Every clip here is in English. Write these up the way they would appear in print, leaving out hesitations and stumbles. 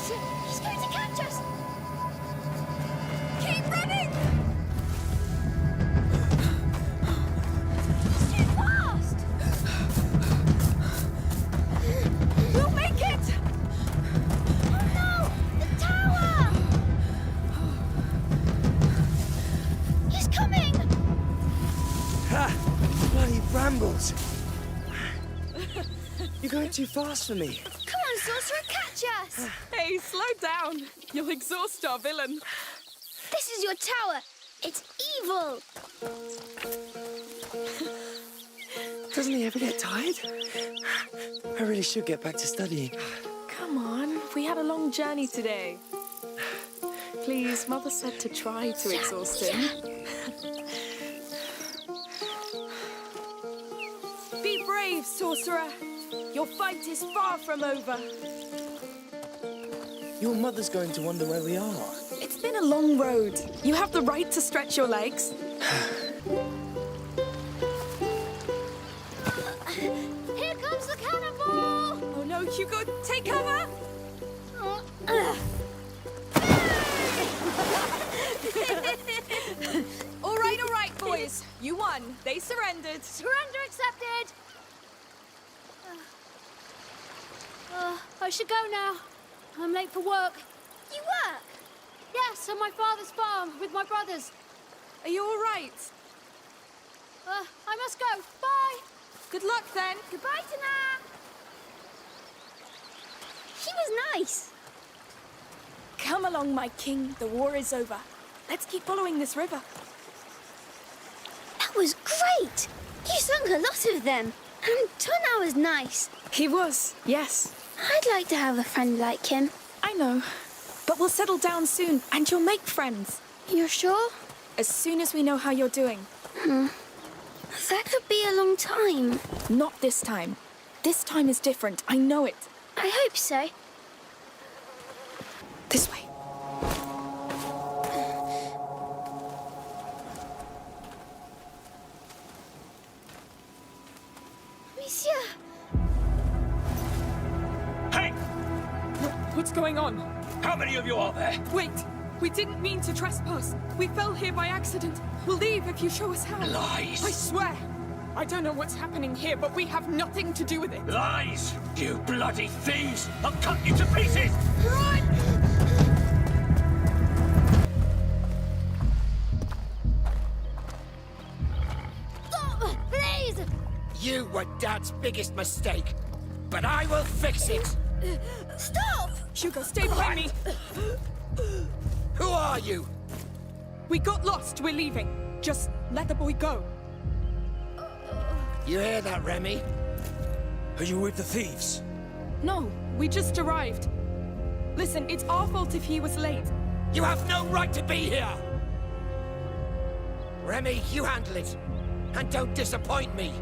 He's going to catch us! Keep running! He's too fast! We'll make it! Oh no! The tower! He's coming! Ha! Bloody brambles! You're going too fast for me. Come on, Sorcerer, catch us! Hey, slow down. You'll exhaust our villain. This is your tower. It's evil. Doesn't he ever get tired? I really should get back to studying. Come on, we had a long journey today. Please, Mother said to try to exhaust him. Be brave, Sorcerer. Your fight is far from over. Your mother's going to wonder where we are. It's been a long road. You have the right to stretch your legs. Here comes the cannonball! Oh no, Hugo, take cover! All right, boys. You won. They surrendered. Surrender accepted! I should go now. I'm late for work. You work? Yes, on my father's farm with my brothers. Are you all right? I must go. Bye! Good luck then. Goodbye, Tana! She was nice. Come along, my king. The war is over. Let's keep following this river. That was great! You sunk a lot of them. And Tana was nice. He was, yes. I'd like to have a friend like him. I know. But we'll settle down soon, and you'll make friends. You're sure? As soon as we know how you're doing. That could be a long time. Not this time. This time is different. I know it. I hope so. This way. Monsieur! Hey! What's going on? How many of you are there? Wait! We didn't mean to trespass. We fell here by accident. We'll leave if you show us how. Lies! I swear! I don't know what's happening here, but we have nothing to do with it. Lies! You bloody thieves! I'll cut you to pieces! Run! Stop! Please! You were Dad's biggest mistake, but I will fix it. Stop! Hugo, stay behind me. Who are you? We got lost. We're leaving. Just let the boy go. You hear that, Remy? Are you with the thieves? No, we just arrived. Listen, it's our fault if he was late. You have no right to be here! Remy, you handle it. And don't disappoint me.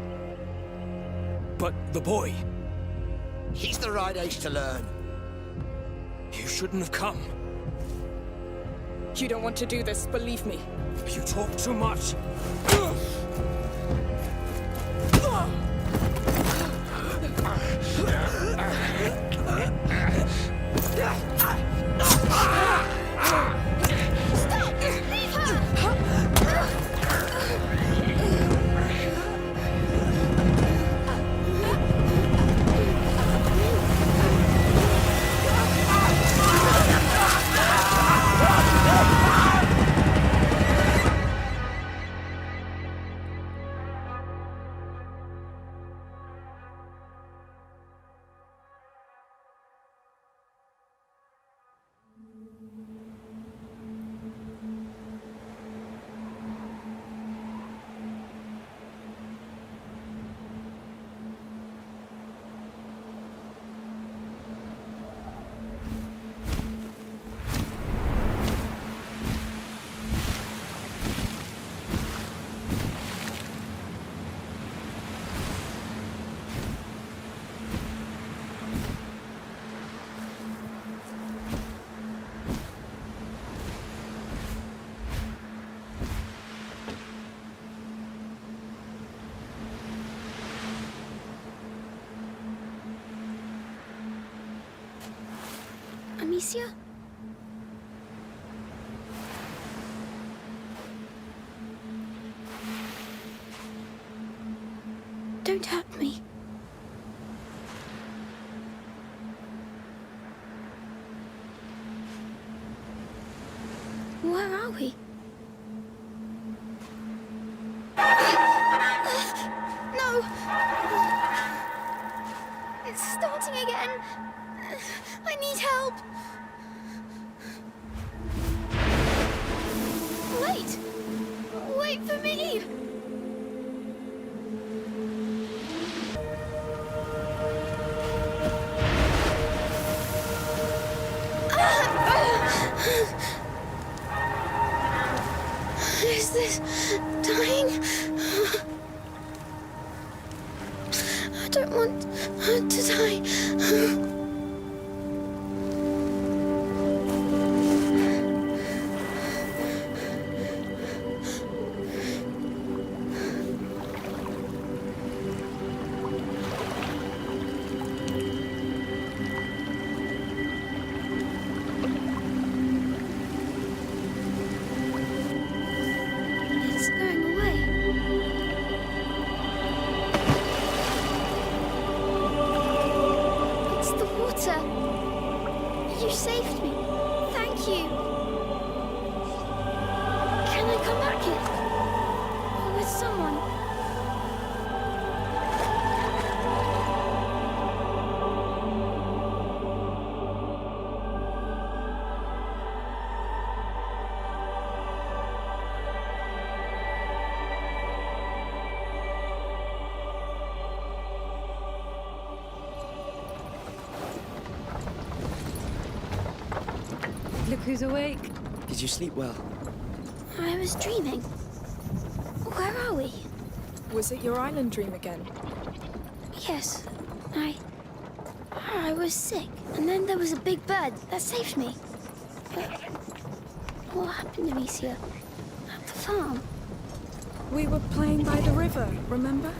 But the boy, He's the right age to learn. you shouldn't have come. You don't want to do this, believe me. You talk too much. Amicia? Don't hurt me. Where are we? No! It's starting again. I need help. Wait! Wait for me! Is this dying? I don't want her to die. It's going away. It's the water. You saved me. Thank you. Can I come back here? With someone? Look who's awake. Did you sleep well? I was dreaming. Where are we? Was it your island dream again? Yes. I was sick, and then there was a big bird that saved me. But what happened, Amicia? At the farm? We were playing by the river, remember?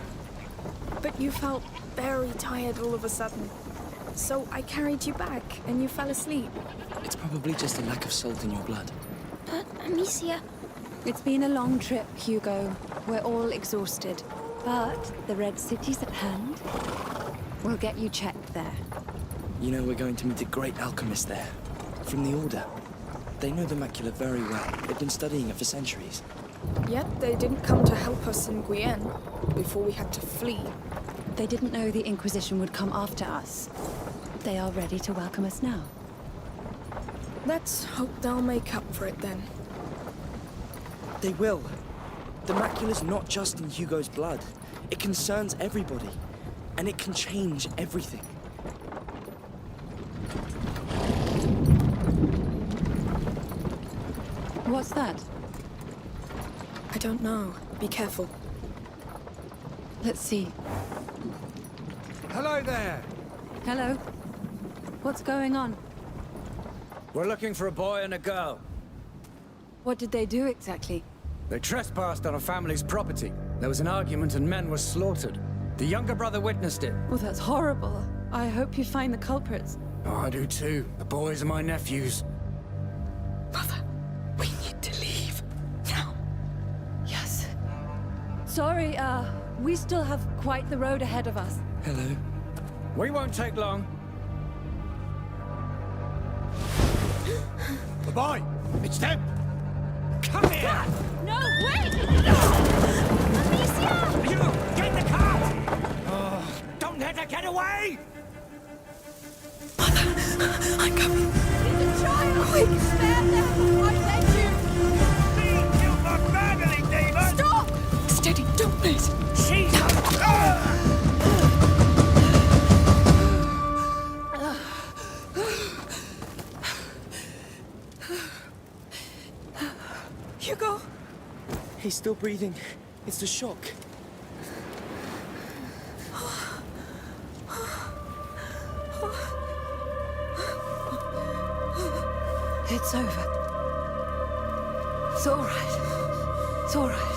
But you felt very tired all of a sudden. So I carried you back, and you fell asleep. It's probably just a lack of salt in your blood. But Amicia... It's been a long trip, Hugo. We're all exhausted. But the Red City's at hand. We'll get you checked there. You know, we're going to meet a great alchemist there. From the Order. They know the macula very well. They've been studying it for centuries. Yet they didn't come to help us in Guyenne before we had to flee. They didn't know the Inquisition would come after us. They are ready to welcome us now. Let's hope they'll make up for it then. They will. The macula's not just in Hugo's blood. It concerns everybody. And it can change everything. What's that? I don't know. Be careful. Let's see. Hello there. Hello? What's going on? We're looking for a boy and a girl. What did they do exactly? They trespassed on a family's property. There was an argument and men were slaughtered. The younger brother witnessed it. Oh, that's horrible. I hope you find the culprits. Oh, I do too. The boys are my nephews. Mother, we need to leave. Now. Yes. Sorry, we still have quite the road ahead of us. Hello. We won't take long. The boy! It's them! Come here! No, wait! Amicia! You! Get the cart! Oh, don't let her get away! I'm coming. It's a child! Quick! Spare them! I beg you! Leave you for burgling, demon! Stop! Steady, don't miss. She's... Hugo! He's still breathing. It's the shock. It's over. It's all right. It's all right.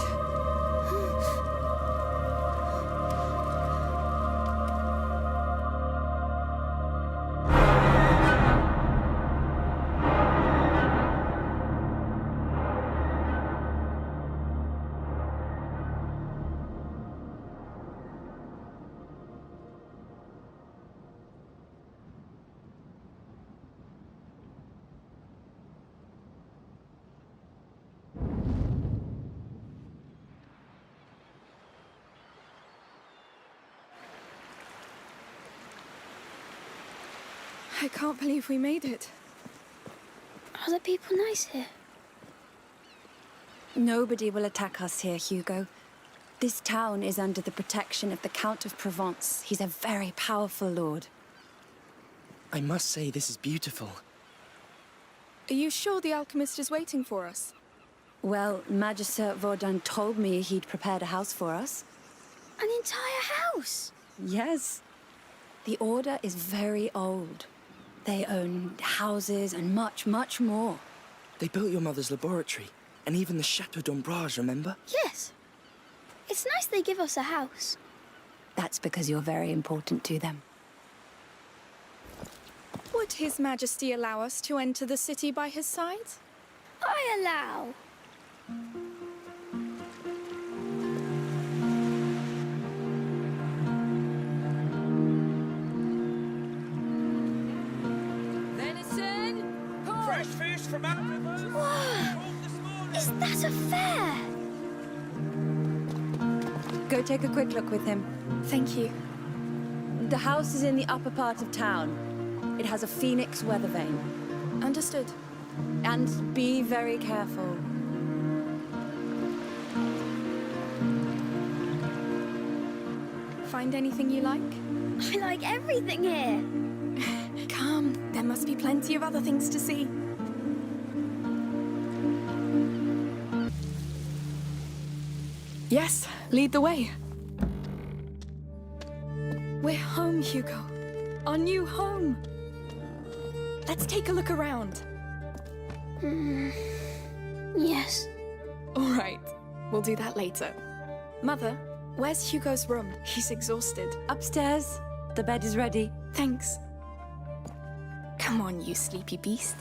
I can't believe we made it. Are the people nice here? Nobody will attack us here, Hugo. This town is under the protection of the Count of Provence. He's a very powerful lord. I must say this is beautiful. Are you sure the alchemist is waiting for us? Well, Magister Vaudin told me he'd prepared a house for us. An entire house? Yes. The Order is very old. They own houses and much, much more. They built your mother's laboratory, and even the Chateau d'Ombrage, remember? Yes. It's nice they give us a house. That's because you're very important to them. Would His Majesty allow us to enter the city by his side? I allow. Venison! Fresh fish from Africa. Whoa! Is that a fair? Go take a quick look with him. Thank you. The house is in the upper part of town. It has a phoenix weather vane. Understood. And be very careful. Find anything you like? I like everything here. Come, there must be plenty of other things to see. Yes, lead the way. We're home, Hugo. Our new home. Let's take a look around. Yes. All right, we'll do that later. Mother, where's Hugo's room? He's exhausted. Upstairs. The bed is ready. Thanks. Come on, you sleepy beast.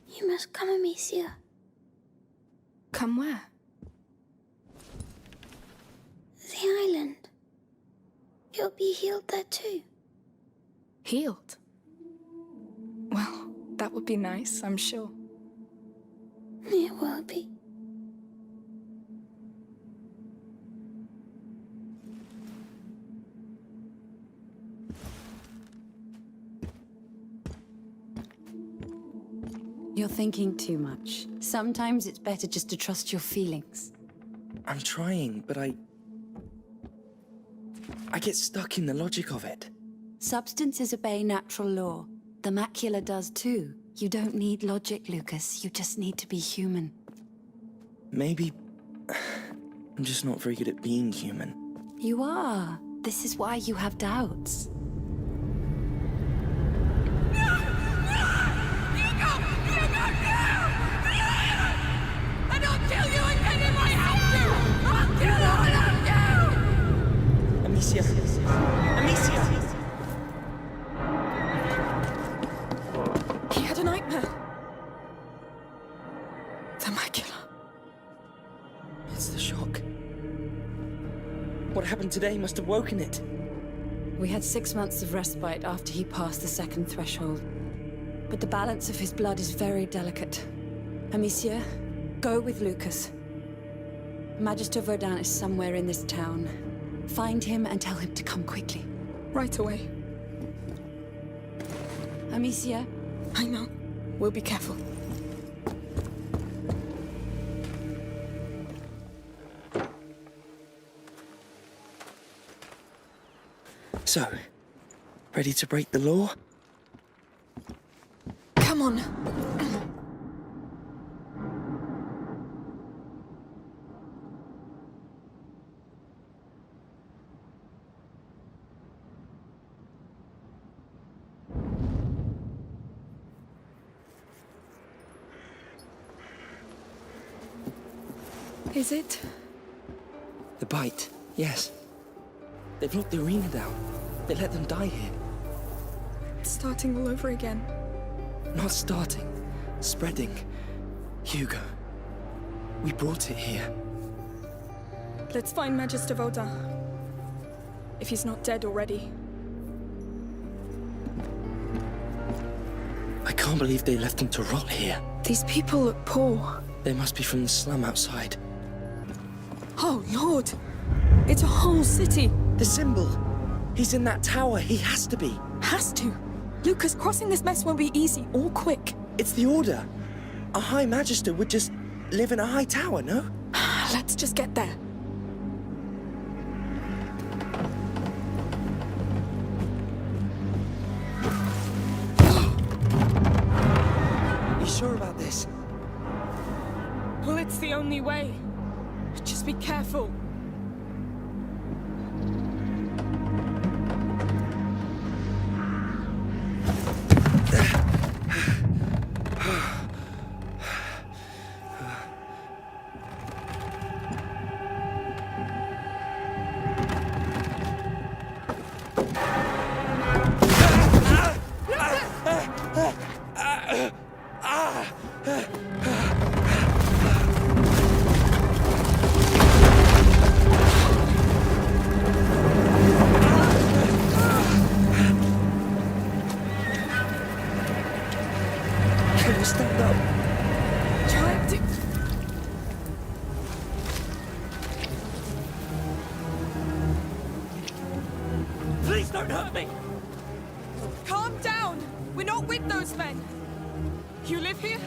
You must come, Amicia. Come where? The island. You'll be healed there too. Healed? Well, that would be nice, I'm sure. It will be. You're thinking too much. Sometimes it's better just to trust your feelings. I'm trying, but I get stuck in the logic of it. Substances obey natural law. The macula does too. You don't need logic, Lucas. You just need to be human. Maybe I'm just not very good at being human. You are. This is why you have doubts. Amicia! Amicia! He had a nightmare. The macula. It's the shock. What happened today must have woken it. We had 6 months of respite after he passed the second threshold. But the balance of his blood is very delicate. Amicia, go with Lucas. Magister Vaudin is somewhere in this town. Find him and tell him to come quickly. Right away. Amicia? I know. We'll be careful. So, ready to break the law? Come on. Is it? The bite, yes. They've locked the arena down. They let them die here. It's starting all over again. Not starting, spreading. Hugo, we brought it here. Let's find Magister Vaudin. If he's not dead already. I can't believe they left them to rot here. These people look poor. They must be from the slum outside. Oh, Lord. It's a whole city. The symbol. He's in that tower. He has to be. Has to. Lucas, crossing this mess won't be easy or quick. It's the Order. A High Magister would just live in a high tower, no? Let's just get there. You sure about this? Well, it's the only way. Just be careful. Can you stand up? Trying to... Please don't hurt me! Calm down! We're not with those men! You live here?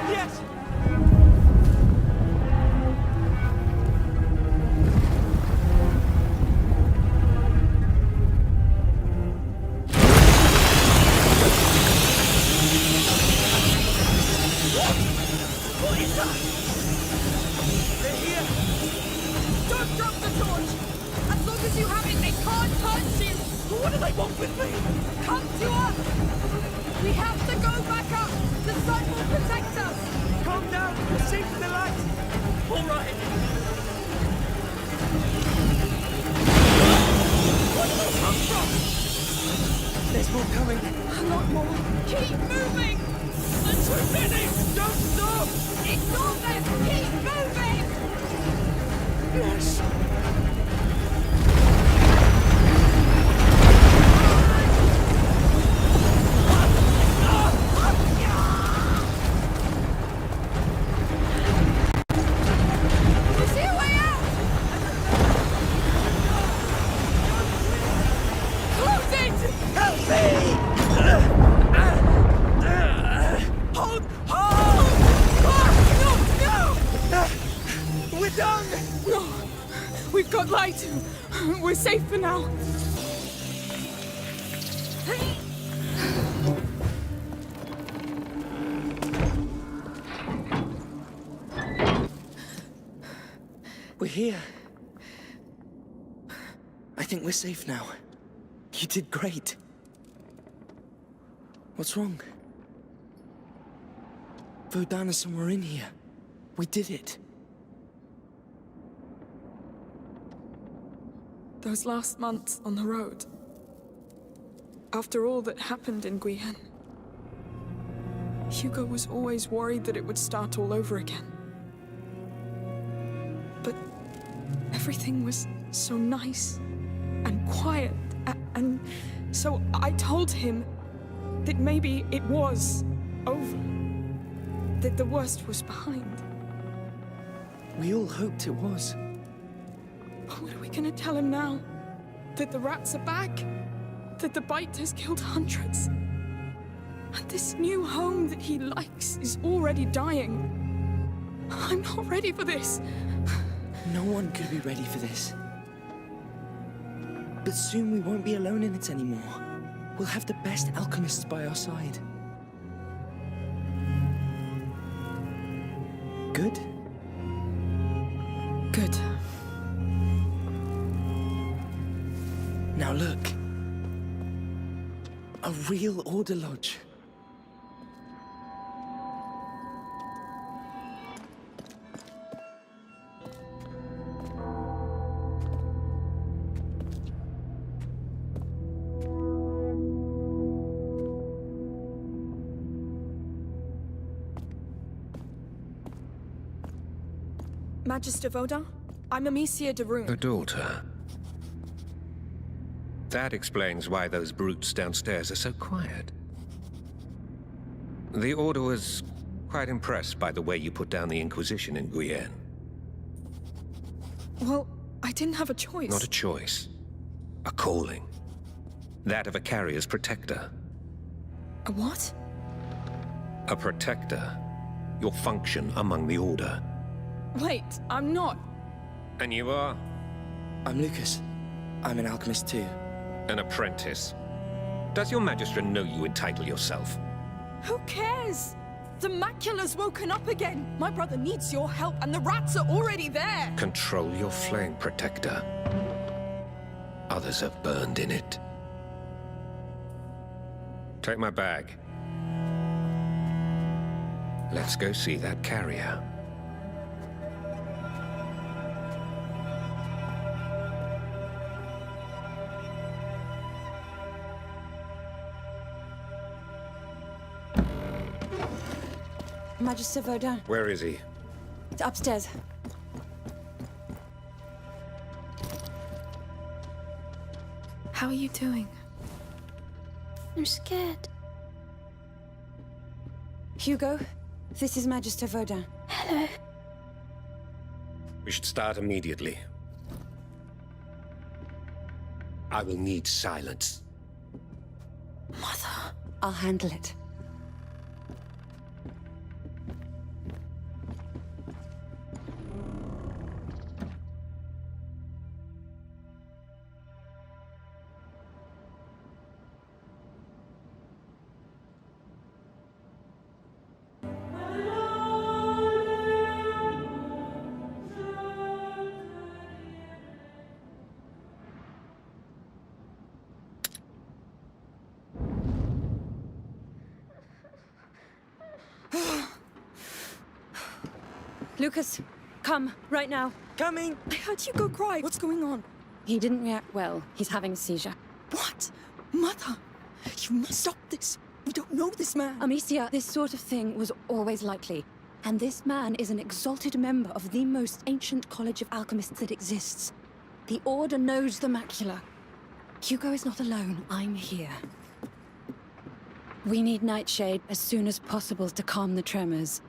Yes! Don't drop the torch! As long as you have it, they can't touch you! What do they want with me? Come to us! We have to go back up! The sun will protect us! Calm down. We're safe in the light. All right. Where do they come from? There's more coming. A lot more. Keep moving! There's too many! Don't stop! Ignore them! Keep moving! Yes. You see a way out? Close it! Help me! Hold! We're done! No! We've got light! We're safe for now! We're here. I think we're safe now. You did great. What's wrong? Vodan is somewhere in here. We did it. Those last months on the road. After all that happened in Guyenne, Hugo was always worried that it would start all over again. But everything was so nice and quiet, and so I told him that maybe it was over, that the worst was behind. We all hoped it was. But what are we gonna tell him now? That the rats are back? That the bite has killed hundreds? And this new home that he likes is already dying? I'm not ready for this. No one could be ready for this. But soon we won't be alone in it anymore. We'll have the best alchemists by our side. Good? Good. Now look. A real Order Lodge. Magister Vodan, I'm Amicia de Rune. A daughter. That explains why those brutes downstairs are so quiet. The Order was quite impressed by the way you put down the Inquisition in Guyenne. Well, I didn't have a choice. Not a choice. A calling. That of a carrier's protector. A what? A protector. Your function among the Order. Wait, I'm not. And you are? I'm Lucas. I'm an alchemist too. An apprentice. Does your Magistra know you entitle yourself? Who cares? The Macula's woken up again. My brother needs your help, and the rats are already there. Control your flame, Protector. Others have burned in it. Take my bag. Let's go see that carrier. Magister Vaudin. Where is he? It's upstairs. How are you doing? I'm scared. Hugo, this is Magister Vaudin. Hello. We should start immediately. I will need silence. Mother. I'll handle it. Lucas, come, right now. Coming! I heard Hugo cry. What's going on? He didn't react well. He's having a seizure. What? Mother, you must stop this. We don't know this man. Amicia, this sort of thing was always likely. And this man is an exalted member of the most ancient college of alchemists that exists. The Order knows the macula. Hugo is not alone. I'm here. We need Nightshade as soon as possible to calm the tremors.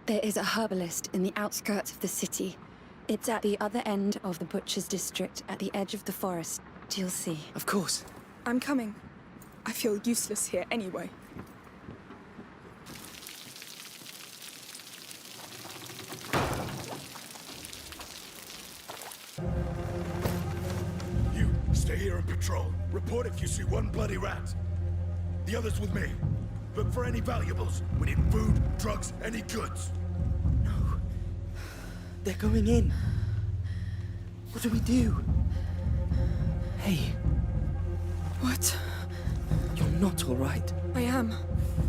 There is a herbalist in the outskirts of the city. It's at the other end of the Butcher's District, at the edge of the forest. You'll see. Of course. I'm coming. I feel useless here anyway. You, stay here and patrol. Report if you see one bloody rat. The others with me. Look for any valuables. We need food, drugs, any goods. No. They're going in. What do we do? Hey, What? you're not all right. I am.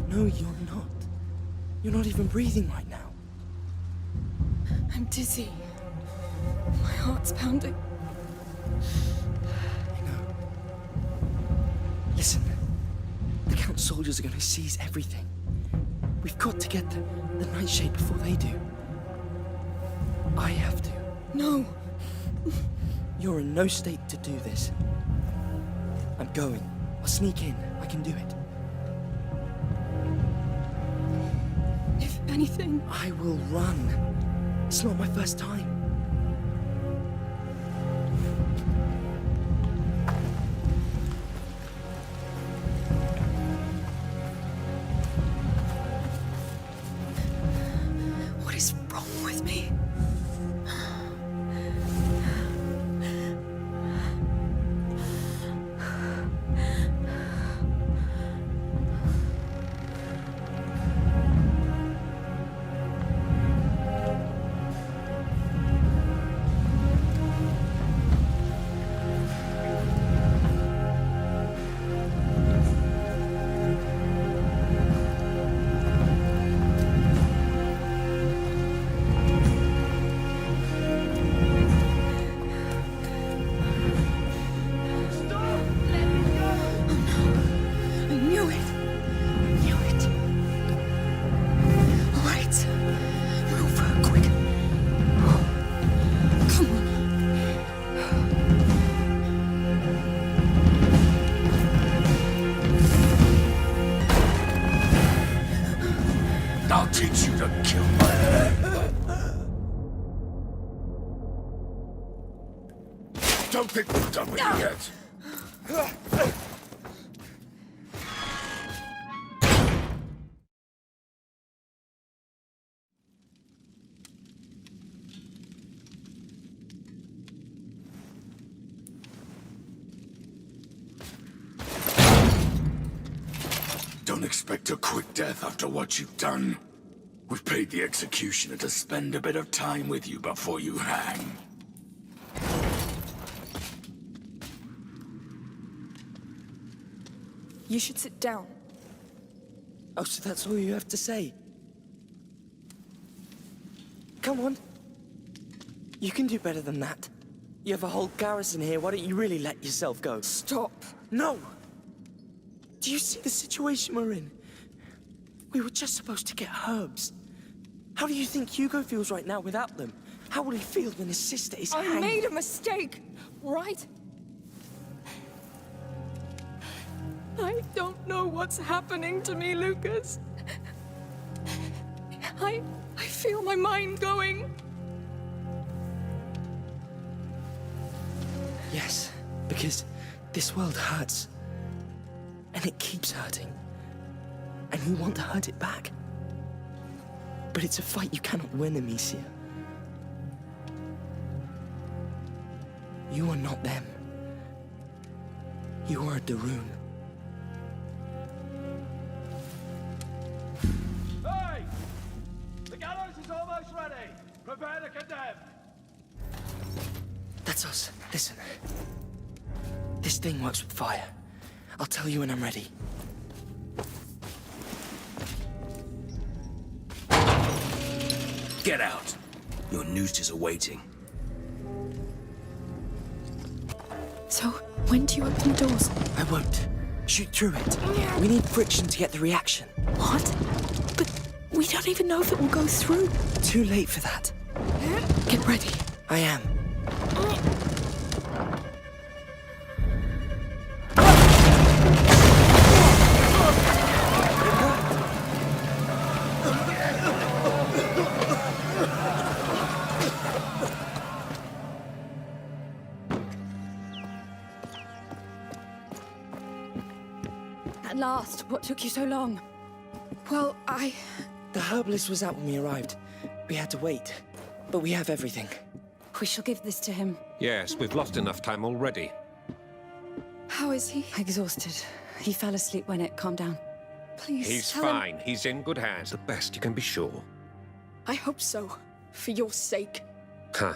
No, you're not. You're not even breathing right now. I'm dizzy. My heart's pounding. I know. Listen. The Count's soldiers are going to seize everything. We've got to get the Nightshade before they do. I have to. No. You're in no state to do this. I'm going. I'll sneak in. I can do it. If anything... I will run. It's not my first time. What is wrong with me? don't think we're done with you yet. Don't expect a quick death after what you've done. We've paid the executioner to spend a bit of time with you before you hang. You should sit down. Oh, so that's all you have to say? Come on. You can do better than that. You have a whole garrison here, why don't you really let yourself go? Stop. No! Do you see the situation we're in? We were just supposed to get herbs. How do you think Hugo feels right now without them? How will he feel when his sister is hanged? I made a mistake, right? I don't know what's happening to me, Lucas. I feel my mind going. Yes, because this world hurts. And it keeps hurting. And you want to hurt it back. But it's a fight you cannot win, Amicia. You are not them. You are a Darun. Hey! The gallows is almost ready. Prepare to condemn. That's us. Listen. This thing works with fire. I'll tell you when I'm ready. Get out. Your noose is awaiting. So, when do you open the doors? I won't. Shoot through it. We need friction to get the reaction. What? But we don't even know if it will go through. Too late for that. Get ready. I am. At last, what took you so long? Well, The herbalist was out when we arrived. We had to wait. But we have everything. We shall give this to him. Yes, we've lost enough time already. How is he? Exhausted. He fell asleep when it calmed down. Please He's tell him. fine. He's in good hands. The best you can be sure. I hope so. For your sake. Huh.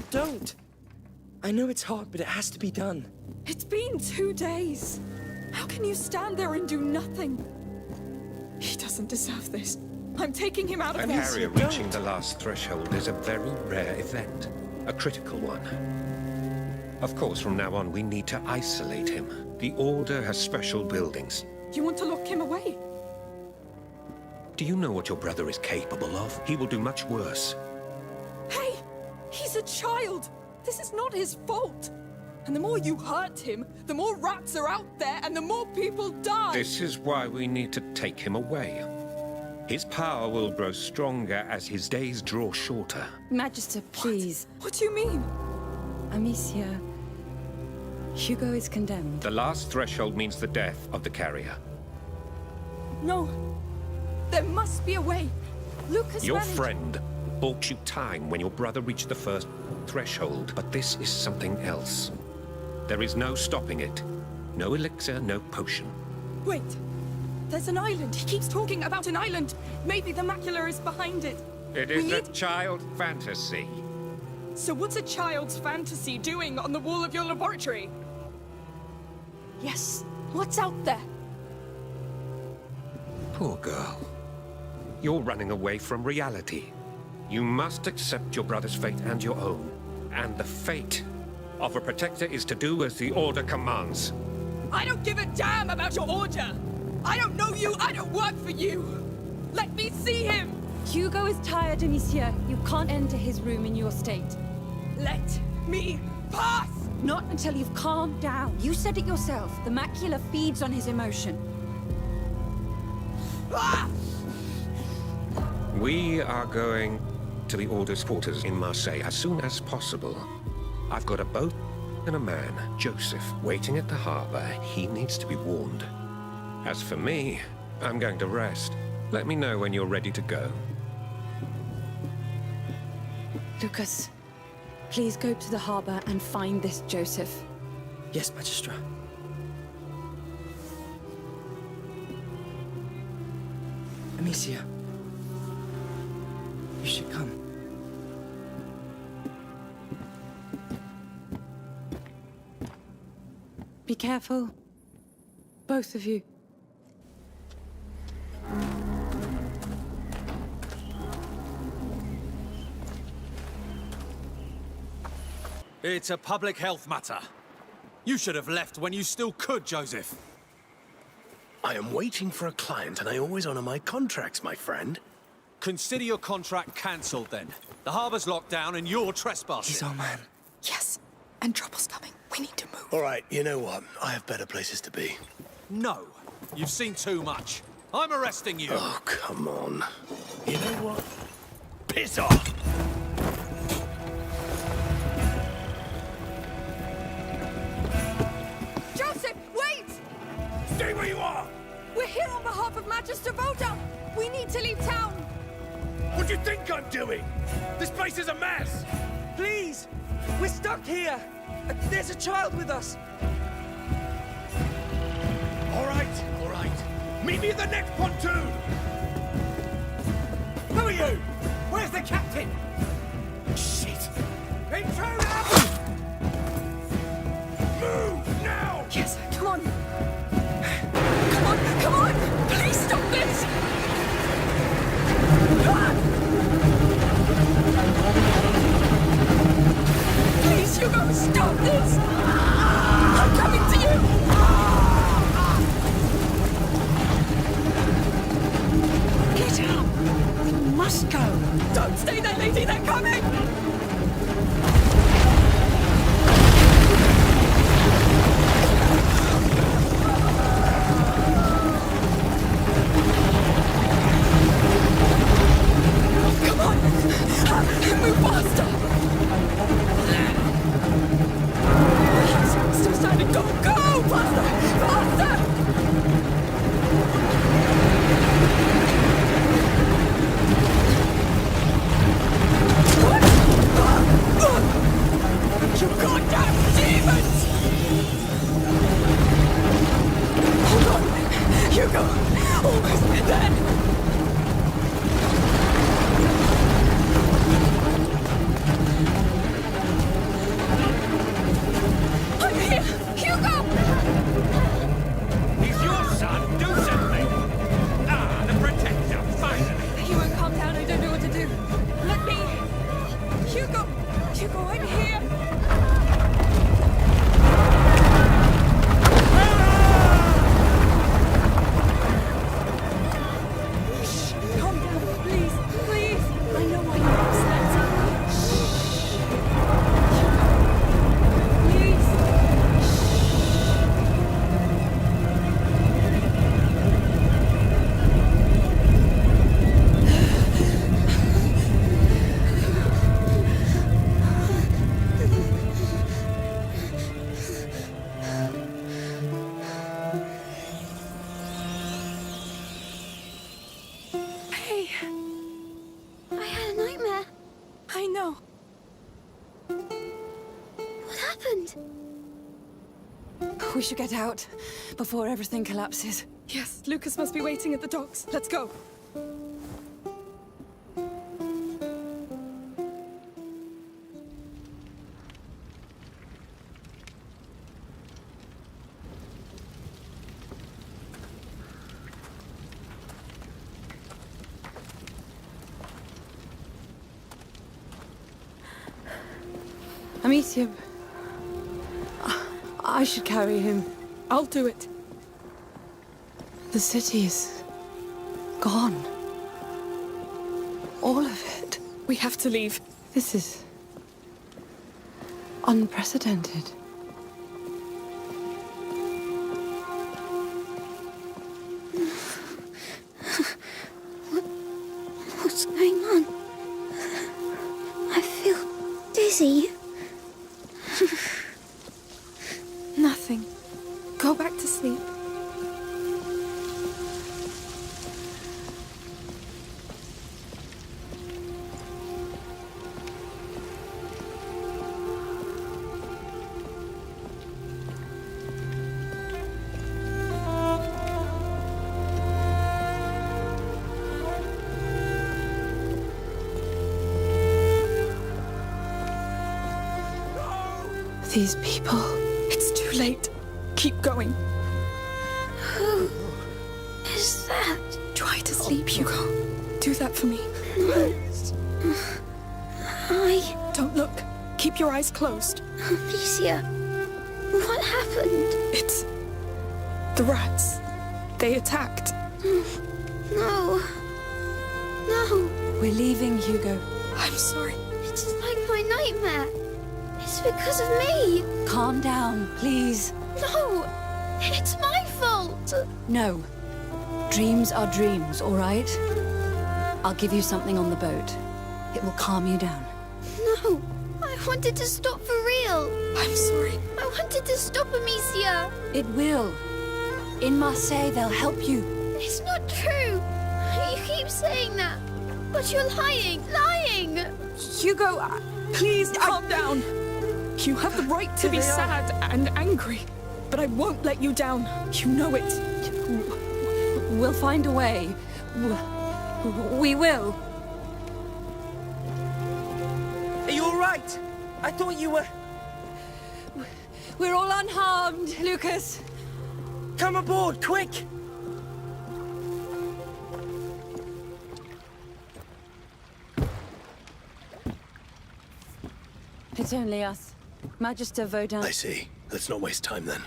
Don't! I know it's hard, but it has to be done. It's been 2 days. How can you stand there and do nothing? He doesn't deserve this. I'm taking him out of An this. area reaching the last threshold is a very rare event. A critical one. Of course, from now on, we need to isolate him. The Order has special buildings. You want to lock him away? Do you know what your brother is capable of? He will do much worse. Hey! He's a child! This is not his fault! And the more you hurt him, the more rats are out there and the more people die! This is why we need to take him away. His power will grow stronger as his days draw shorter. Magister, please. What do you mean? Amicia. Hugo is condemned. The last threshold means the death of the carrier. No. There must be a way. Lucas Your managed- friend bought you time when your brother reached the first threshold, but this is something else. There is no stopping it. No elixir, no potion. Wait. There's an island. He keeps talking about an island. Maybe the macula is behind it. It We is a need- child fantasy. So what's a child's fantasy doing on the wall of your laboratory? Yes. What's out there? Poor girl. You're running away from reality. You must accept your brother's fate and your own. And the fate of a Protector is to do as the Order commands. I don't give a damn about your order! I don't know you, I don't work for you! Let me see him! Hugo is tired, Amicia. You can't enter his room in your state. Let me pass! Not until you've calmed down. You said it yourself. The macula feeds on his emotion. Ah! We are going to the Order's quarters in Marseille as soon as possible. I've got a boat and a man, Joseph, waiting at the harbor. He needs to be warned. As for me, I'm going to rest. Let me know when you're ready to go. Lucas, please go to the harbor and find this Joseph. Yes, Magistra. Amicia, you should come. Be careful. Both of you. It's a public health matter. You should have left when you still could, Joseph. I am waiting for a client, and I always honor my contracts, my friend. Consider your contract cancelled then. The harbor's locked down and you're trespassing. He's our man. Yes, and trouble's coming. We need to move. All right, you know what? I have better places to be. No, you've seen too much. I'm arresting you. Oh, come on. You know what? Piss off! Joseph, wait! Stay where you are! We're here on behalf of Magister Voda! We need to leave town! What do you think I'm doing? This place is a mess! Please! We're stuck here! There's a child with us! All right, all right. Meet me at the next pontoon! Who are you? Where's the captain? Shit! Intruder! Move, now! Yes, come on! Come on, come on! Please stop this! Please, Hugo, stop this! I'm coming to you! Get up! We must go! Don't stay there, lady, they're coming! Come on! Move faster! He's still standing. Go, go! Faster! Faster! You goddamn demons! Hold on! Hugo! Almost there! I'm here! Hugo! He's your son. Do something. Ah, the Protector, finally. He won't calm down. I don't know what to do. Let me... Hugo! Hugo, I'm here! Shh! Calm down, please, please! I know why you're upset. Shh! Hugo, please! Hey, I had a nightmare. I know. What happened? We should get out before everything collapses. Yes, Lucas must be waiting at the docks. Let's go. Amicia, I should carry him. I'll do it. The city is gone. All of it. We have to leave. This is unprecedented. What's going on? I feel dizzy. Nothing. Go back to sleep. These people. It's too late. Keep going. Who is that? Try to sleep, Hugo. Do that for me. Don't look. Keep your eyes closed. Alicia, what happened? It's the rats. They attacked. No. No. We're leaving, Hugo. I'm sorry. It's like my nightmare. It's because of me. Calm down, please. No. It's my fault. No. Dreams are dreams, all right? I'll give you something on the boat. It will calm you down. No. I wanted to stop for real. I'm sorry. I wanted to stop Amicia. It will. In Marseille, they'll help you. It's not true. You keep saying that. But you're lying. Lying. Hugo, Please calm down. You have the right to be sad and angry, but I won't let you down. You know it. We'll find a way. We will. Are you all right? I thought you were... We're all unharmed, Lucas. Come aboard, quick! It's only us. Magister Vaudin. I see. Let's not waste time then.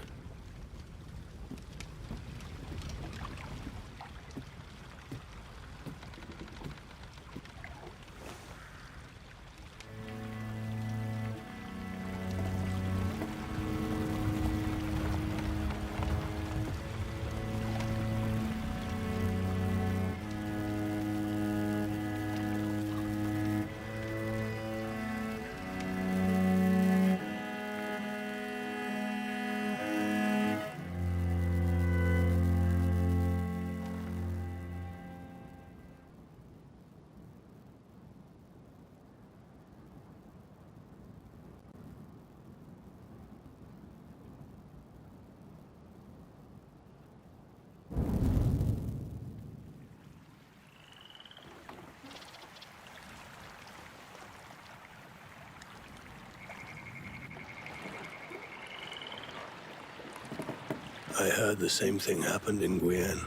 I heard the same thing happened in Guyenne.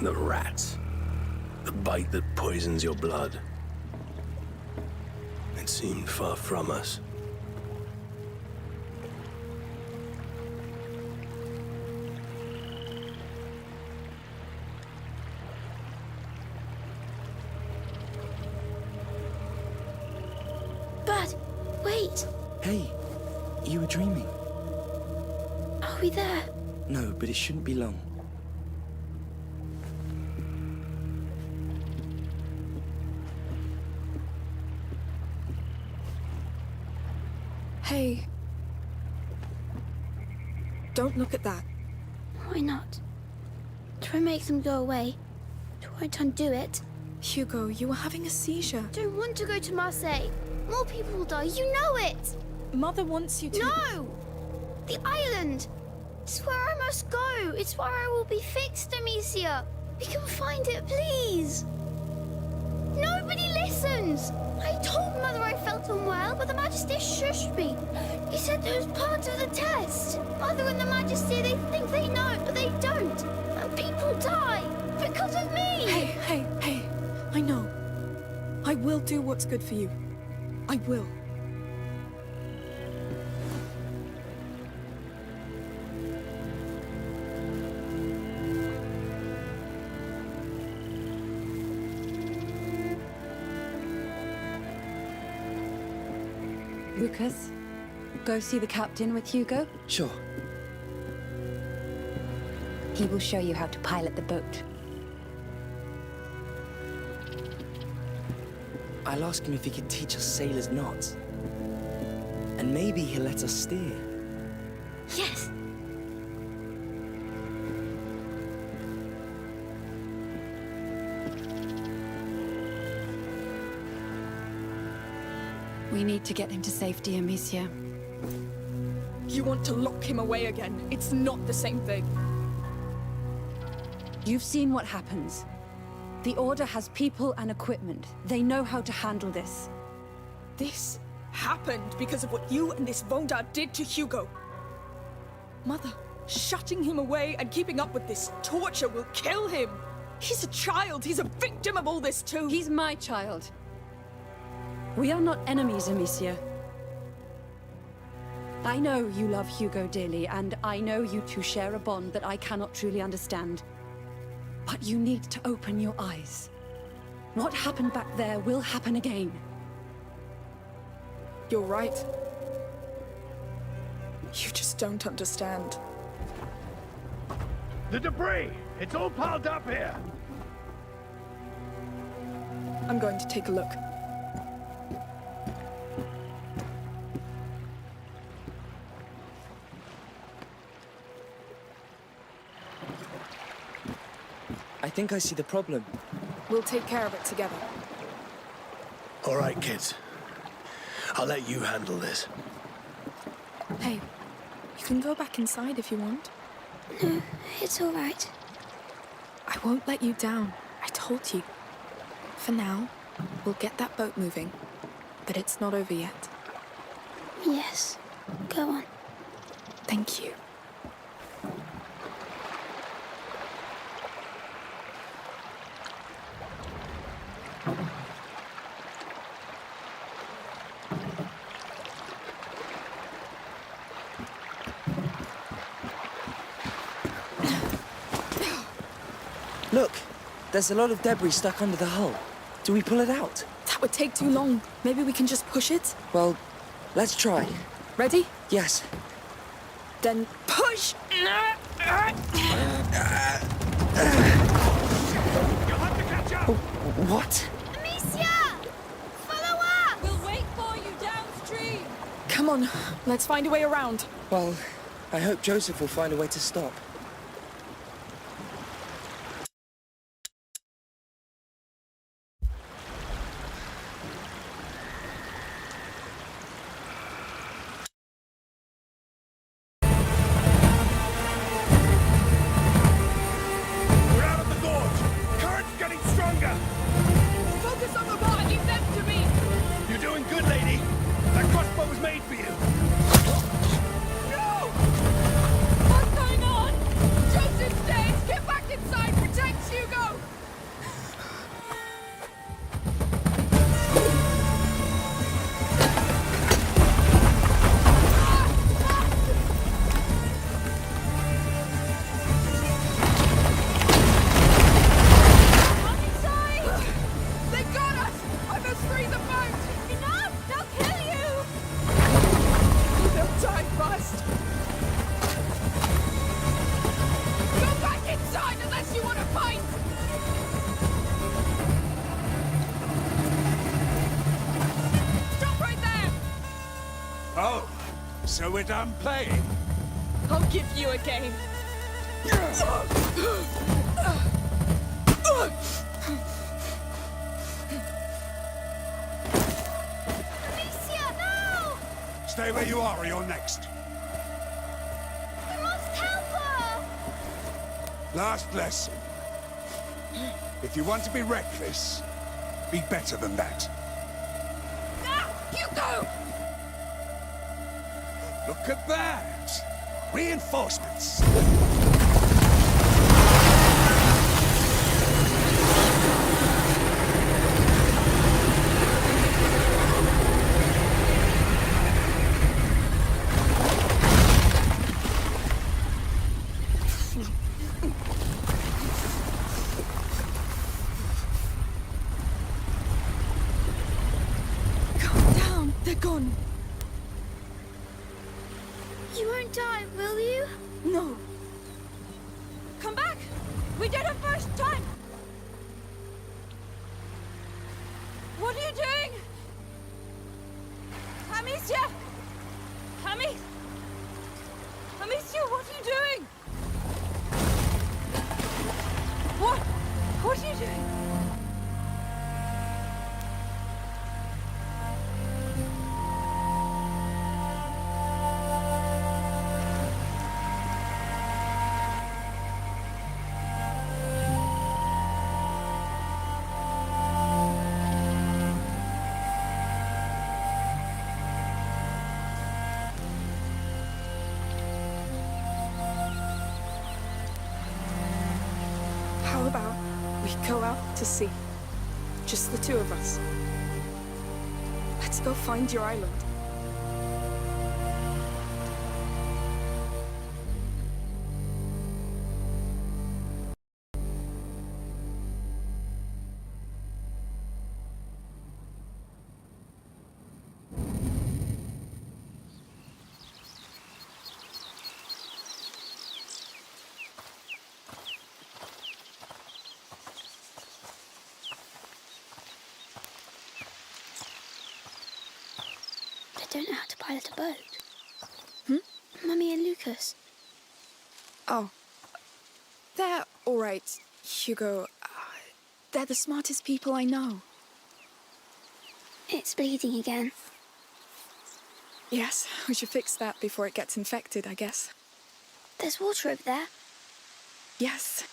The rats. The bite that poisons your blood. It seemed far from us. But, wait. Hey, you were dreaming. Are we there? No, but it shouldn't be long. Hey. Don't look at that. Why not? Try and make them go away. Try to undo it. Hugo, you were having a seizure. Don't want to go to Marseille. More people will die. You know it. Mother wants you to... No! The island. It's where I must go. It's where I will be fixed, Amicia. We can find it, please. Nobody listens. I told Mother I felt unwell, but the Magister shushed me. He said it was part of the test. Mother and the Magister, they think they know, but they don't. And people die because of me. Hey. I know. I will do what's good for you. I will. Lucas, go see the captain with Hugo. Sure. He will show you how to pilot the boat. I'll ask him if he could teach us sailors knots. And maybe he'll let us steer. Yes. We need to get him to safety, Amicia. You want to lock him away again. It's not the same thing. You've seen what happens. The Order has people and equipment. They know how to handle this. This happened because of what you and this Vonda did to Hugo. Mother, shutting him away and keeping up with this torture will kill him. He's a child. He's a victim of all this too. He's my child. We are not enemies, Amicia. I know you love Hugo dearly, and I know you two share a bond that I cannot truly understand. But you need to open your eyes. What happened back there will happen again. You're right. You just don't understand. The debris! It's all piled up here! I'm going to take a look. I think I see the problem. We'll take care of it together. All right, kids. I'll let you handle this. Hey, you can go back inside if you want. No, it's all right. I won't let you down. I told you. For now, we'll get that boat moving. But it's not over yet. Yes. Go on. Thank you. Look, there's a lot of debris stuck under the hull. Do we pull it out? That would take too long. Maybe we can just push it? Well, let's try. Ready? Yes. Then push! You'll have to catch up! What? Amicia! Follow us! We'll wait for you downstream. Come on, let's find a way around. Well, I hope Joseph will find a way to stop. We're out of the gorge! Current's getting stronger! Focus on the water, leave them to me! You're doing good, lady! That crossbow was made for you! No! What's going on? Joseph stays! Get back inside! Protect Hugo! They got us! I must free the boat! Enough! They'll kill you! They'll die first! Go back inside unless you want to fight! Stop right there! Oh, so we're done playing? I'll give you a game. Amicia, no! Stay where you are or you're next. We must help her! Last lesson. If you want to be reckless, be better than that. Hugo! Look at that! Reinforcements! Calm down. They're gone. die, will you? No. Come back! We did it first time! What are you doing? Amicia! Amicia, what are you doing? What are you doing? How about we go out to sea? Just the two of us. Let's go find your island. I don't know how to pilot a boat. Mummy and Lucas. Oh. They're all right, Hugo. They're the smartest people I know. It's bleeding again. Yes, we should fix that before it gets infected, I guess. There's water over there. Yes.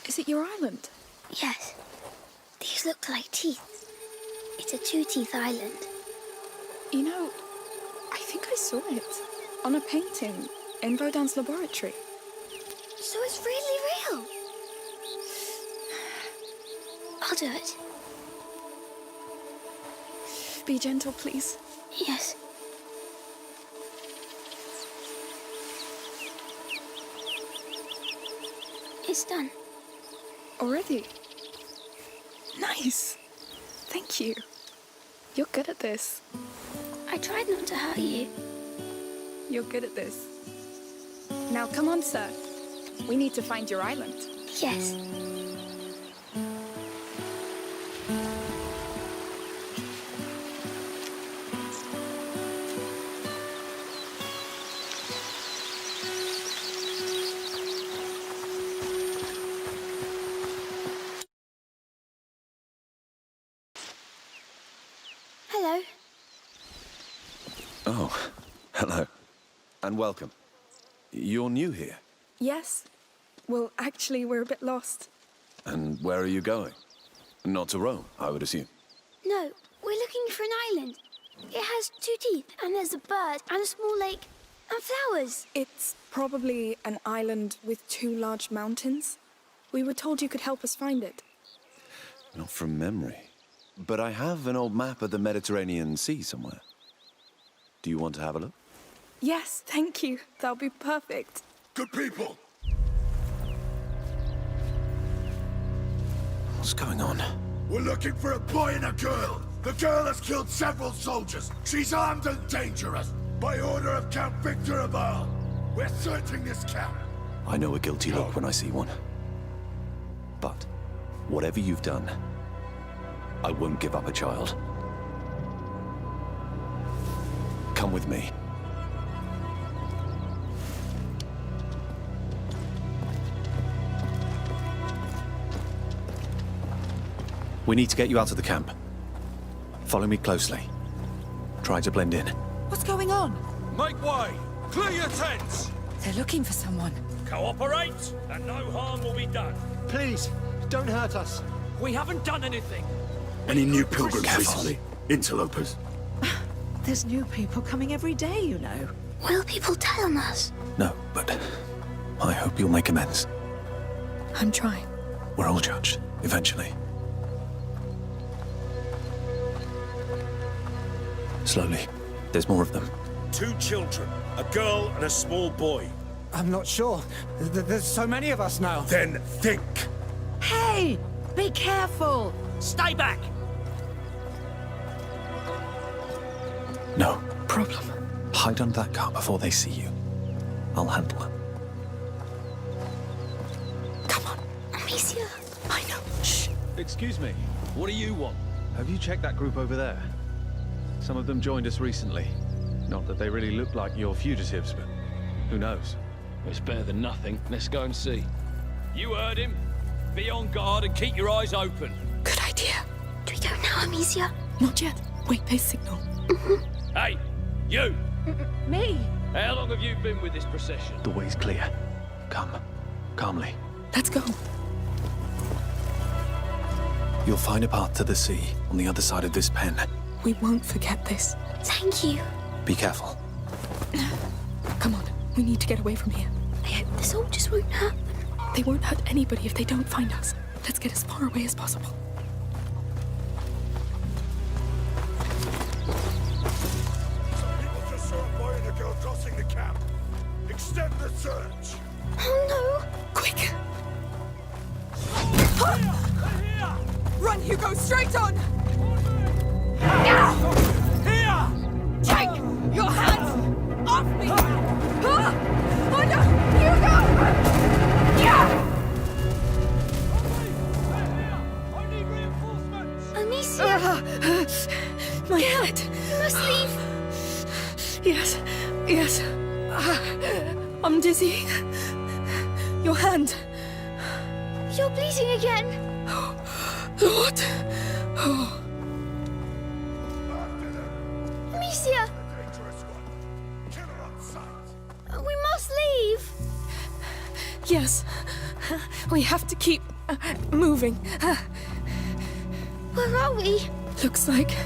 Is it your island? Yes. These look like teeth. It's a two-teeth island. You know, I think I saw it on a painting in Baudin's laboratory. So it's really real. I'll do it. Be gentle, please. Yes. It's done. Already? Nice. Thank you. You're good at this. I tried not to hurt you. You're good at this. Now come on, sir. We need to find your island. Yes. Hello. Oh, hello. And welcome. You're new here. Yes. Well, actually, we're a bit lost. And where are you going? Not to Rome, I would assume. No, we're looking for an island. It has two teeth, and there's a bird, and a small lake, and flowers. It's probably an island with two large mountains. We were told you could help us find it. Not from memory. But I have an old map of the Mediterranean Sea somewhere. Do you want to have a look? Yes, thank you. That'll be perfect. Good people! What's going on? We're looking for a boy and a girl. The girl has killed several soldiers. She's armed and dangerous. By order of Count Victor of Arles. We're searching this camp. I know a guilty look when I see one. But whatever you've done, I won't give up a child. Come with me. We need to get you out of the camp. Follow me closely. Try to blend in. What's going on? Make way! Clear your tents! They're looking for someone. Cooperate, and no harm will be done. Please, don't hurt us. We haven't done anything. Any new pilgrims recently? Interlopers? There's new people coming every day, you know. Will people tell on us? No, but I hope you'll make amends. I'm trying. We're all judged, eventually. Slowly. There's more of them. 2 children, a girl and a small boy. I'm not sure. There's so many of us now. Then think. Hey! Be careful! Stay back! No problem. Hide under that car before they see you. I'll handle it. Come on, Amicia. I know. Shh. Excuse me, what do you want? Have you checked that group over there? Some of them joined us recently. Not that they really look like your fugitives, but who knows? It's better than nothing. Let's go and see. You heard him. Be on guard and keep your eyes open. Good idea. Do we go now, Amicia? Not yet. Wait, they signal. Hey, you! Me? How long have you been with this procession? The way's clear. Come. Calmly. Let's go. You'll find a path to the sea on the other side of this pen. We won't forget this. Thank you. Be careful. Come on. We need to get away from here. I hope the soldiers won't hurt them. They won't hurt anybody if they don't find us. Let's get as far away as possible. People just saw a boy and a girl crossing the camp. Extend the search. Oh no! Quick! Run, Hugo! Straight on! Here! Take your hands off me! Oh no! Hugo! Yeah! I need reinforcements! Amicia! My head. You must leave. Yes, yes. I'm dizzy. Your hand. You're bleeding again. Lord. Oh. Amicia! Dangerous one. Kill her on sight. We must leave. Yes. We have to keep moving. Where are we? Looks like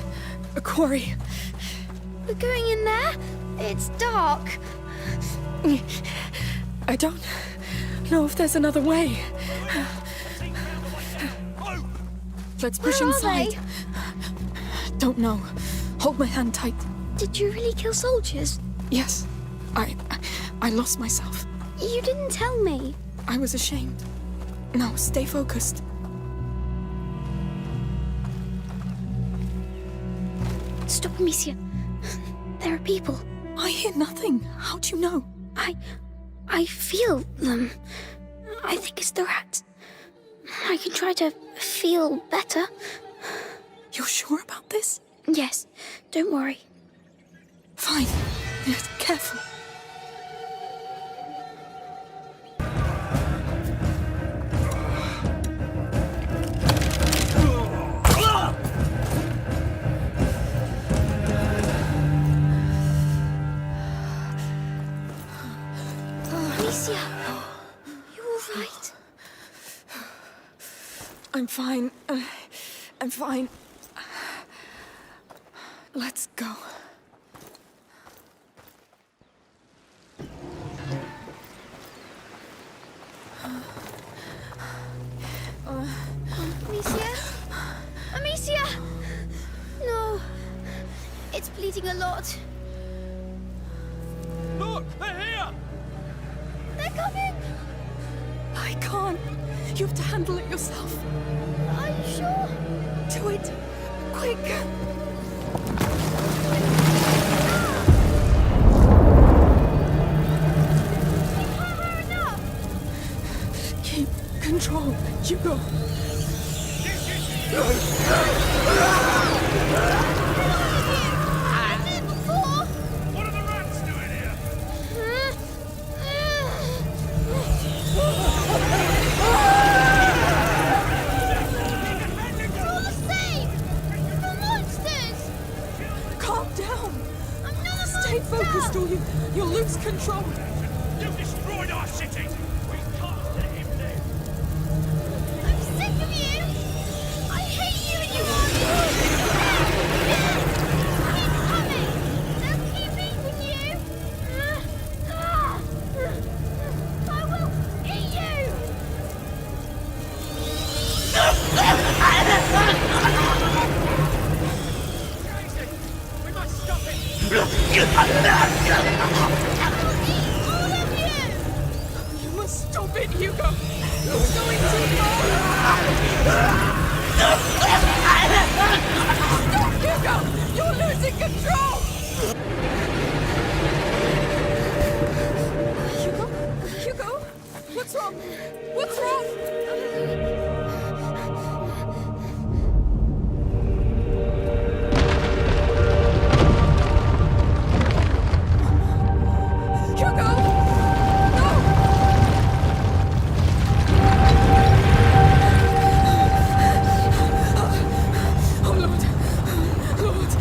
a quarry. We're going in there? It's dark. I don't know if there's another way. Let's push Where are inside. they? Don't know. Hold my hand tight. Did you really kill soldiers? Yes. I lost myself. You didn't tell me. I was ashamed. Now, stay focused. Stop, Amicia. There are people. I hear nothing. How do you know? I feel them. I think it's the rats. I can try to feel better. You're sure about this? Yes, don't worry. Fine. Yes, careful. Amicia, you all right? I'm fine. I'm fine. Let's go. Amicia? Amicia! No. It's bleeding a lot. Look! They're here! They're coming! I can't. You have to handle it yourself. Are you sure? Do it. Quick. Keep control, Hugo. What are the rats doing here? You're safe! From monsters! Calm down. I'm not a Stay monster! focused or you'll lose control. You've destroyed our city. We can't let him live. I'm sick of you! I hate you and you all! Stop it, Hugo! You're going too far! Stop, Hugo! You're losing control! Hugo? What's wrong? What's wrong? Hugo! No! Oh, Lord. Lord.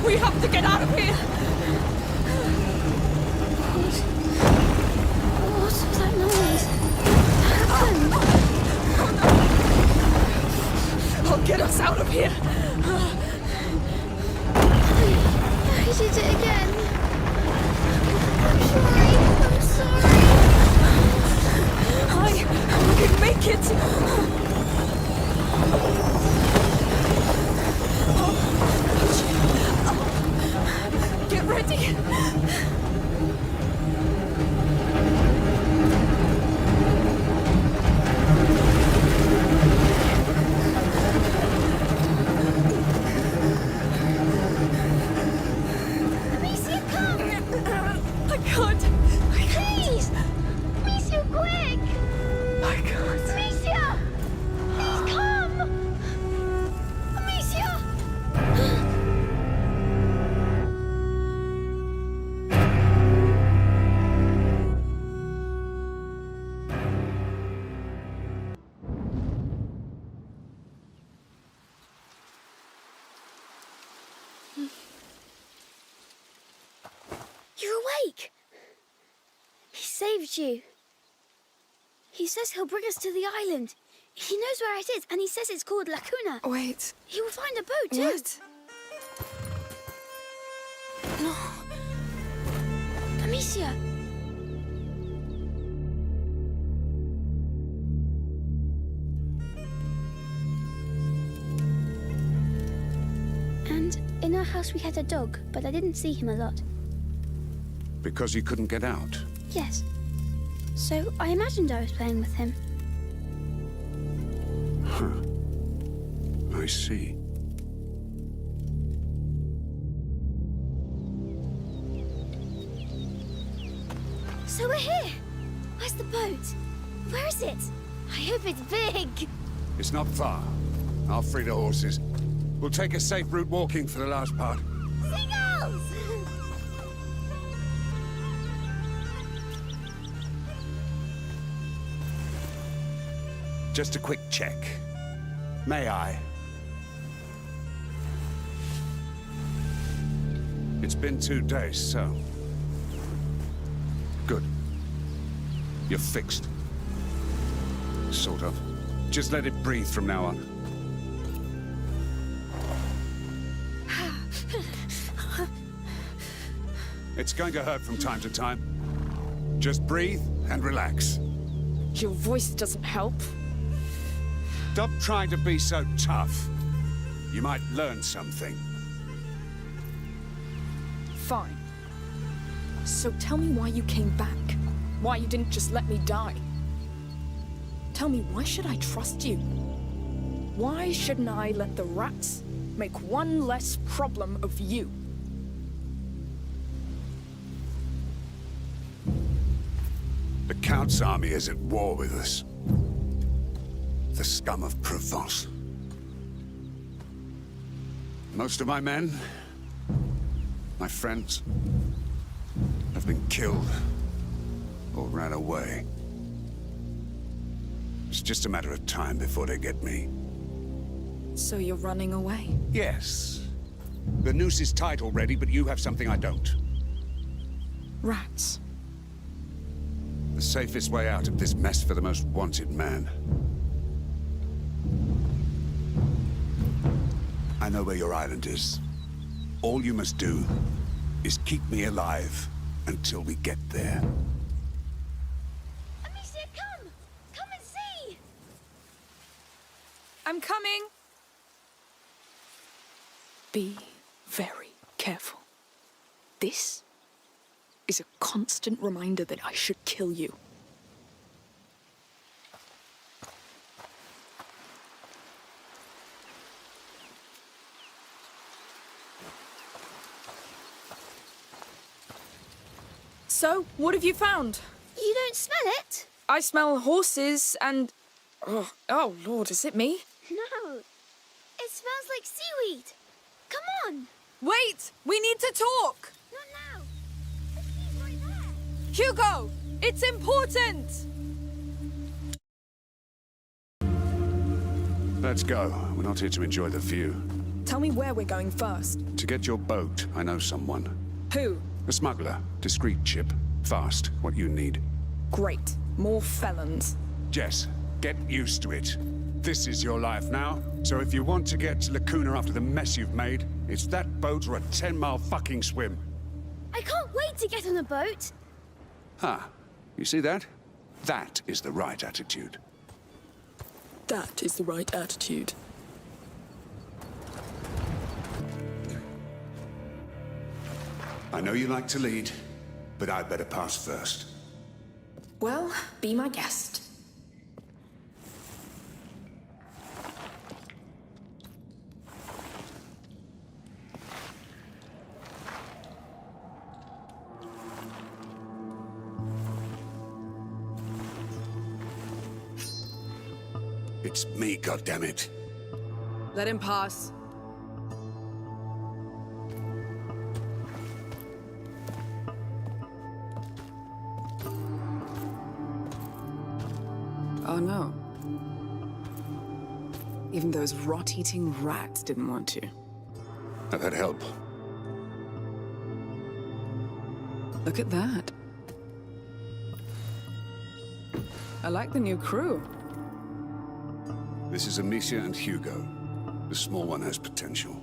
We have to get out of here! What was that noise? What happened? I'll get us out of here! I did it again. I'm sorry. I can make it! Get ready! Amicia, come! I can't! Please! Amicia, quick! I can't. Amicia! Please come! Amicia! You're awake! He saved you. He says he'll bring us to the island. He knows where it is, and he says it's called Lacuna. Wait. He will find a boat, too. What? No. Amicia. And in our house we had a dog, but I didn't see him a lot. Because you couldn't get out? Yes. So I imagined I was playing with him. Huh. I see. So we're here. Where's the boat? Where is it? I hope it's big. It's not far. I'll free the horses. We'll take a safe route walking for the last part. Seagulls! Just a quick check. May I? It's been 2 days, so... Good. You're fixed. Sort of. Just let it breathe from now on. It's going to hurt from time to time. Just breathe and relax. Your voice doesn't help. Stop trying to be so tough. You might learn something. Fine. So tell me why you came back. Why you didn't just let me die. Tell me, why should I trust you? Why shouldn't I let the rats make one less problem of you? The Count's army is at war with us. The scum of Provence. Most of my men, my friends, have been killed or ran away. It's just a matter of time before they get me. So you're running away? Yes. The noose is tight already, but you have something I don't. Rats. The safest way out of this mess for the most wanted man. I know where your island is. All you must do is keep me alive until we get there. Amicia, come! Come and see! I'm coming! Be very careful. This is a constant reminder that I should kill you. So, what have you found? You don't smell it? I smell horses and... Oh, Lord, is it me? No. It smells like seaweed. Come on. Wait! We need to talk! Not now. The key's right there. Hugo! It's important! Let's go. We're not here to enjoy the view. Tell me where we're going first. To get your boat, I know someone. Who? A smuggler. Discreet chip. Fast. What you need. Great. More felons. Jess, get used to it. This is your life now, so if you want to get to Lacuna after the mess you've made, it's that boat or a 10-mile fucking swim. I can't wait to get on a boat. Ah, you see that? That is the right attitude. That is the right attitude. I know you like to lead, but I'd better pass first. Well, be my guest. It's me, goddammit. Let him pass. Oh no. Even those rot-eating rats didn't want to. I've had help. Look at that. I like the new crew. This is Amicia and Hugo. The small one has potential.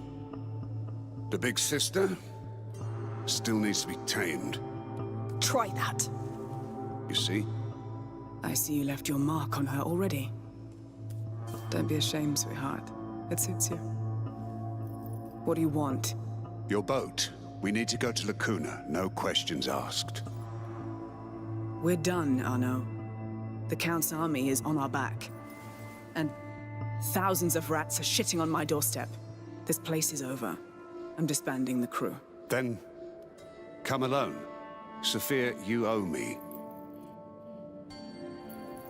The big sister still needs to be tamed. Try that. You see? I see you left your mark on her already. Don't be ashamed, sweetheart. It suits you. What do you want? Your boat. We need to go to Lacuna. No questions asked. We're done, Arno. The Count's army is on our back. And thousands of rats are shitting on my doorstep. This place is over. I'm disbanding the crew. Then, come alone. Sophia, you owe me.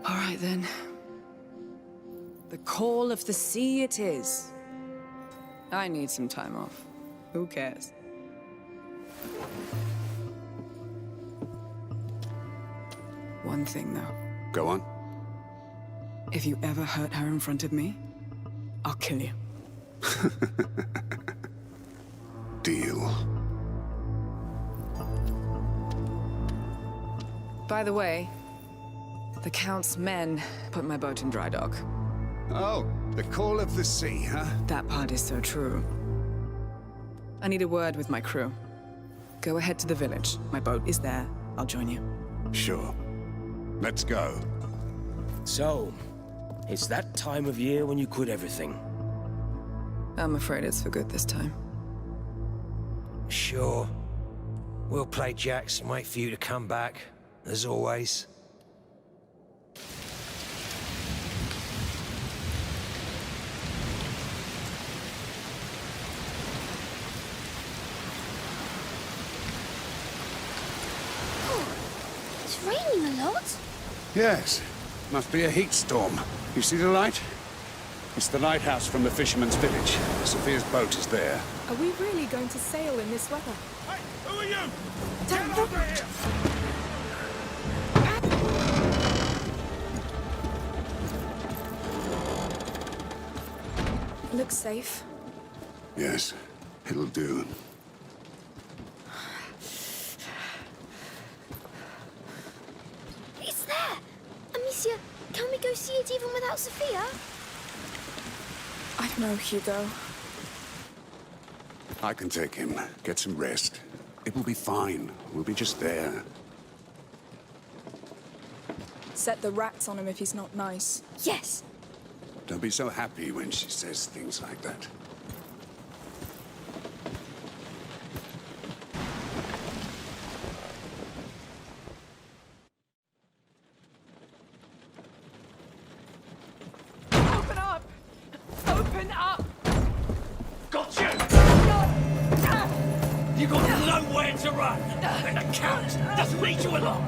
All right, then. The call of the sea it is. I need some time off. Who cares? One thing, though. Go on. If you ever hurt her in front of me, I'll kill you. Deal. By the way, the Count's men put my boat in dry dock. Oh, the call of the sea, huh? That part is so true. I need a word with my crew. Go ahead to the village. My boat is there. I'll join you. Sure. Let's go. So, it's that time of year when you quit everything. I'm afraid it's for good this time. Sure. We'll play jacks and wait for you to come back, as always. It's raining a lot. Yes. Must be a heat storm. You see the light? It's the lighthouse from the fisherman's village. Sophia's boat is there. Are we really going to sail in this weather? Hey, who are you? Get over here! Looks safe. Yes, it'll do. It's there. Amicia, can we go see it even without Sophia? I don't know, Hugo. I can take him. Get some rest. It will be fine. We'll be just there. Set the rats on him if he's not nice. Yes. Don't be so happy when she says things like that. Open up! Got you! You got nowhere to run, and the Count doesn't lead you along.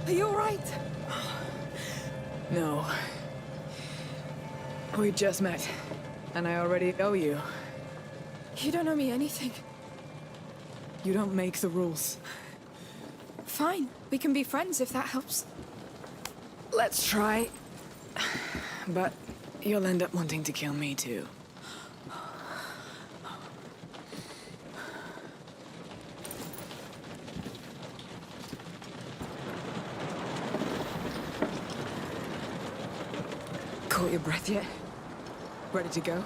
Are you all right? No. We just met, and I already owe you. You don't owe me anything. You don't make the rules. Fine, we can be friends if that helps. Let's try. But you'll end up wanting to kill me too. Caught your breath yet? Ready to go?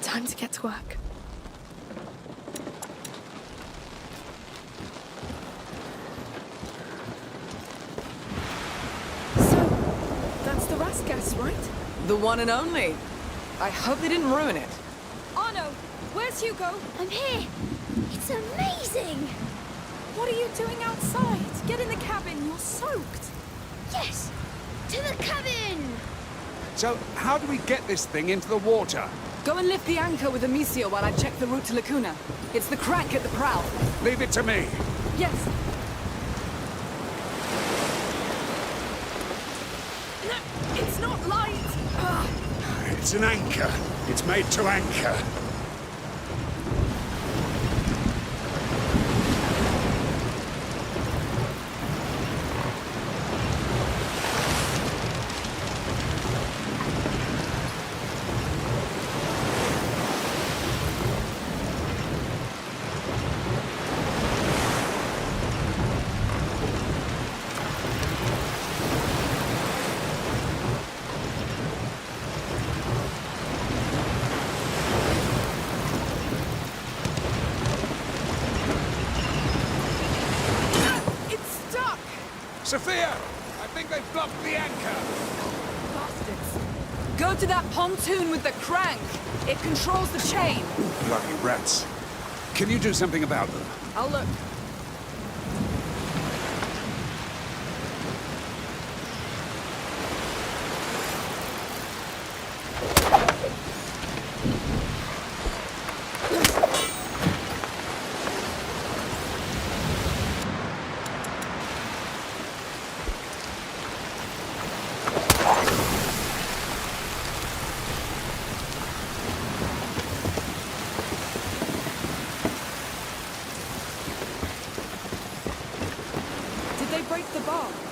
Time to get to work. Gas, right? The one and only. I hope they didn't ruin it. Arno, where's Hugo? I'm here. It's amazing. What are you doing outside? Get in the cabin, you're soaked. Yes, to the cabin. So, how do we get this thing into the water? Go and lift the anchor with Amicia while I check the route to Lacuna. It's the crank at the prow. Leave it to me. Yes. It's not light! It's an anchor. It's made to anchor. Sophia! I think they've blocked the anchor! Bastards. Go to that pontoon with the crank. It controls the chain. Bloody rats. Can you do something about them? I'll look.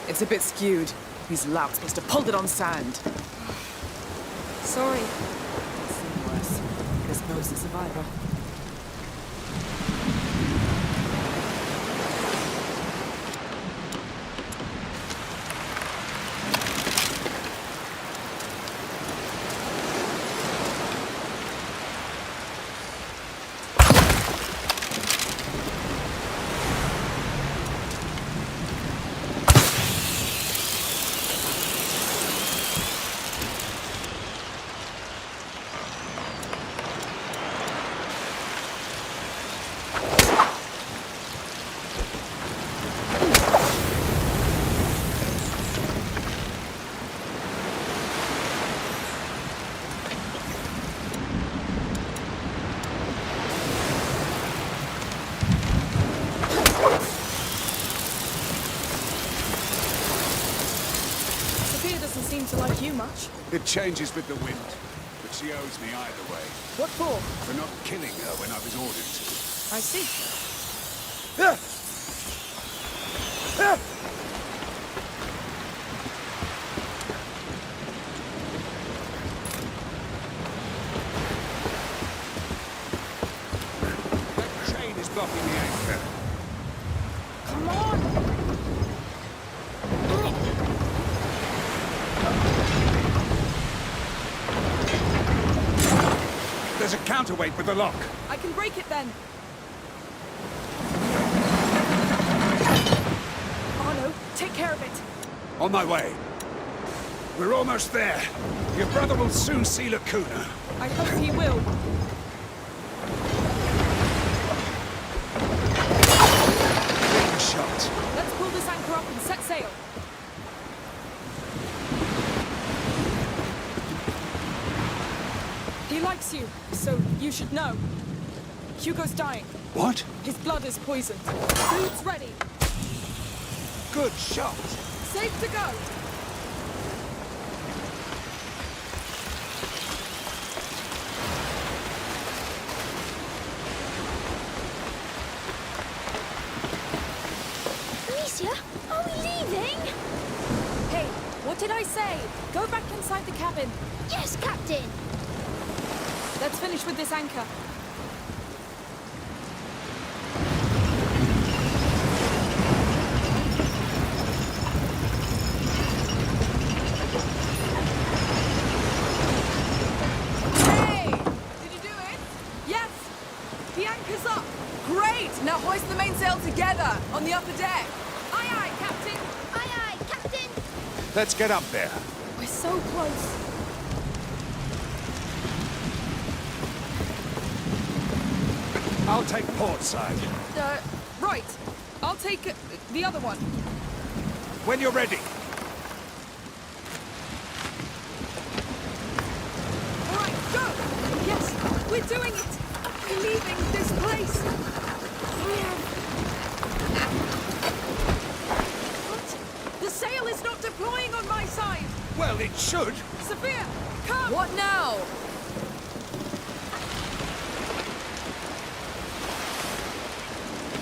It's a bit skewed. These louts must have pulled it on sand. Sorry. It's seen worse. Guess Mo's a survivor. It changes with the wind, but she owes me either way. What for? For not killing her when I was ordered to. I see. That chain is blocking the anchor. Come on! There's a counterweight with the lock. I can break it then. Arno, take care of it. On my way. We're almost there. Your brother will soon see Lacuna. I hope he will. Getting shot. Let's pull this anchor up and set sail. He likes you, so you should know. Hugo's dying. What? His blood is poisoned. Food's ready. Good shot. Safe to go. Amicia, are we leaving? Hey, what did I say? Go back inside the cabin. Yes, Captain. Let's finish with this anchor. Hey! Did you do it? Yes! The anchor's up! Great! Now hoist the mainsail together on the upper deck. Aye, aye, Captain! Aye, aye, Captain. Let's get up there. We're so close. I'll take port side. Right. I'll take the other one. When you're ready. All right, go! Yes, we're doing it! We're leaving this place! What? The sail is not deploying on my side! Well, it should. Sophia, come! What now?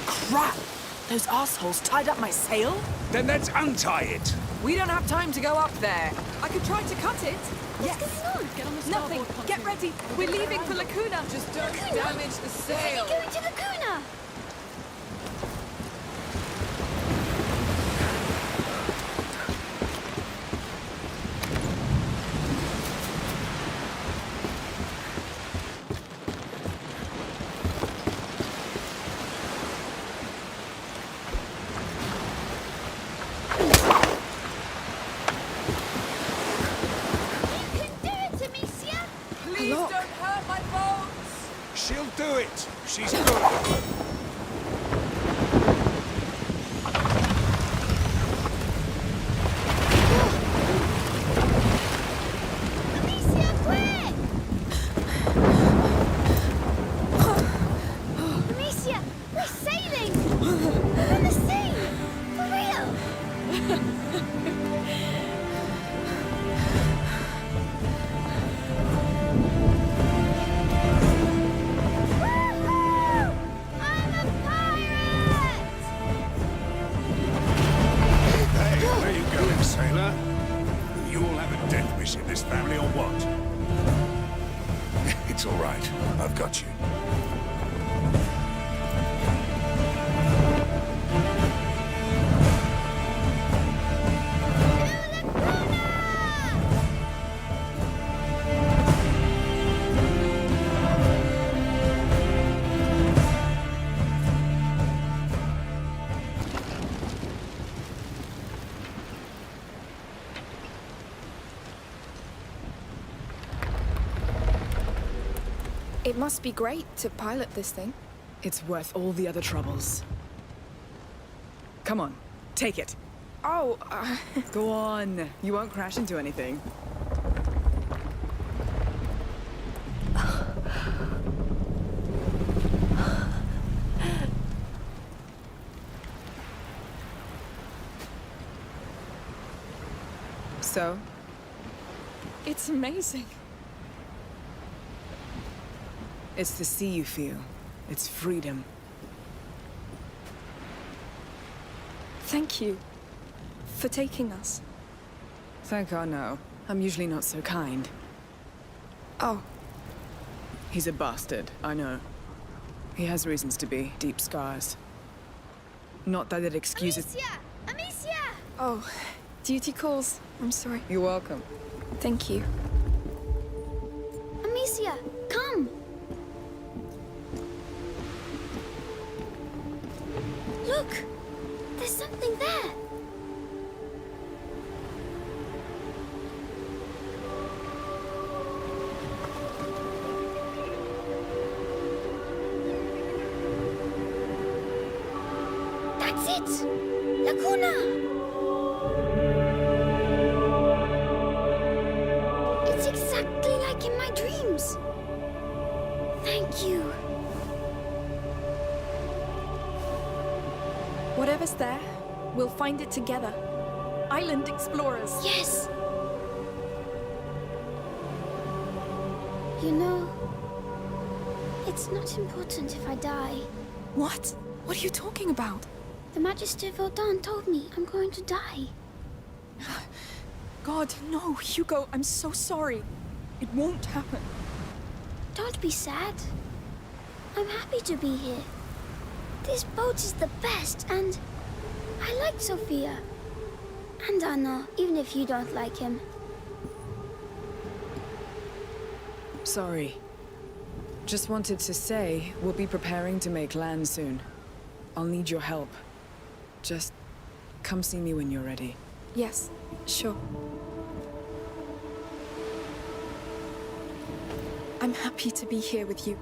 Crap! Those assholes tied up my sail? Then let's untie it. We don't have time to go up there. I could try to cut it. Yes. Get on the Nothing. starboard, Get ready. We're leaving for Lacuna. Just don't damage the sail. We're going to Lacuna. Please don't hurt my bones. She'll do it. She's good. Amicia, quick! Amicia, we're sailing! We're in the sea! For real! Woohoo! I'm a pirate! Hey, where you going, sailor? You all have a death wish in this family or what? It's all right. I've got you. It must be great to pilot this thing. It's worth all the other troubles. Come on, take it. Oh, Go on. You won't crash into anything. So? it's amazing. It's the sea you feel. It's freedom. Thank you for taking us. Thank God, no. I'm usually not so kind. Oh, He's a bastard, I know. He has reasons to be. Deep scars. Not that it excuses... Amicia! Amicia! oh, duty calls. I'm sorry. You're welcome. Thank you. Amicia, come! Look! There's something there! That's it! Laguna! It's exactly like in my dreams. Thank you. Whatever's there, we'll find it together. Island explorers. Yes! You know, it's not important if I die. What? What are you talking about? The Magister Vaudan told me I'm going to die. God, no, Hugo, I'm so sorry. It won't happen. Don't be sad. I'm happy to be here. This boat is the best, and I like Sophia. And Anna, even if you don't like him. Sorry. Just wanted to say, we'll be preparing to make land soon. I'll need your help. Just come see me when you're ready. Yes, sure. I'm happy to be here with you.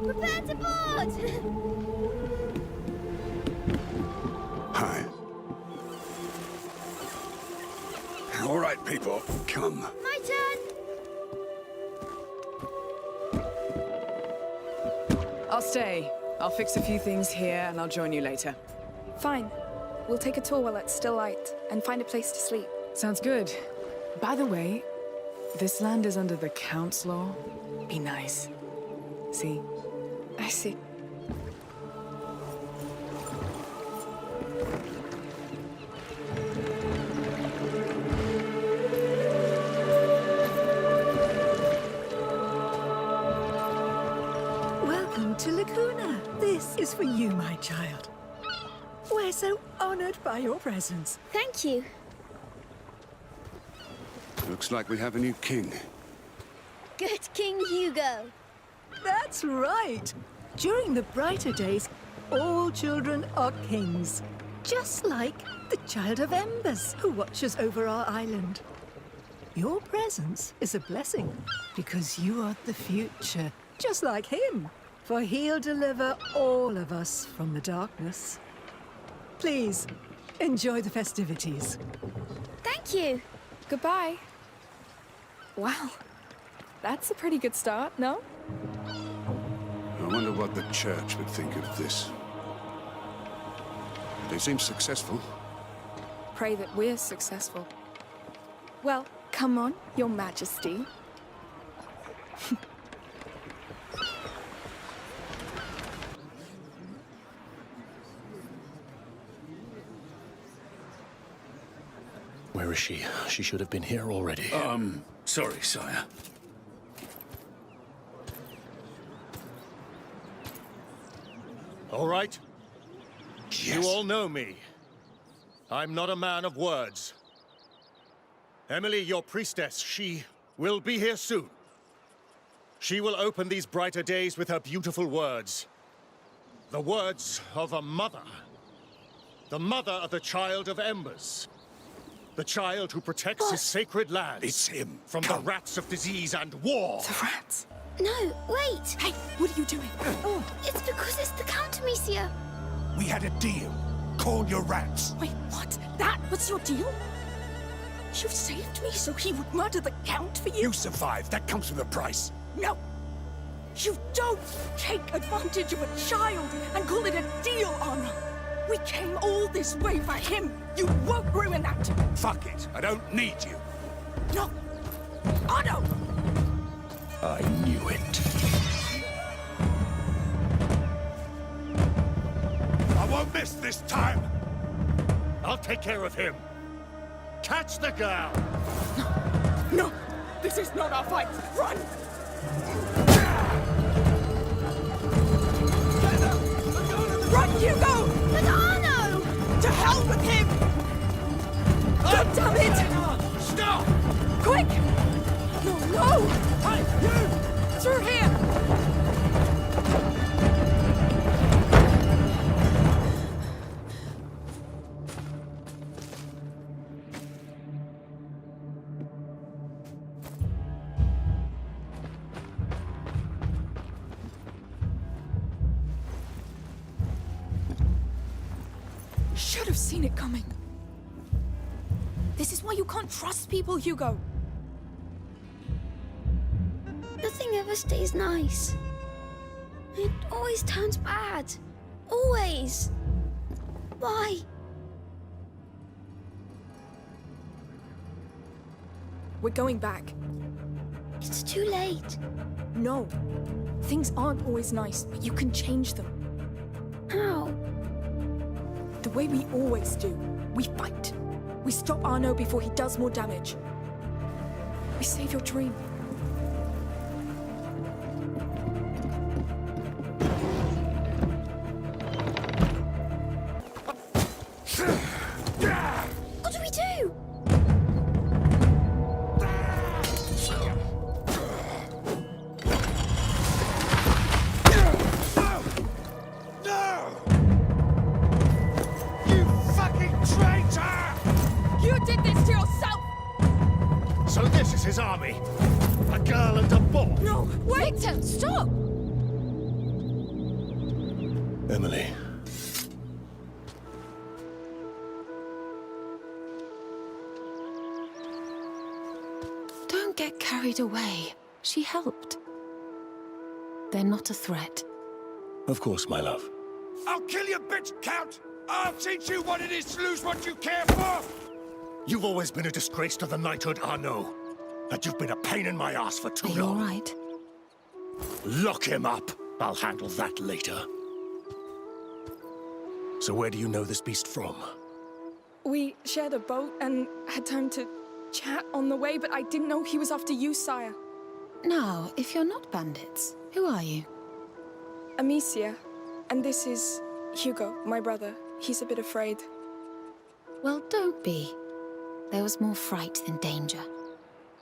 Prepare to board! Hi. All right, people, come. My turn! I'll stay. I'll fix a few things here and I'll join you later. Fine. We'll take a tour while it's still light and find a place to sleep. Sounds good. By the way, this land is under the Count's law. Be nice. See? I see. Welcome to Laguna. This is for you, my child. We're so honored by your presence. Thank you. Looks like we have a new king. Good King Hugo. That's right. During the brighter days, all children are kings. Just like the Child of Embers who watches over our island. Your presence is a blessing because you are the future, just like him. For he'll deliver all of us from the darkness. Please, enjoy the festivities. Thank you. Goodbye. Wow. That's a pretty good start, no? I wonder what the church would think of this. They seem successful. Pray that we're successful. Well, come on, Your Majesty. Where is she? She should have been here already. Sorry, sire. All right? Yes. You all know me. I'm not a man of words. Emily, your priestess, she will be here soon. She will open these brighter days with her beautiful words. The words of a mother. The mother of the Child of Embers. The child who protects his sacred land. It's him. From the rats of disease and war. The rats. No, wait! Hey, what are you doing? Oh, it's because it's the Count, Amicia. We had a deal. Call your rats. Wait, what? That was your deal? You saved me so he would murder the Count for you? You survived. That comes with a price. No! You don't take advantage of a child and call it a deal, Anna! We came all this way for him! You won't ruin that! Fuck it. I don't need you. No! Anna! I knew it. I won't miss this time! I'll take care of him. Catch the girl! No! This is not our fight! Run! Run, Hugo! But Arno! To hell with him! God damn it! Stop! Quick! No, no! Hey, you! Through here! Should have seen it coming. This is why you can't trust people, Hugo. Nothing ever stays nice. It always turns bad. Always. Why? We're going back. It's too late. No. Things aren't always nice, but you can change them. How? The way we always do. We fight. We stop Arno before he does more damage. We save your dream. What do we do? So this is his army? A girl and a boy? No, wait! Victor, stop! Emily. Don't get carried away. She helped. They're not a threat. Of course, my love. I'll kill you, bitch, Count! I'll teach you what it is to lose what you care for! You've always been a disgrace to the knighthood, Arno. And you've been a pain in my ass for too long. Are you all right? Lock him up. I'll handle that later. So where do you know this beast from? We shared a boat and had time to chat on the way, but I didn't know he was after you, sire. Now, if you're not bandits, who are you? Amicia. And this is Hugo, my brother. He's a bit afraid. Well, don't be. There was more fright than danger.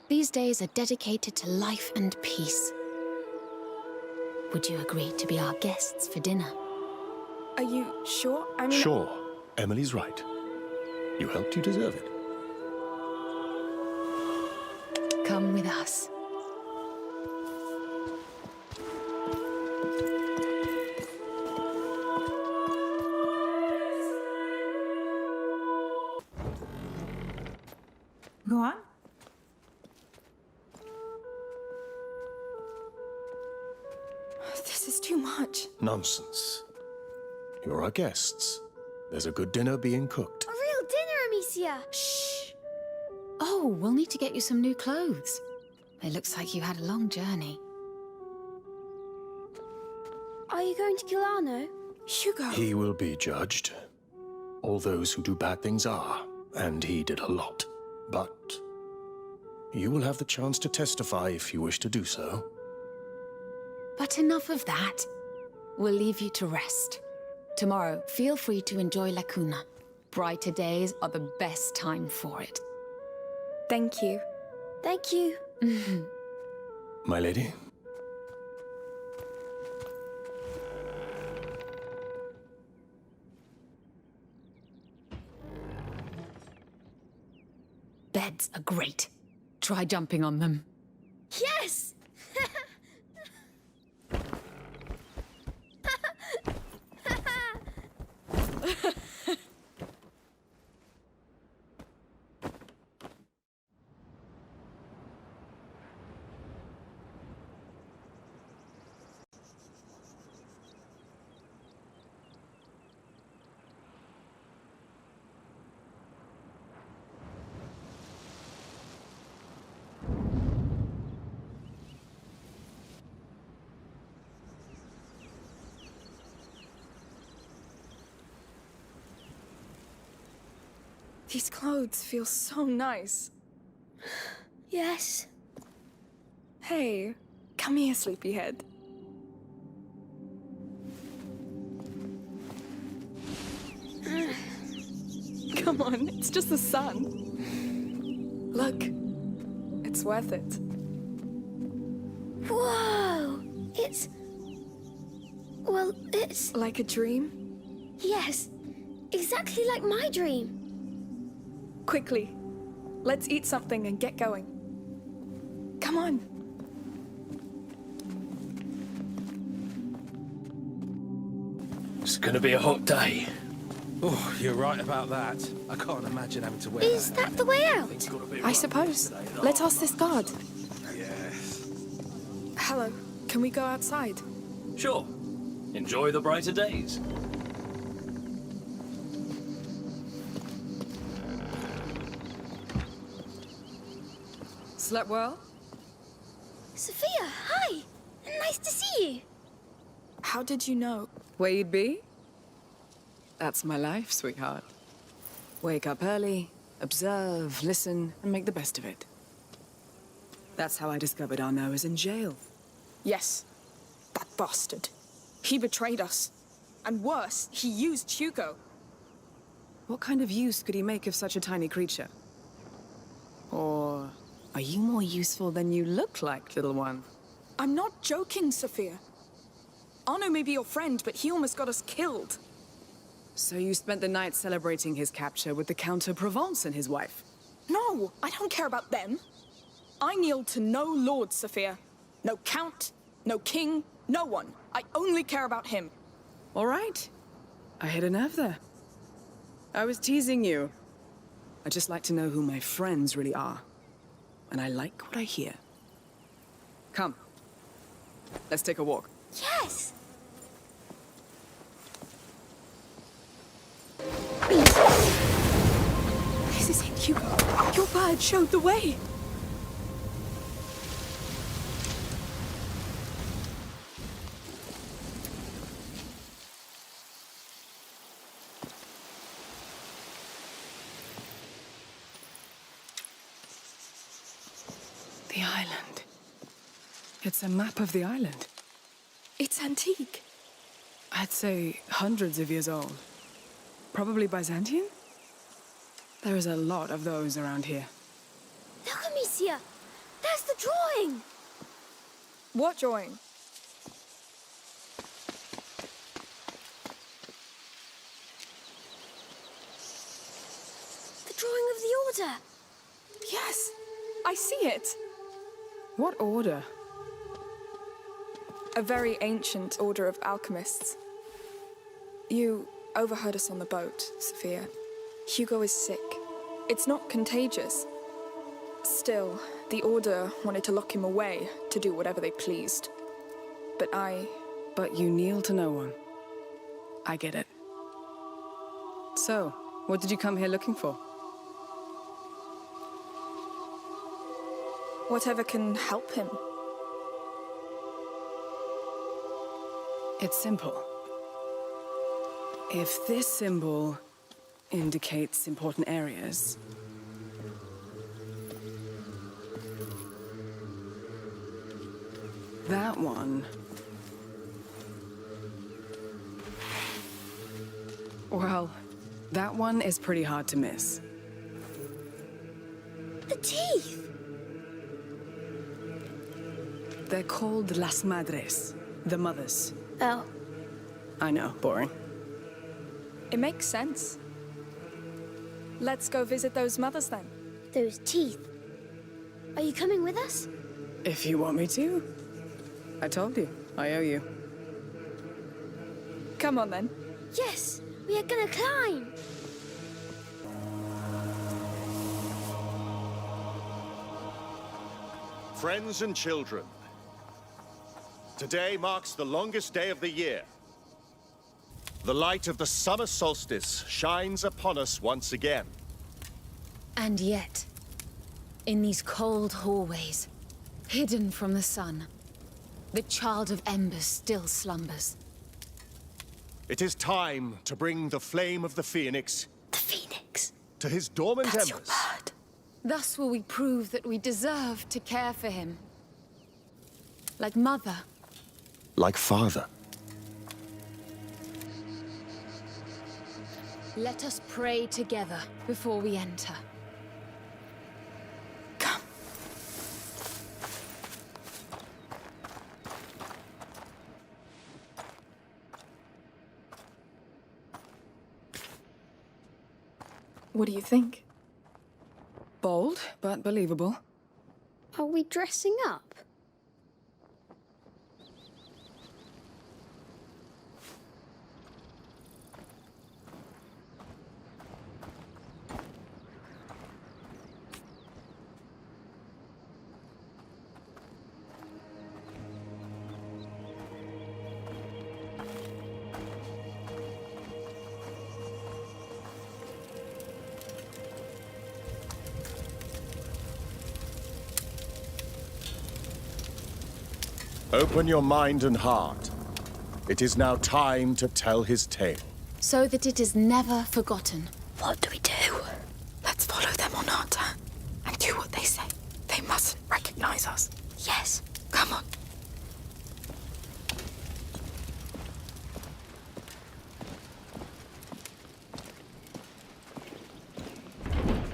These days are dedicated to life and peace. Would you agree to be our guests for dinner? Are you sure? I mean... Sure. Emily's right. You helped, you deserve it. Come with us. Go on. This is too much. Nonsense. You're our guests. There's a good dinner being cooked. A real dinner, Amicia. Shh. Oh, we'll need to get you some new clothes. It looks like you had a long journey. Are you going to kill Arno? Hugo. He will be judged. All those who do bad things are, and he did a lot. But you will have the chance to testify if you wish to do so. But enough of that. We'll leave you to rest. Tomorrow, feel free to enjoy La Cuna. Brighter days are the best time for it. Thank you. Thank you. My lady? Beds are great. Try jumping on them. Yes! These clothes feel so nice. Yes. Hey, come here, sleepyhead. Come on, it's just the sun. Look, it's worth it. Whoa! Well, it's... Like a dream? Yes, exactly like my dream. Quickly, let's eat something and get going. Come on. It's gonna be a hot day. Oh, you're right about that. I can't imagine having to wear Is that the way out? I suppose. Let's ask this guard. Hello, can we go outside? Sure. Enjoy the brighter days. Slept well? Sophia, hi! Nice to see you. How did you know? Where you'd be? That's my life, sweetheart. Wake up early, observe, listen, and make the best of it. That's how I discovered Arnaud was in jail. Yes, that bastard. He betrayed us. And worse, he used Hugo. What kind of use could he make of such a tiny creature? Or are you more useful than you look like, little one? I'm not joking, Sophia. Arnaud may be your friend, but he almost got us killed. So you spent the night celebrating his capture with the Count of Provence and his wife? No, I don't care about them. I kneel to no lord, Sophia. No count, no king, no one. I only care about him. All right. I hit a nerve there. I was teasing you. I just like to know who my friends really are. And I like what I hear. Come. Let's take a walk. Yes! This is it, Hugo. Your bird showed the way. The island. It's a map of the island. It's antique. I'd say hundreds of years old. Probably Byzantine? There is a lot of those around here. Look, Amicia! There's the drawing! What drawing? The drawing of the Order! Yes, I see it. What order? A very ancient order of alchemists. You overheard us on the boat, Sophia. Hugo is sick. It's not contagious. Still, the Order wanted to lock him away to do whatever they pleased. But you kneel to no one. I get it. So, what did you come here looking for? Whatever can help him. It's simple. If this symbol indicates important areas, that one... Well, that one is pretty hard to miss. The teeth! They're called Las Madres, the mothers. Oh. I know, boring. It makes sense. Let's go visit those mothers then. Those teeth. Are you coming with us? If you want me to. I told you, I owe you. Come on then. Yes, we are gonna climb. Friends and children, today marks the longest day of the year. The light of the summer solstice shines upon us once again. And yet, in these cold hallways, hidden from the sun, the child of embers still slumbers. It is time to bring the flame of the Phoenix... The Phoenix? to his dormant That's embers. your bird. Thus will we prove that we deserve to care for him. Like mother. Like father. Let us pray together before we enter. Come. What do you think? Bold, but believable. Are we dressing up? Open your mind and heart. It is now time to tell his tale. So that it is never forgotten. What do we do? Let's follow them or not, and do what they say. They mustn't recognize us. Yes. Come on.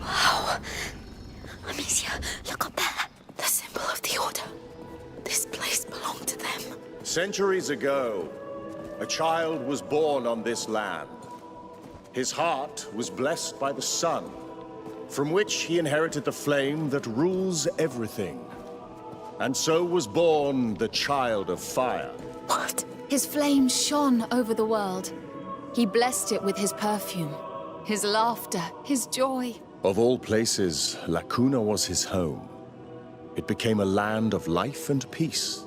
Wow. Amicia, look up there. The symbol of the Order. This place belonged to them. Centuries ago, a child was born on this land. His heart was blessed by the sun, from which he inherited the flame that rules everything. And so was born the Child of Fire. What? His flame shone over the world. He blessed it with his perfume, his laughter, his joy. Of all places, La Cuna was his home. It became a land of life and peace,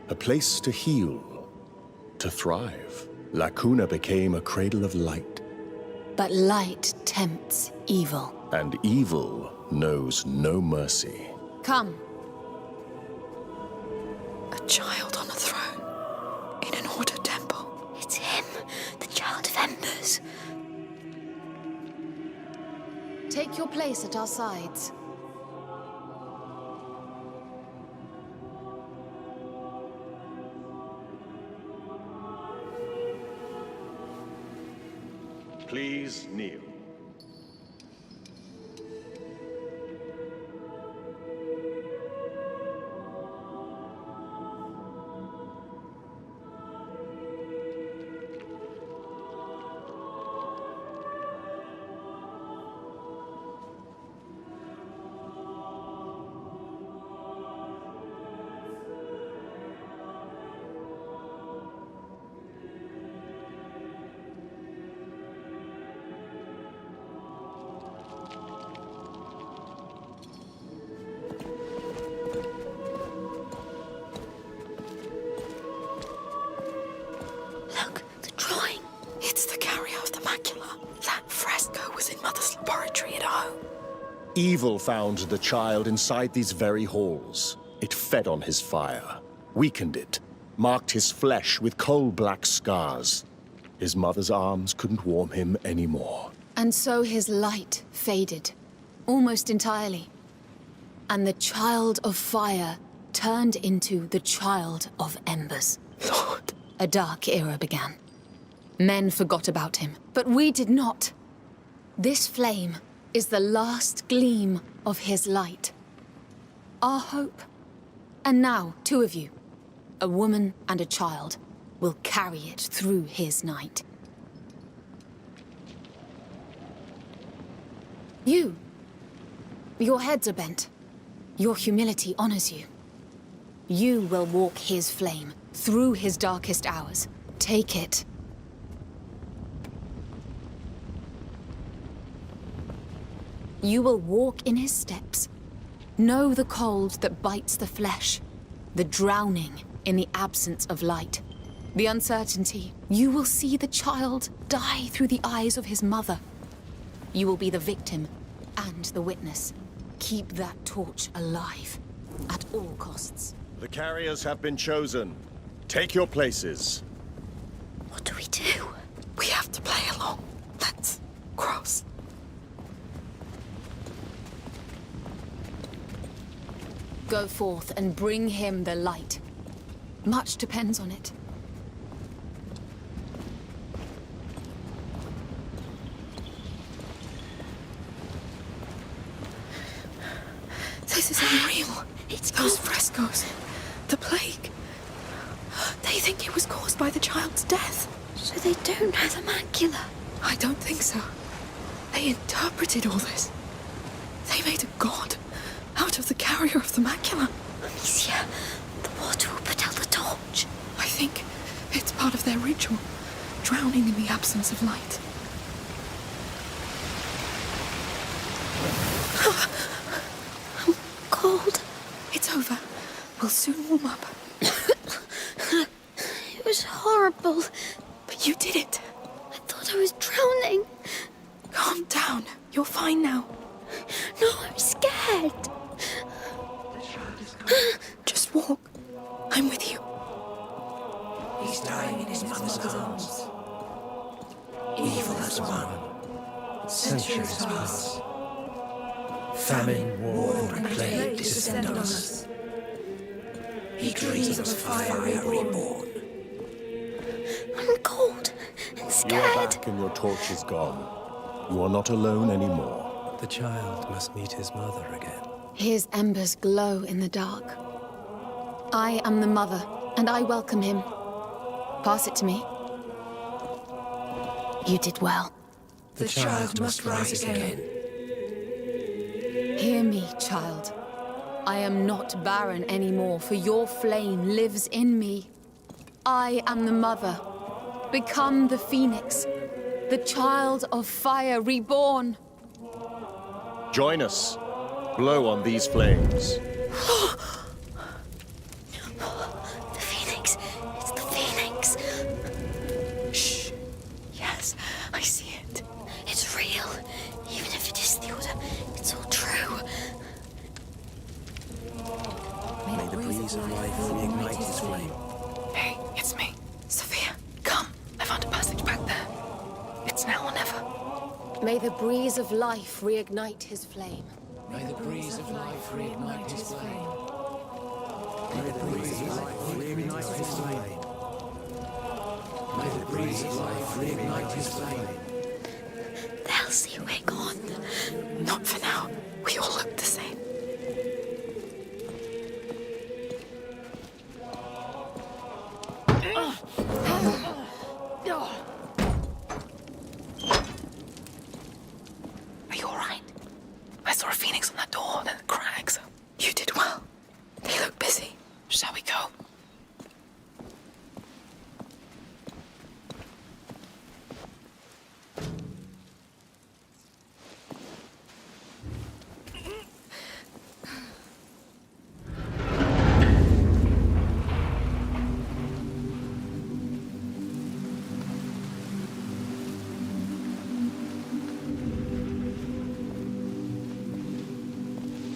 a place to heal, to thrive. La Cuna became a cradle of light. But light tempts evil. And evil knows no mercy. Come. A child on a throne, in an Order temple. It's him, the Child of Embers. Take your place at our sides. Please kneel. Look, the drawing. It's the carrier of the macula. That fresco was in Mother's laboratory at home. Evil found the child inside these very halls. It fed on his fire, weakened it, marked his flesh with coal-black scars. His mother's arms couldn't warm him anymore. And so his light faded, almost entirely. And the Child of Fire turned into the Child of Embers. Lord. A dark era began. Men forgot about him, but we did not. This flame is the last gleam of his light. Our hope. And now, two of you, a woman and a child, will carry it through his night. You. Your heads are bent. Your humility honors you. You will walk his flame through his darkest hours. Take it. You will walk in his steps. Know the cold that bites the flesh, the drowning in the absence of light, the uncertainty. You will see the child die through the eyes of his mother. You will be the victim and the witness. Keep that torch alive at all costs. The carriers have been chosen. Take your places. What do we do? We have to play along. Let's cross. Go forth and bring him the light. Much depends on it. This is unreal. It's those cold. frescoes. The plague. They think it was caused by the child's death. So they don't know the macula. I don't think so. They interpreted all this. They made a god out of the carrier of the macula. Amicia, the water will put out the torch. I think it's part of their ritual, drowning in the absence of light. I'm cold. It's over. We'll soon warm up. It was horrible. But you did it. I thought I was drowning. Calm down. You're fine now. No, I'm scared. Just walk. I'm with you. He's dying in his mother's arms. Evil has won. Centuries pass. Famine, war, and plague descend on us. He dreams of a fire reborn. I'm cold and You are scared. back and your torch is gone. You are not alone anymore. The child must meet his mother again. His embers glow in the dark. I am the mother, and I welcome him. Pass it to me. You did well. The child must rise again. Hear me, child. I am not barren anymore, for your flame lives in me. I am the mother. Become the phoenix, the child of fire reborn. Join us. Blow on these flames. The phoenix. It's the phoenix. Shh. Yes, I see it. It's real. Even if it is the order, it's all true. May the breeze of life reignite his flame. Hey, it's me. Sophia, come. I found a passage back there. It's now or never. May the breeze of life reignite his flame. May the breeze of life reignite his flame. May the breeze of life reignite his flame. May the breeze of life reignite his flame. They'll see we're gone. Not for now. We all look the same. Are you alright? I saw a phoenix on that door, then the crags. You did well. They look busy. Shall we go?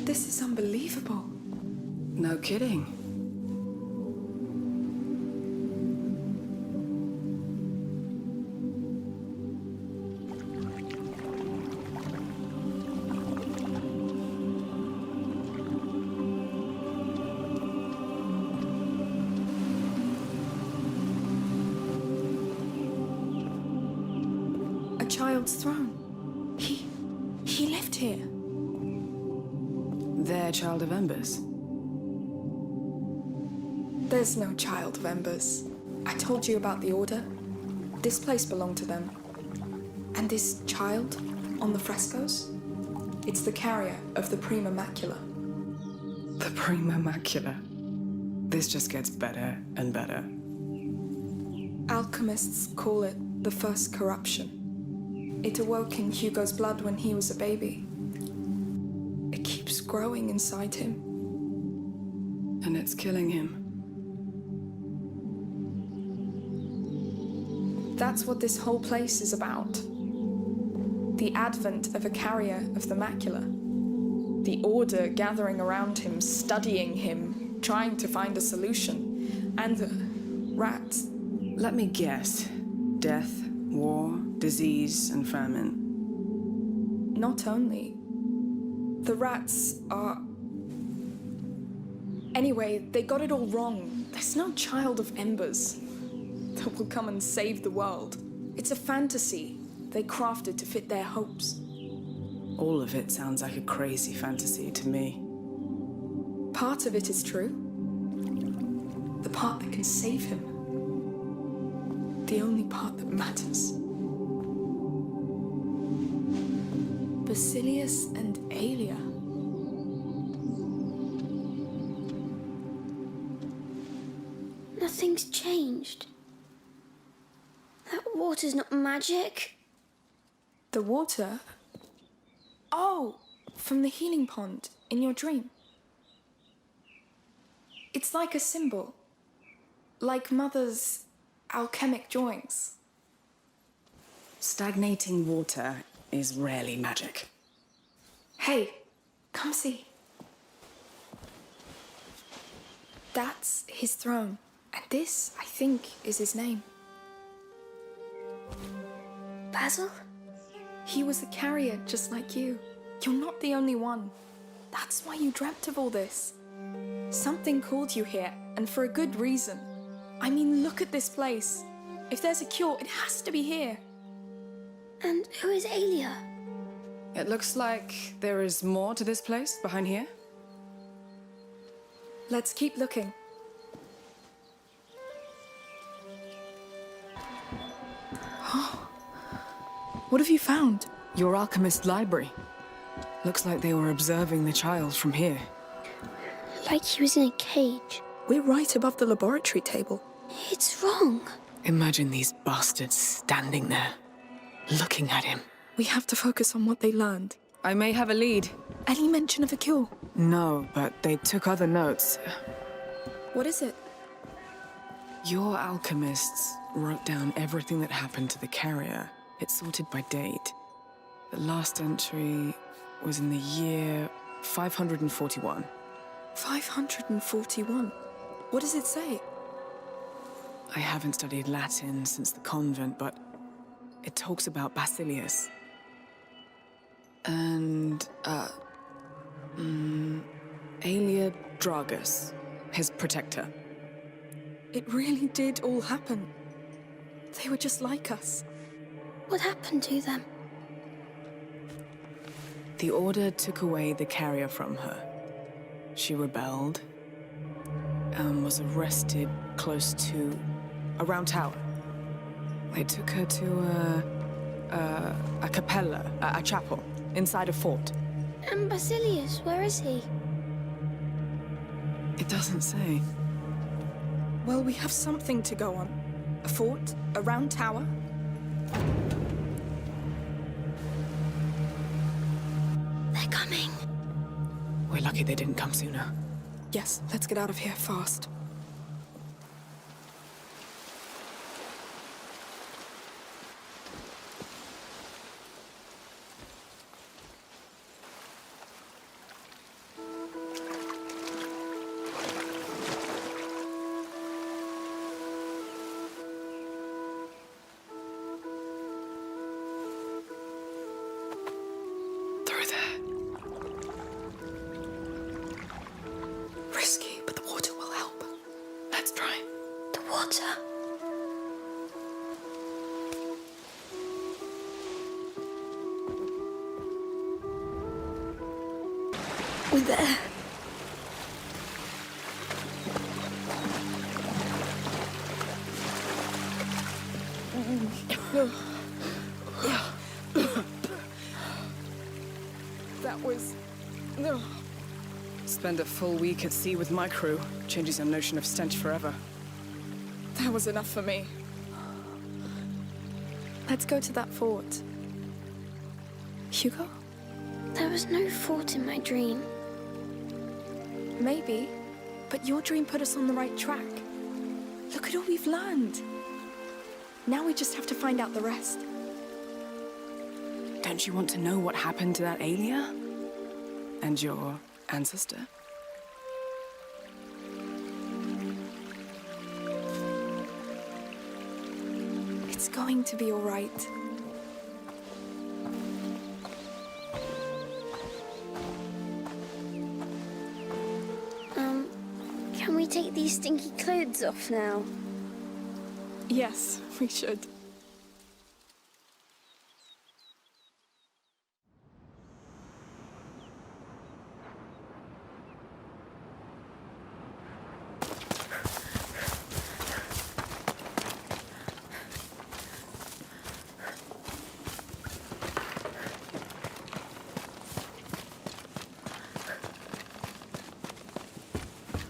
This is unbelievable. No kidding. A child's throne. He lived here. Their child of embers. There's no child of embers. I told you about the Order. This place belonged to them. And this child on the frescoes? It's the carrier of the Prima Macula. The Prima Macula. This just gets better and better. Alchemists call it the first corruption. It awoke in Hugo's blood when he was a baby. It keeps growing inside him. And it's killing him. That's what this whole place is about. The advent of a carrier of the macula. The Order gathering around him, studying him, trying to find a solution. And the rats. Let me guess. Death, war, disease, and famine. Not only. The rats are Anyway, they got it all wrong. There's no child of embers that will come and save the world. It's a fantasy they crafted to fit their hopes. All of it sounds like a crazy fantasy to me. Part of it is true. The part that can save him. The only part that matters. Basilius and Aelia. Nothing's changed. That water's not magic. The water? Oh, from the healing pond in your dream. It's like a symbol. Like Mother's alchemic drawings. Stagnating water is rarely magic. Hey, come see. That's his throne. And this, I think, is his name. Basil? He was a carrier just like you. You're not the only one. That's why you dreamt of all this. Something called you here, and for a good reason. I mean, look at this place. If there's a cure, it has to be here. And who is Aelia? It looks like there is more to this place behind here. Let's keep looking. What have you found? Your alchemist library. Looks like they were observing the child from here. Like he was in a cage. We're right above the laboratory table. It's wrong. Imagine these bastards standing there, looking at him. We have to focus on what they learned. I may have a lead. Any mention of a cure? No, but they took other notes. What is it? Your alchemists wrote down everything that happened to the carrier. It's sorted by date. The last entry was in the year 541. 541? What does it say? I haven't studied Latin since the convent, but it talks about Basilius. And, Aelia Dragus, his protector. It really did all happen. They were just like us. What happened to them? The Order took away the carrier from her. She rebelled and was arrested close to a round tower. They took her to a capella, a chapel, inside a fort. And Basilius, where is he? It doesn't say. Well, we have something to go on. A fort, a round tower. They're coming. We're lucky they didn't come sooner. Yes, let's get out of here fast. Risky, but the water will help. Let's try. The water. We're there. That was... Spend a full week at sea with my crew. Changes your notion of stench forever. That was enough for me. Let's go to that fort. Hugo? There was no fort in my dream. Maybe, but your dream put us on the right track. Look at all we've learned. Now we just have to find out the rest. Don't you want to know what happened to that Aelia? And your ancestor? It's going to be all right. stinky clothes off now? Yes, we should.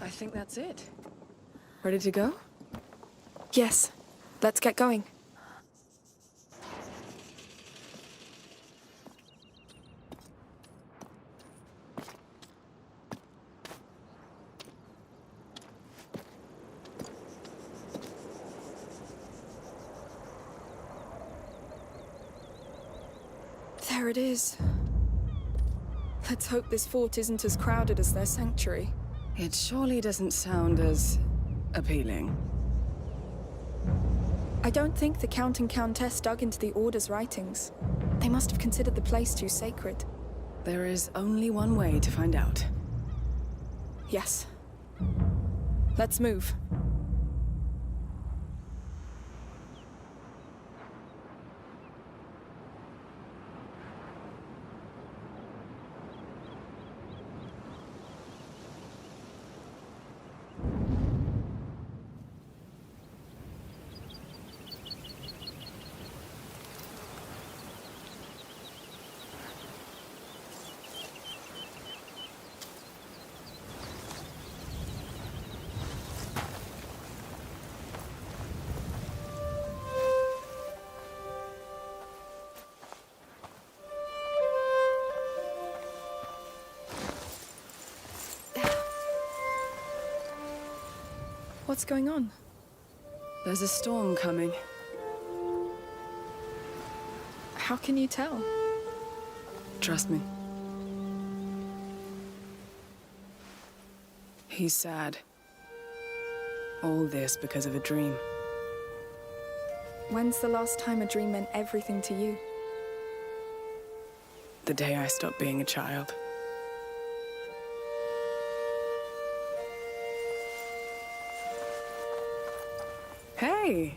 I think that's it. Ready to go? Yes, let's get going. There it is. Let's hope this fort isn't as crowded as their sanctuary. It surely doesn't sound as appealing. I don't think the Count and Countess dug into the Order's writings. They must have considered the place too sacred. There is only one way to find out. Yes. Let's move. What's going on? There's a storm coming. How can you tell? Trust me. He's sad. All this because of a dream. When's the last time a dream meant everything to you? The day I stopped being a child. Hey,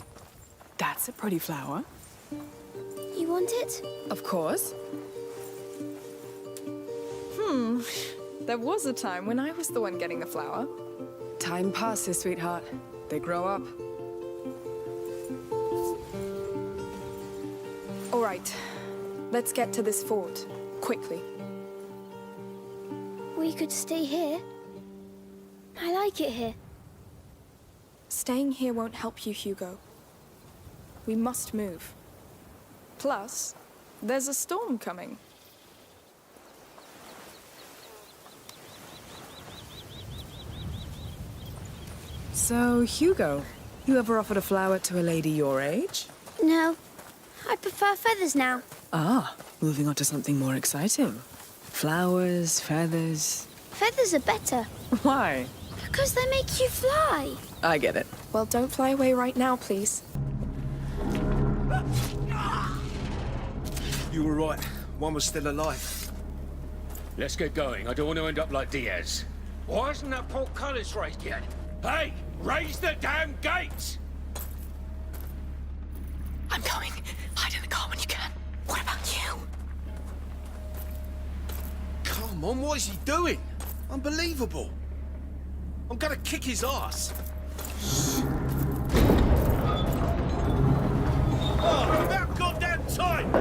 that's a pretty flower. You want it? Of course. There was a time when I was the one getting the flower. Time passes, sweetheart. They grow up. All right, let's get to this fort, quickly. We could stay here. I like it here. Staying here won't help you, Hugo. We must move. Plus, there's a storm coming. So, Hugo, you ever offered a flower to a lady your age? No, I prefer feathers now. Ah, moving on to something more exciting. Flowers, feathers. Feathers are better. Why? Because they make you fly. I get it. Well, don't fly away right now, please. You were right. One was still alive. Let's get going. I don't want to end up like Diaz. Why isn't that portcullis raised yet? Hey, raise the damn gates! I'm going. Hide in the car when you can. What about you? Come on, what is he doing? Unbelievable. I'm gonna kick his ass. Oh, about goddamn time!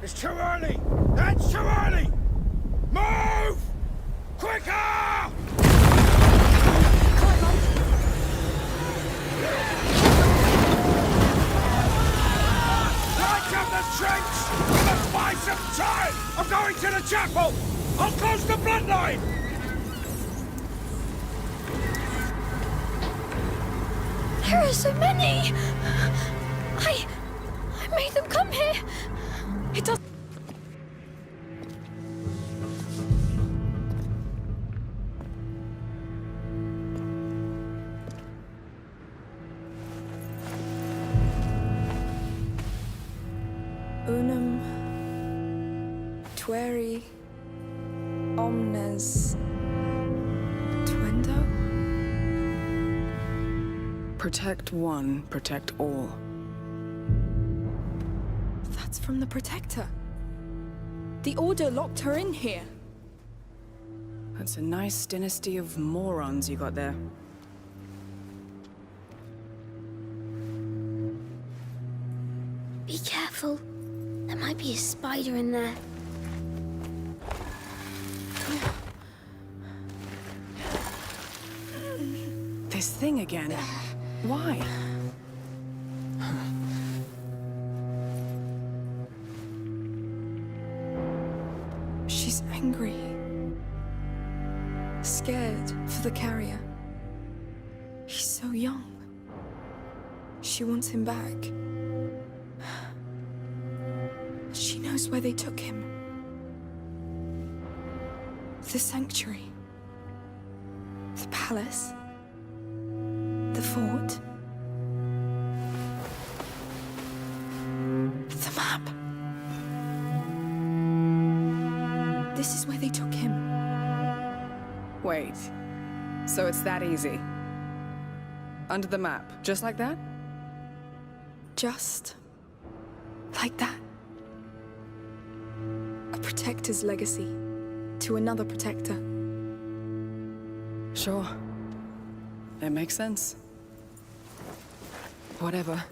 It's too early! It's too early! Move! Quicker! Light up the trench! the chapel! I'll close the bloodline! There are so many! I made them come here! It does. Unum tueri omnes tuendo? Protect one, protect all. That's from the Protector. The Order locked her in here. That's a nice dynasty of morons you got there. Be careful. There might be a spider in there. This thing again. Why? She's angry. Scared for the carrier. He's so young. She wants him back. She knows where they took him. The sanctuary. The palace. The fort. The map. This is where they took him. Wait. So it's that easy? Under the map, just like that? Just like that. A protector's legacy to another protector. Sure. It makes sense. Whatever.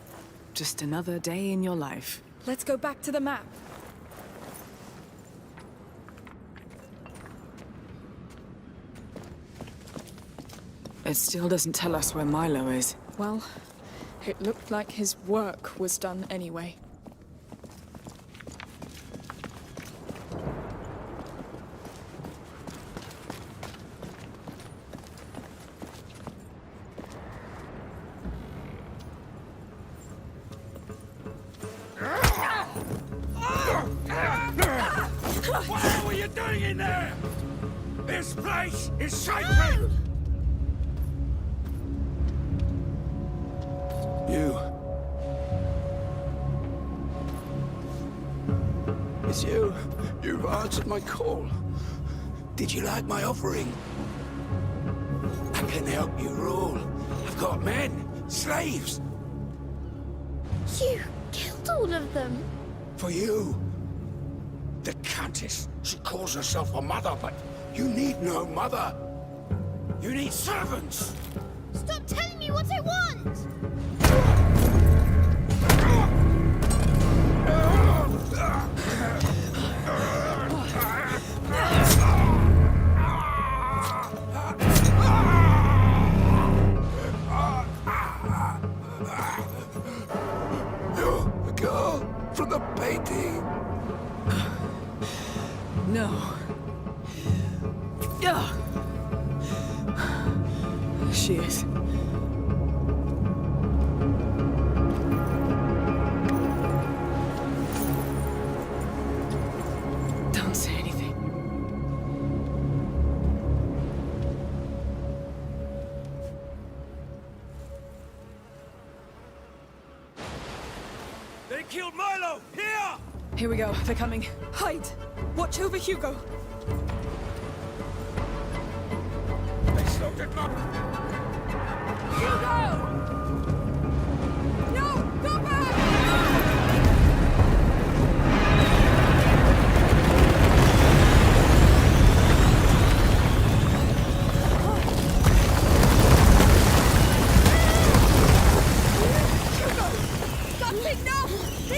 Just another day in your life. Let's go back to the map. It still doesn't tell us where Milo is. Well, it looked like his work was done anyway. What were you doing in there? This place is sacred! You. It's you. You've answered my call. Did you like my offering? I can help you rule. I've got men, slaves. You killed all of them. For you. The Countess. She calls herself a mother, but you need no mother. You need servants. Stop telling me what I want! You're a girl from the painting. No. Yeah. She is. Don't say anything. They killed Milo! Here! Here we go. They're coming. Hide! Watch over Hugo! They slaughtered my... Hugo! No! Go back! Hugo! Nothing now!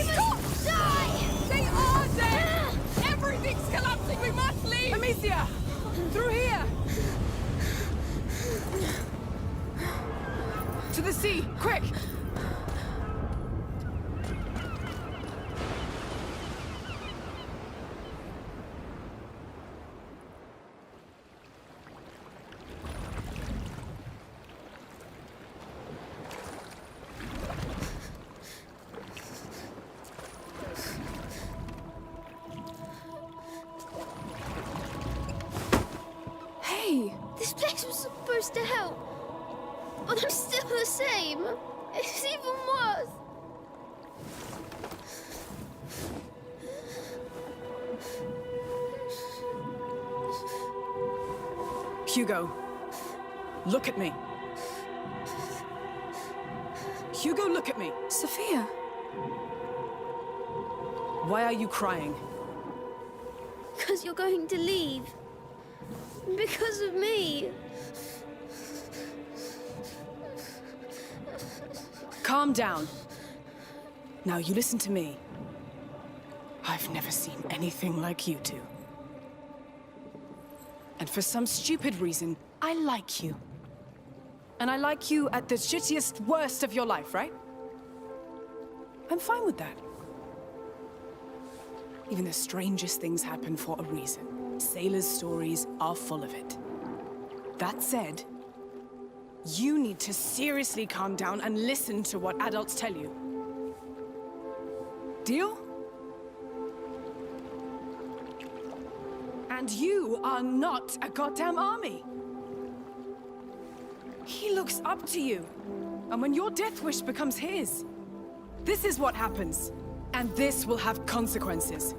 Stop! Die! They are dead! Everything's collapsing! We must leave! Amicia! Through here! To the sea! Quick! supposed to help. But I'm still the same. It's even worse. Hugo, look at me. Hugo, look at me. Sophia. Why are you crying? Because you're going to leave. Because of me. Calm down. Now you listen to me. I've never seen anything like you two. And for some stupid reason, I like you. And I like you at the shittiest, worst of your life, right? I'm fine with that. Even the strangest things happen for a reason. Sailors' stories are full of it. That said, you need to seriously calm down and listen to what adults tell you. Deal? And you are not a goddamn army. He looks up to you. And when your death wish becomes his, this is what happens. And this will have consequences.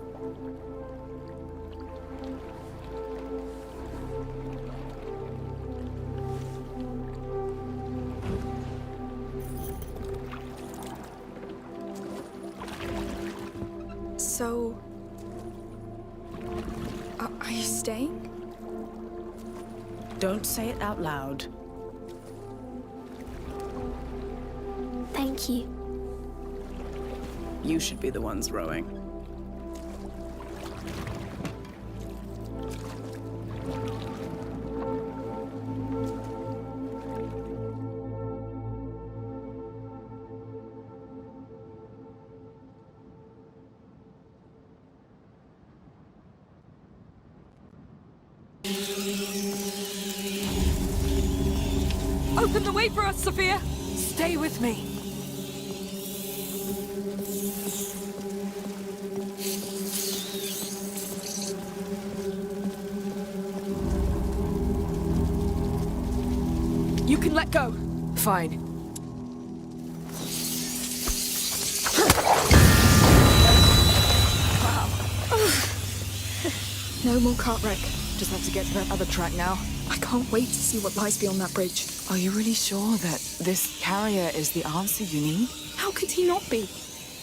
So... Are you staying? Don't say it out loud. Thank you. You should be the ones rowing. Open the way for us, Sophia! Stay with me. You can let go. Fine. No more cart wreck. Just have to get to that other track now. I can't wait to see what lies beyond that bridge. Are you really sure that this carrier is the answer you need? How could he not be?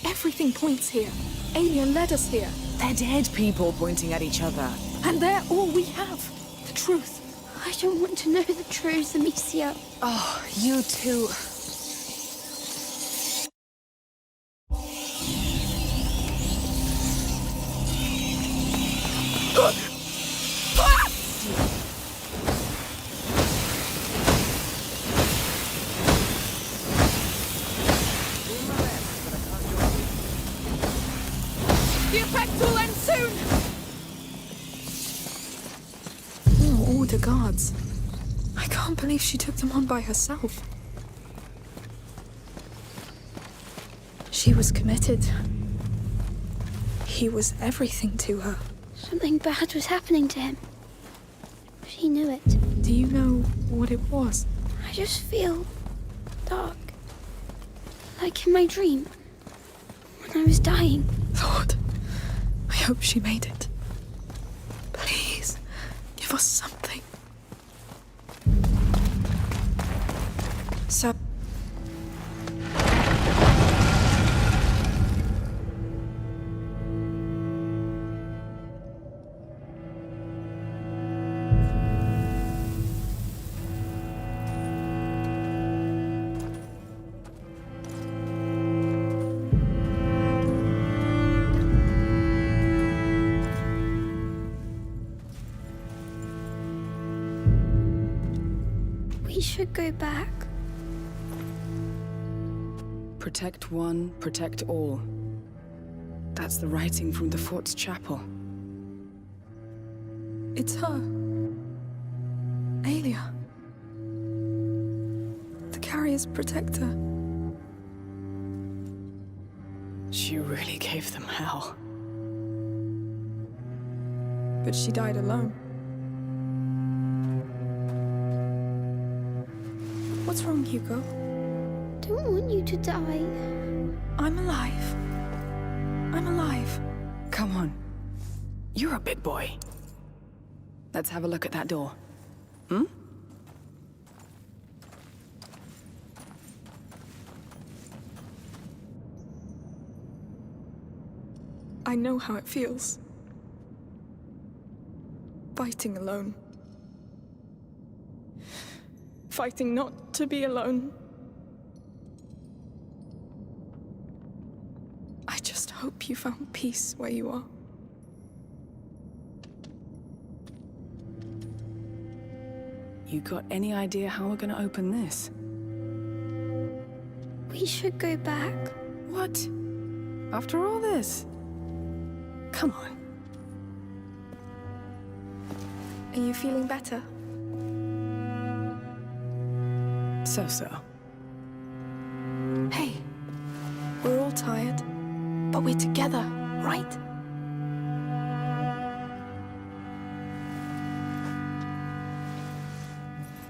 Everything points here. Alien led us here. They're dead people pointing at each other. And they're all we have. The truth. I don't want to know the truth, Amicia. Oh, you too. The effect will end soon! All the guards. I can't believe she took them on by herself. She was committed. He was everything to her. Something bad was happening to him. She knew it. Do you know what it was? I just feel dark. Like in my dream. When I was dying. Lord, I hope she made it. Please, give us something. Sir. We should go back. Protect one, protect all. That's the writing from the fort's chapel. It's her. Aelia. The carrier's protector. She really gave them hell. But she died alone. What's wrong, Hugo? Don't want you to die. I'm alive. I'm alive. Come on. You're a big boy. Let's have a look at that door. Hmm? I know how it feels. Fighting alone. Fighting not to be alone. I just hope you found peace where you are. You got any idea how we're gonna open this? We should go back. What? After all this? Come on. Are you feeling better? So-so. Hey, we're all tired, but we're together, right?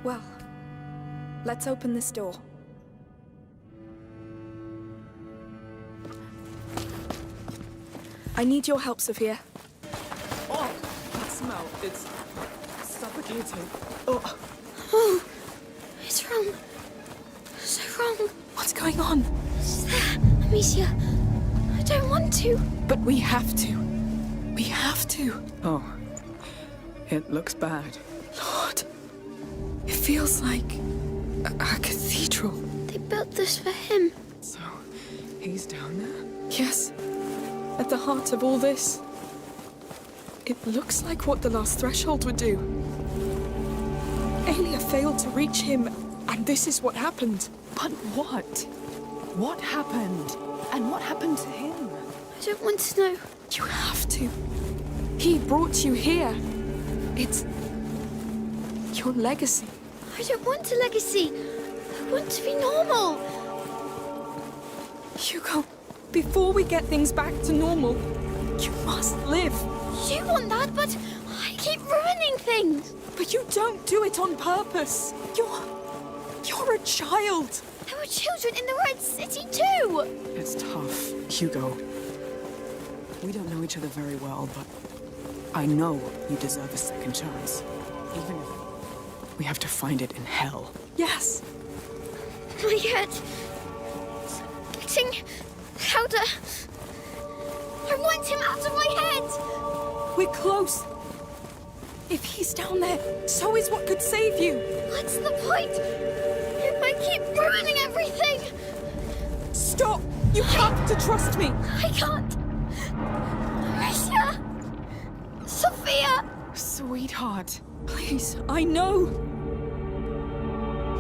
Well, let's open this door. I need your help, Sophia. Oh, that smell. It's suffocating. Oh, it's wrong. So wrong. What's going on? It's there, Amicia. I don't want to. But we have to. We have to. Oh, it looks bad. Lord, it feels like a cathedral. They built this for him. So, he's down there? Yes. At the heart of all this. It looks like what the last threshold would do. Aelia failed to reach him, and this is what happened. But what? What happened? And what happened to him? I don't want to know. You have to. He brought you here. It's your legacy. I don't want a legacy. I want to be normal. Hugo, before we get things back to normal, you must live. You want that, but I keep ruining things. But you don't do it on purpose. You're a child. There were children in the Red City too. It's tough, Hugo. We don't know each other very well, but I know you deserve a second chance. Even if we have to find it in hell. Yes. My head. It's getting louder. I want him out of my head. We're close. If he's down there, so is what could save you. What's the point? If I keep ruining everything. Stop! You have to trust me. I can't. Alicia! Sophia! Sweetheart, please, I know.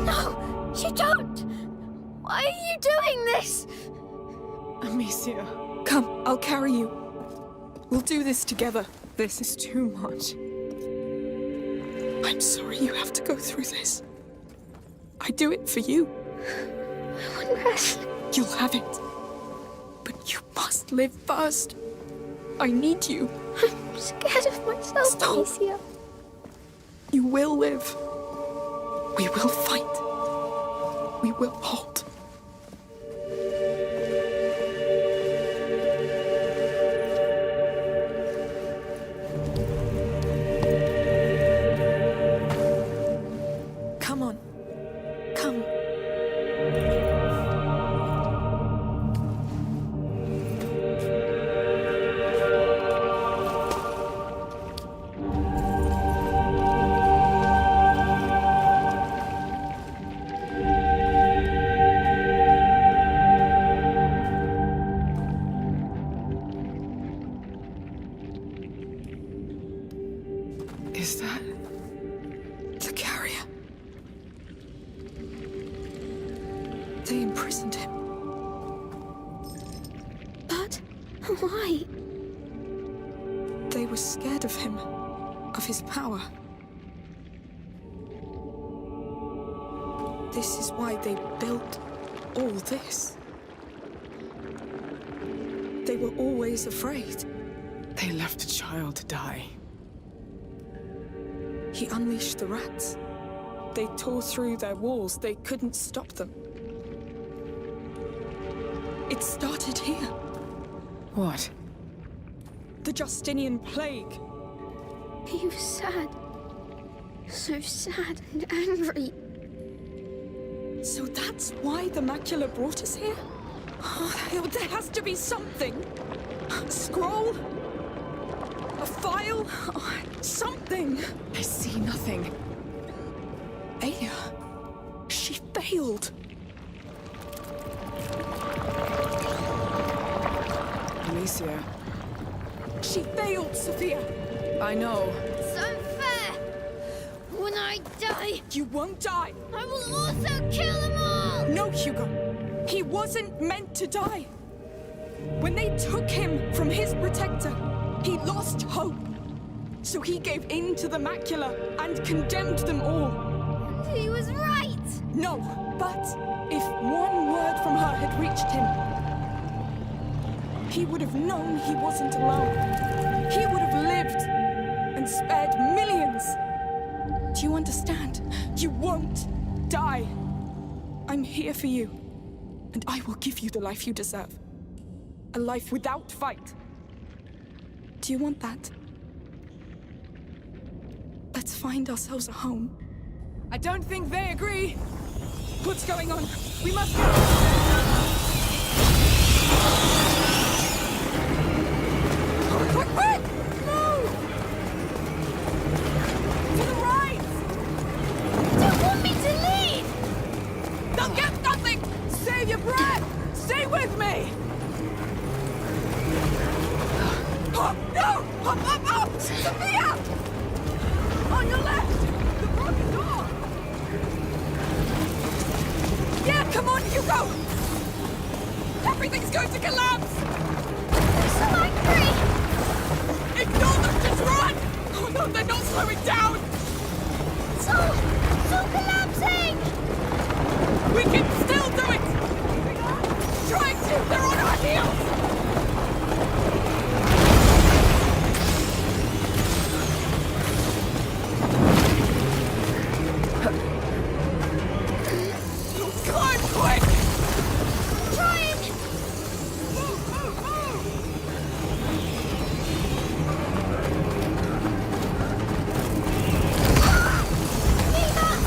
No, you don't. Why are you doing this? Amicia. Come, I'll carry you. We'll do this together. This is too much. I'm sorry you have to go through this. I do it for you. I want rest. You'll have it. But you must live first. I need you. I'm scared of myself, Amicia. You will live. We will fight. We will hold. Come on. Come. Is that the carrier? They imprisoned him. But why? They were scared of him, of his power. This is why they built all this. They were always afraid. They left a child to die. He unleashed the rats. They tore through their walls. They couldn't stop them. It started here. What? The Justinian plague. He was sad. So sad and angry. So that's why the macula brought us here? Oh, there has to be something. A scroll? A file? Oh, something. I see nothing. Aya. She failed. Amicia. She failed, Sophia. I know. It's unfair. When I die... You won't die. I will also kill them all! No, Hugo. He wasn't meant to die. When they took him from his protector, he lost hope. So he gave in to the macula and condemned them all. And he was right! No, but if one word from her had reached him, he would have known he wasn't alone. He would have lived and spared millions. Do you understand? You won't die. I'm here for you, and I will give you the life you deserve. A life without fight. Do you want that? Let's find ourselves a home. I don't think they agree. What's going on? We must go! Quick, quick! Move! To the right! Don't want me to leave! They'll get nothing! Save your breath! Stay with me! Oh, no! Up! Sophia! On your left! The broken door! Yeah, come on, Hugo! Everything's going to collapse! They're so angry! Ignore them! Just run! Oh no, they're not slowing down! It's all collapsing! We can still do it! Trying to! They're on our heels! Climb quick! Trying! Move! Leave us!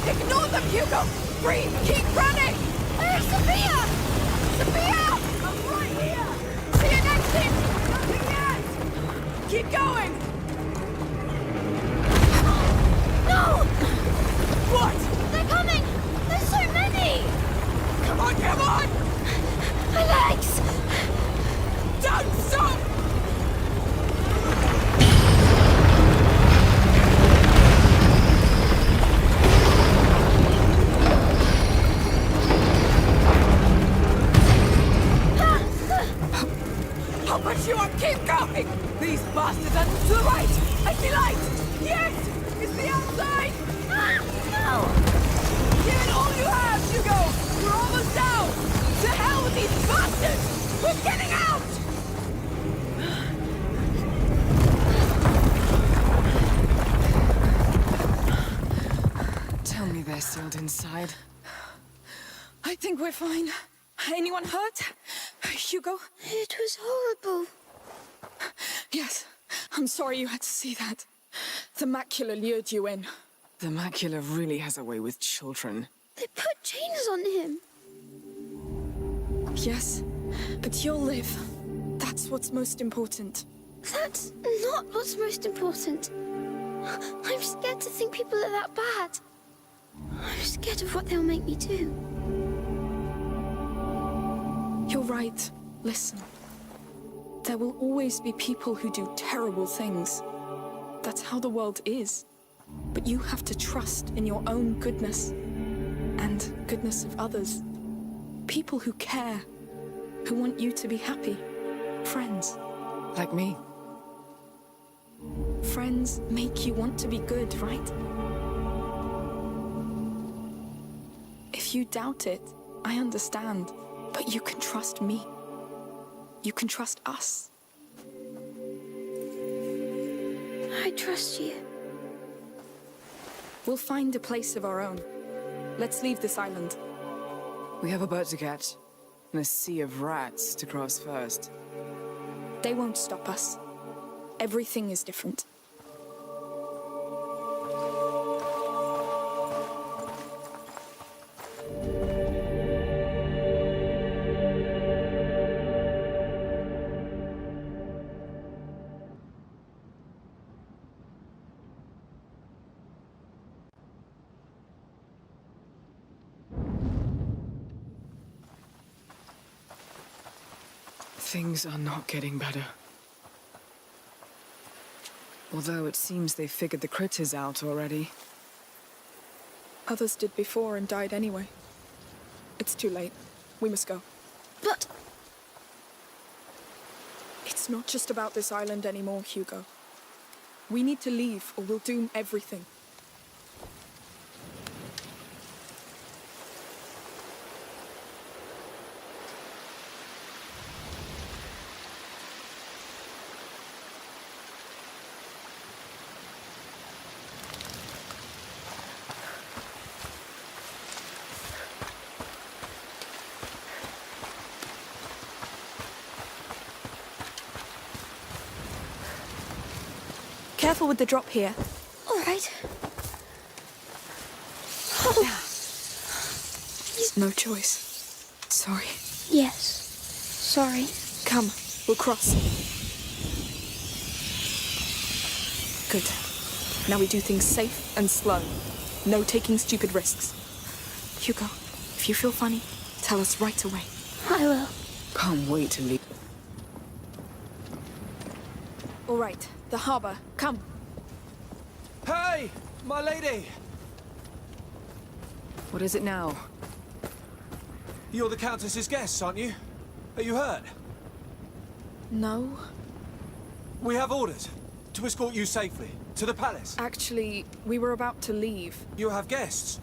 Ignore them, Hugo! Breathe! Keep running! Where's Sophia? Sophia! I'm right here! See you next hit! Nothing yet! Keep going! No! What? They're coming! There's so many! Come on, come on! My legs! Don't stop! I'll push you up, keep going! These bastards are to the right! I see light! Yes! It's the outside! No! Give it all you have, Hugo! We're almost down! To hell with these bastards! We're getting out! Tell me they're sealed inside. I think we're fine. Anyone hurt? Hugo? It was horrible. Yes. I'm sorry you had to see that. The macula lured you in. The macula really has a way with children. They put chains on him. Yes, but you'll live. That's what's most important. That's not what's most important. I'm scared to think people are that bad. I'm scared of what they'll make me do. You're right. Listen. There will always be people who do terrible things. That's how the world is. But you have to trust in your own goodness. And goodness of others. People who care. Who want you to be happy. Friends. Like me. Friends make you want to be good, right? If you doubt it, I understand. But you can trust me. You can trust us. I trust you. We'll find a place of our own. Let's leave this island. We have a boat to catch, and a sea of rats to cross first. They won't stop us. Everything is different. Things are not getting better. Although it seems they figured the critters out already. Others did before and died anyway. It's too late. We must go. But... It's not just about this island anymore, Hugo. We need to leave or we'll doom everything. Careful with the drop here. All right. No choice. Sorry. Yes. Sorry. Come, we'll cross. Good. Now we do things safe and slow. No taking stupid risks. Hugo, if you feel funny, tell us right away. I will. Can't wait to leave. All right, the harbor. Come. Hey, my lady! What is it now? You're the Countess's guests, aren't you? Are you hurt? No. We have orders to escort you safely to the palace. Actually, we were about to leave. You have guests.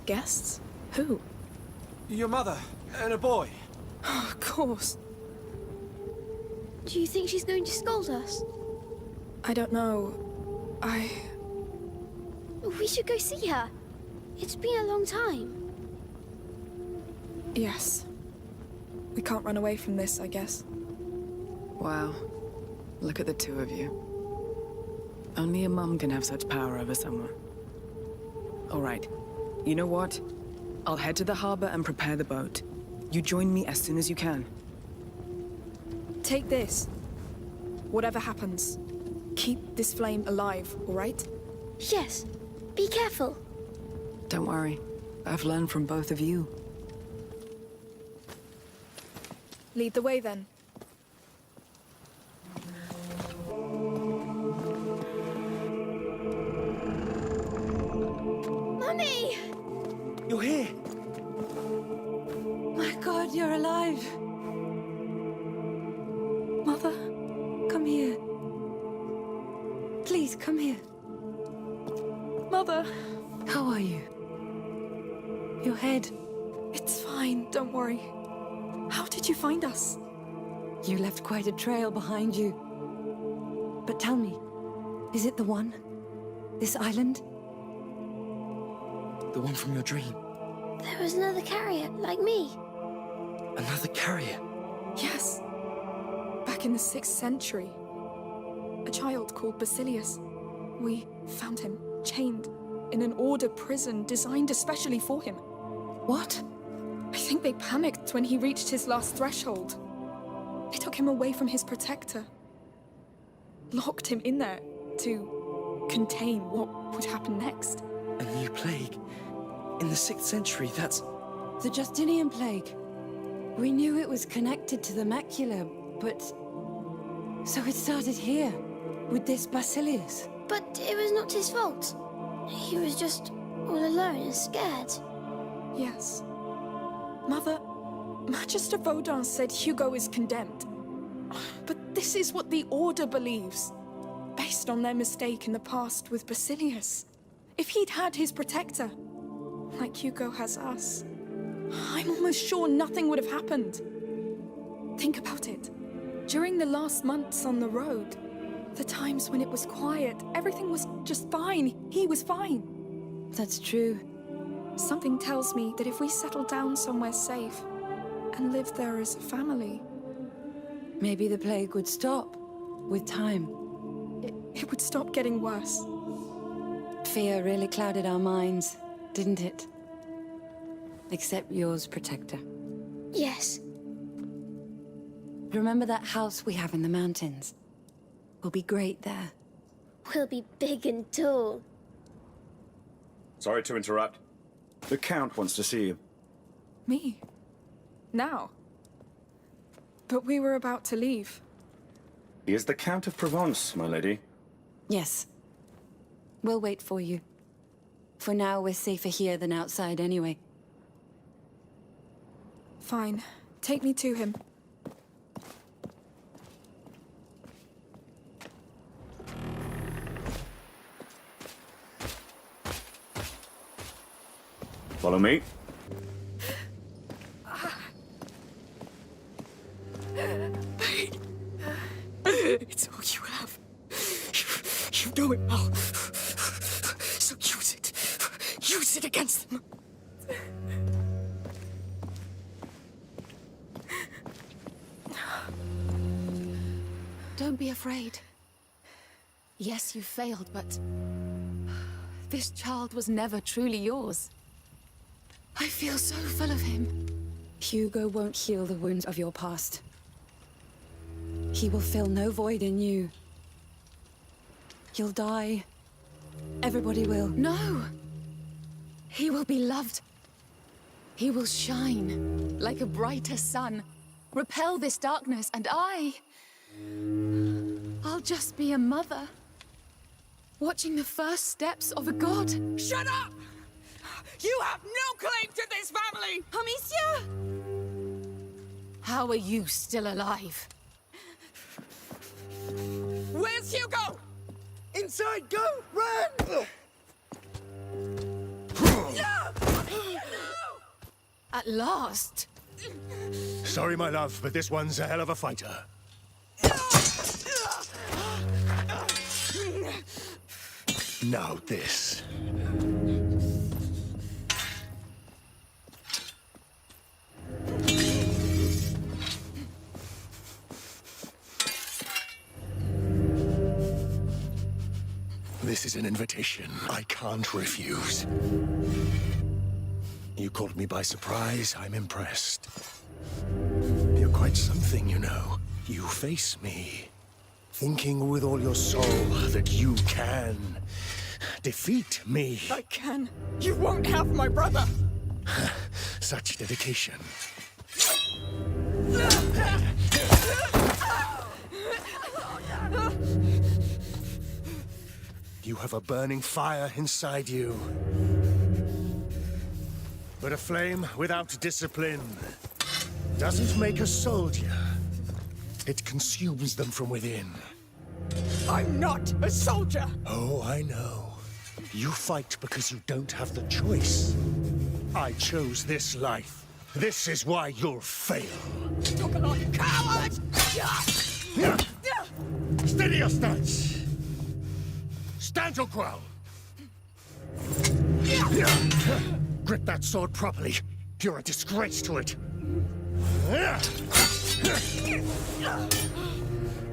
Guests? Who? Your mother and a boy. Of course. Do you think she's going to scold us? I don't know. We should go see her. It's been a long time. Yes. We can't run away from this, I guess. Wow. Look at the two of you. Only a mum can have such power over someone. All right. You know what? I'll head to the harbor and prepare the boat. You join me as soon as you can. Take this. Whatever happens, keep this flame alive, all right? Yes. Be careful. Don't worry. I've learned from both of you. Lead the way, then. Mummy! You're here. My God, you're alive. Mother, come here. Please, come here. Mother! How are you? Your head. It's fine, don't worry. How did you find us? You left quite a trail behind you. But tell me, is it the one? This island? The one from your dream. There was another carrier, like me. Another carrier? Yes. Back in the 6th century. A child called Basilius. We found him, chained, in an order prison designed especially for him. What? I think they panicked when he reached his last threshold. They took him away from his protector. Locked him in there to contain what would happen next. A new plague? In the 6th century, that's... The Justinian plague. We knew it was connected to the macula, but... So it started here, with this Basilius. But it was not his fault. He was just all alone and scared. Yes. Mother, Magister Vaudin said Hugo is condemned. But this is what the Order believes, based on their mistake in the past with Basilius. If he'd had his protector, like Hugo has us, I'm almost sure nothing would have happened. Think about it. During the last months on the road, the times when it was quiet, everything was just fine. He was fine. That's true. Something tells me that if we settle down somewhere safe and live there as a family, maybe the plague would stop with time. it would stop getting worse. Fear really clouded our minds, didn't it? Except yours, Protector. Yes. Remember that house we have in the mountains? We'll be great there. We'll be big and tall. Sorry to interrupt. The Count wants to see you. Me? Now? But we were about to leave. He is the Count of Provence, my lady. Yes. We'll wait for you. For now, we're safer here than outside anyway. Fine. Take me to him. Follow me. It's all you have. You know it well. So use it. Use it against them. Don't be afraid. Yes, you failed, but this child was never truly yours. I feel so full of him. Hugo won't heal the wounds of your past. He will fill no void in you. You'll die. Everybody will. No! He will be loved. He will shine like a brighter sun, repel this darkness, and I'll just be a mother, watching the first steps of a god. Shut up! You have no claim to this family! Amicia! How are you still alive? Where's Hugo? Inside, go! Run! At last! Sorry, my love, but this one's a hell of a fighter. Now this. This is an invitation I can't refuse. You caught me by surprise. I'm impressed. You're quite something, you know. You face me, thinking with all your soul that you can defeat me. I can. You won't have my brother. Such dedication. You have a burning fire inside you. But a flame without discipline doesn't make a soldier. It consumes them from within. I'm not a soldier! Oh, I know. You fight because you don't have the choice. I chose this life. This is why you'll fail. Took a lot, coward! Steady your stance! Stand your ground! Grip that sword properly. You're a disgrace to it.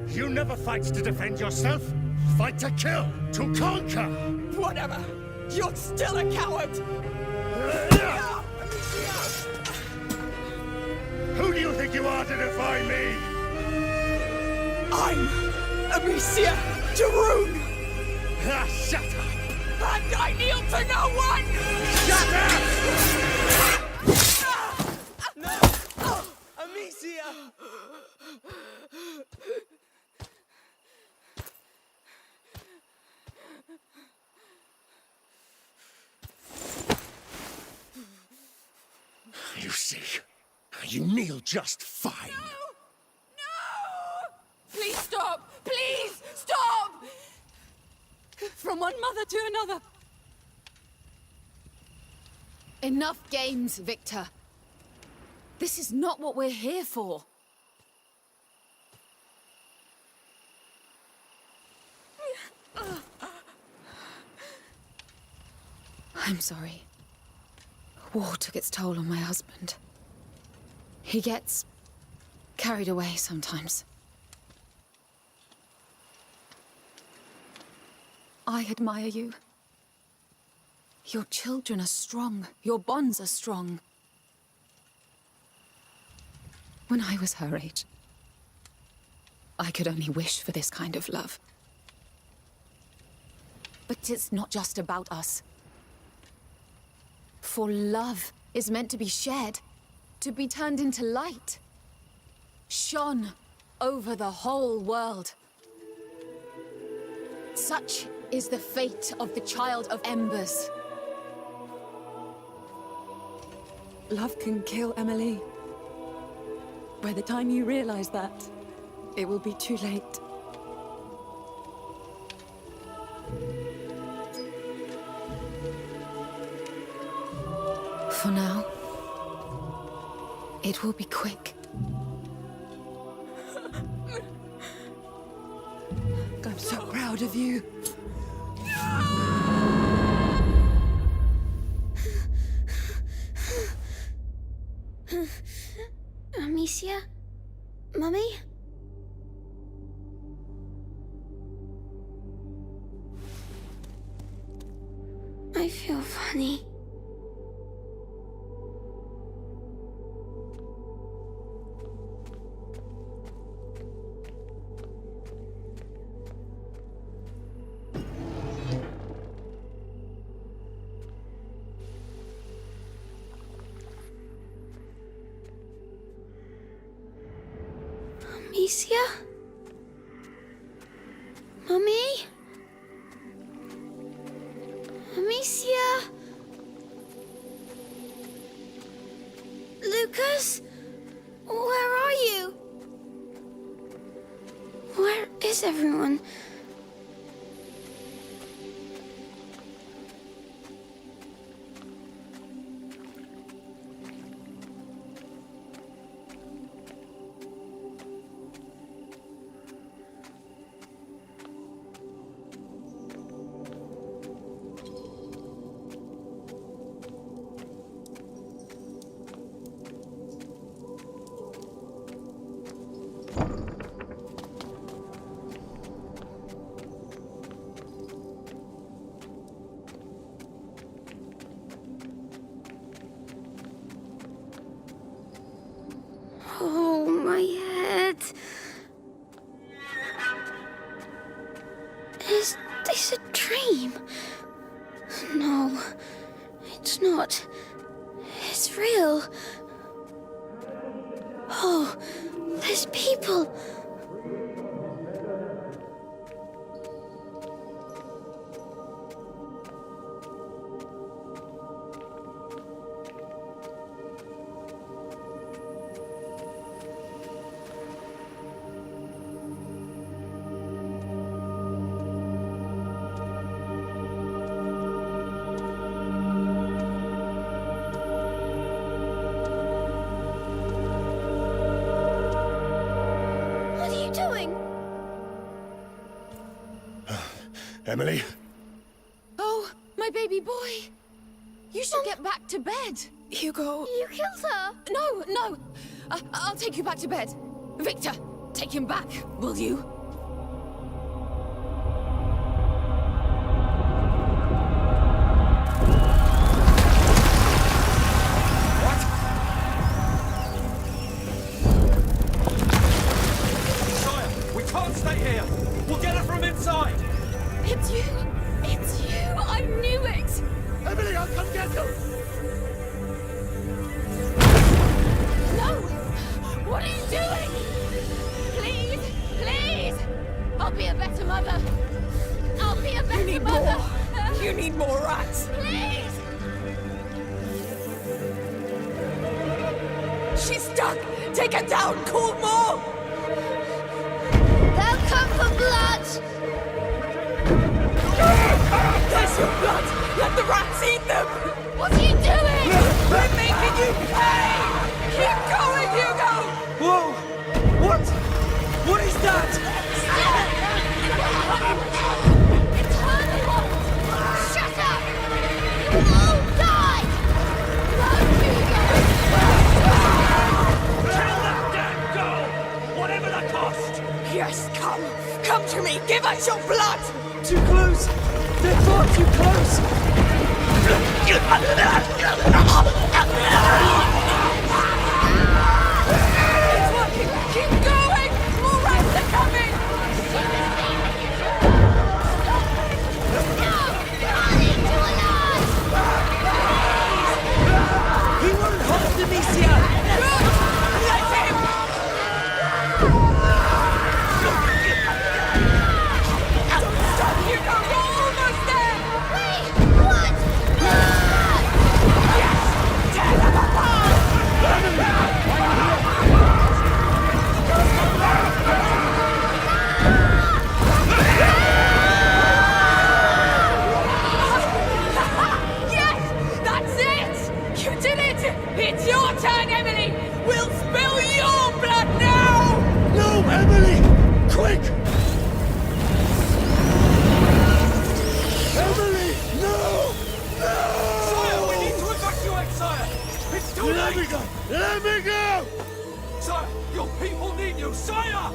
You never fight to defend yourself. Fight to kill, to conquer. Whatever. You're still a coward. Who do you think you are to defy me? I'm Amicia Daroon. Shut up. And I kneel to no one. Shut up! No! Amicia! You see, you kneel just fine. Please stop! Please stop! From one mother to another. Enough games, Victor. This is not what we're here for. I'm sorry. War took its toll on my husband. He gets carried away sometimes. I admire you. Your children are strong. Your bonds are strong. When I was her age, I could only wish for this kind of love. But it's not just about us. For love is meant to be shared, to be turned into light, shone over the whole world. Such is the fate of the Child of Embers. Love can kill, Emily. By the time you realize that, it will be too late. For now, it will be quick. I'm so proud of you. Amicia? Mummy? I feel funny. Amicia? Mummy? Amicia? Lucas? Where are you? Where is everyone? Oh, my head. Is this a dream? No, it's not. It's real. Oh, there's people. What are you doing? Emily? Oh, my baby boy. You should get back to bed. Hugo. You killed her. No. I'll take you back to bed. Victor, take him back, will you? We can't stay here! We'll get her from inside! It's you! It's you! I knew it! Emily, I'll come get you! No! What are you doing? Please! Please! I'll be a better mother! I'll be a better mother! You need more rats! Please! She's stuck! Take her down! Call more! They'll come for blood! There's your blood! Let the rats eat them! What are you doing? We're making you pay! Keep going, Hugo! Whoa! What? What is that? It's her! Shut up! Lucas! They're far too close! It's working! Keep going! More rats are coming! He won't hold Amicia! Good! Let him! Don't stop, Hugo! You're almost there! Wait! What? Yes! Tear them apart! Yes! That's it! You did it! It's your turn, Emily! We'll spill your blood now! No, Emily! Quick! Emily! No! No! Sire, we need to evacuate, sire! It's too Let late! me go! Let me go! Sire, your people need you, sire!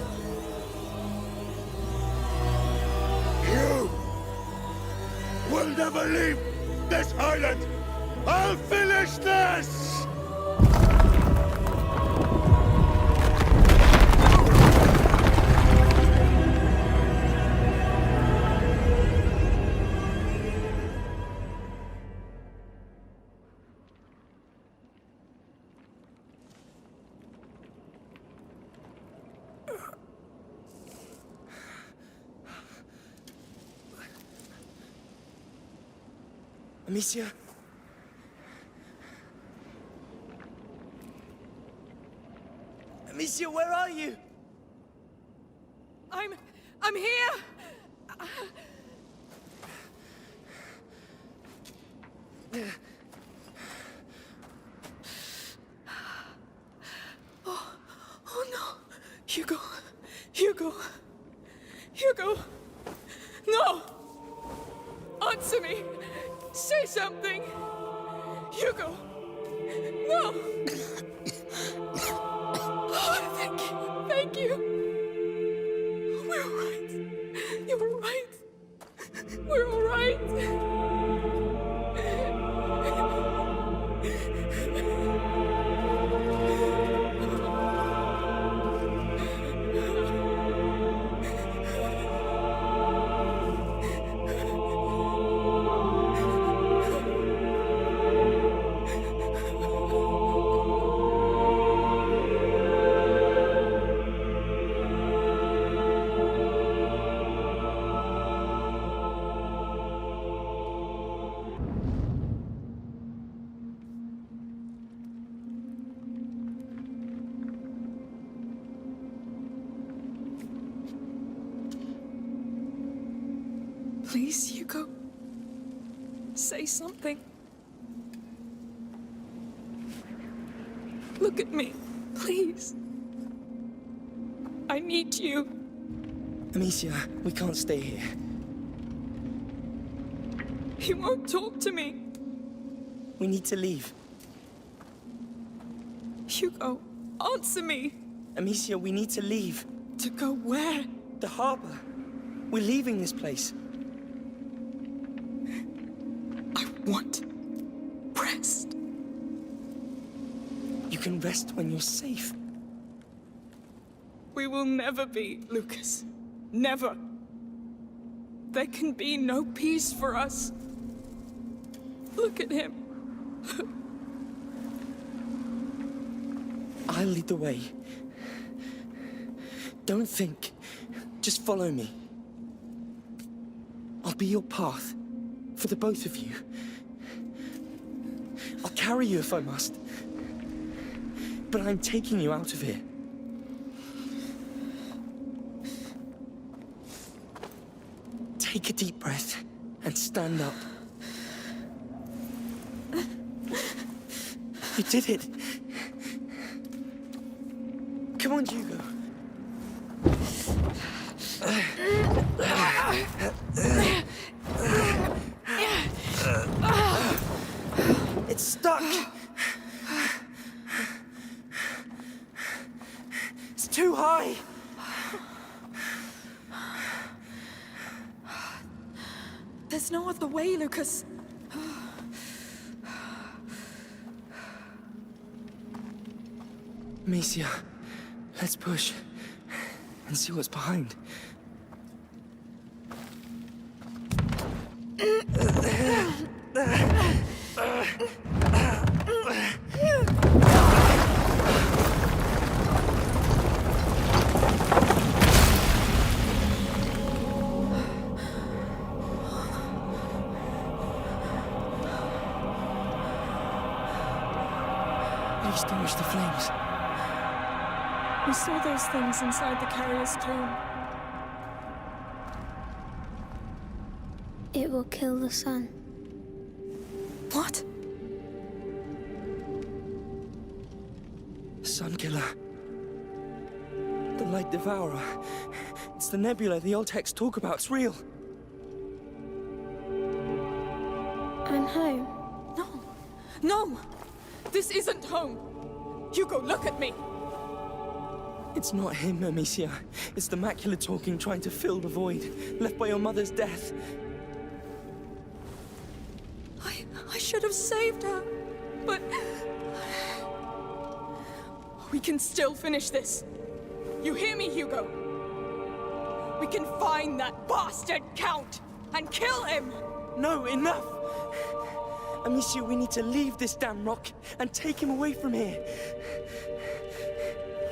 You will never leave this island! I'll finish this! Amicia? Amicia, where are you? I'm here! Oh no! Hugo! Hugo! Hugo! No! Answer me! Say something! Hugo! No! Oh, thank you! Thank you! We're all right! You're all right! We're all right! Please, Hugo. Say something. Look at me, please. I need you. Amicia, we can't stay here. He won't talk to me. We need to leave. Hugo, answer me. Amicia, we need to leave. To go where? The harbor. We're leaving this place. I want rest. You can rest when you're safe. We will never be, Lucas. Never. There can be no peace for us. Look at him. I'll lead the way. Don't think. Just follow me. I'll be your path for the both of you. I'll carry you if I must. But I'm taking you out of here. Take a deep breath and stand up. You did it. Come on, Hugo. It's stuck. It's too high. There's no other way, Lucas. Amicia, let's push and see what's behind. Extinguish the flames. We saw those things inside the carrier's tomb. It will kill the sun. What? Sun Killer. The Light Devourer. It's the nebula the old texts talk about. It's real. I'm home. No! This isn't home! Hugo, look at me! It's not him, Amicia. It's the macula talking, trying to fill the void left by your mother's death. I should have saved her, but... We can still finish this. You hear me, Hugo? We can find that bastard Count and kill him! No, enough! Amicia, we need to leave this damn rock and take him away from here.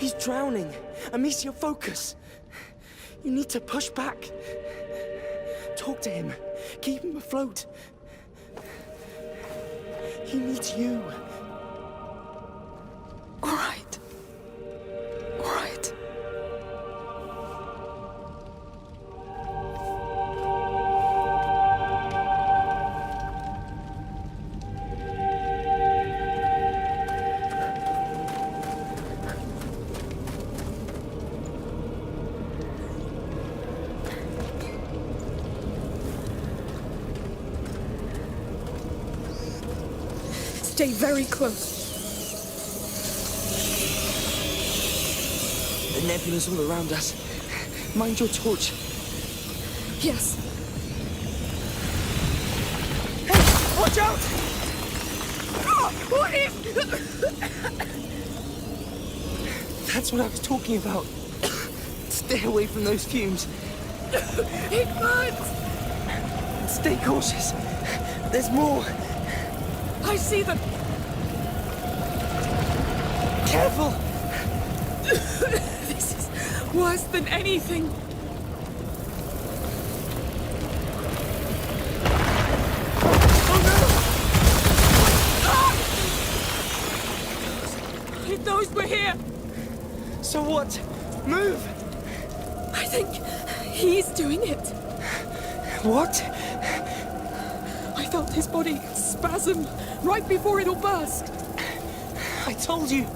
He's drowning. Amicia, focus. You need to push back. Talk to him. Keep him afloat. He needs you. All right. All right. Stay very close. The nebula's all around us. Mind your torch. Yes. Hey, watch out! What if... That's what I was talking about. Stay away from those fumes. It burns! Stay cautious. There's more. I see them. Careful! This is worse than anything. If those were here. So what? Move! I think he's doing it. What? I felt his body spasm right before it all burst. I told you,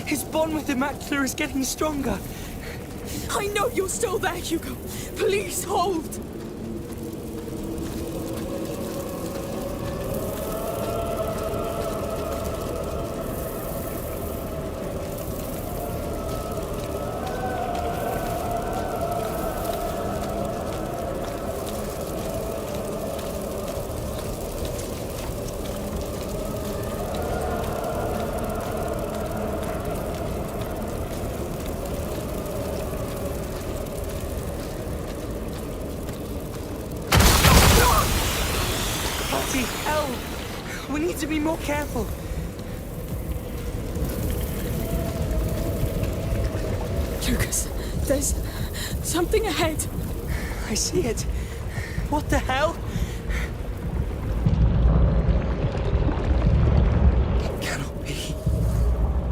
his bond with the macula is getting stronger. I know you're still there, Hugo. Please hold. Bloody hell! We need to be more careful. Lucas, there's something ahead. I see it. What the hell? It cannot be.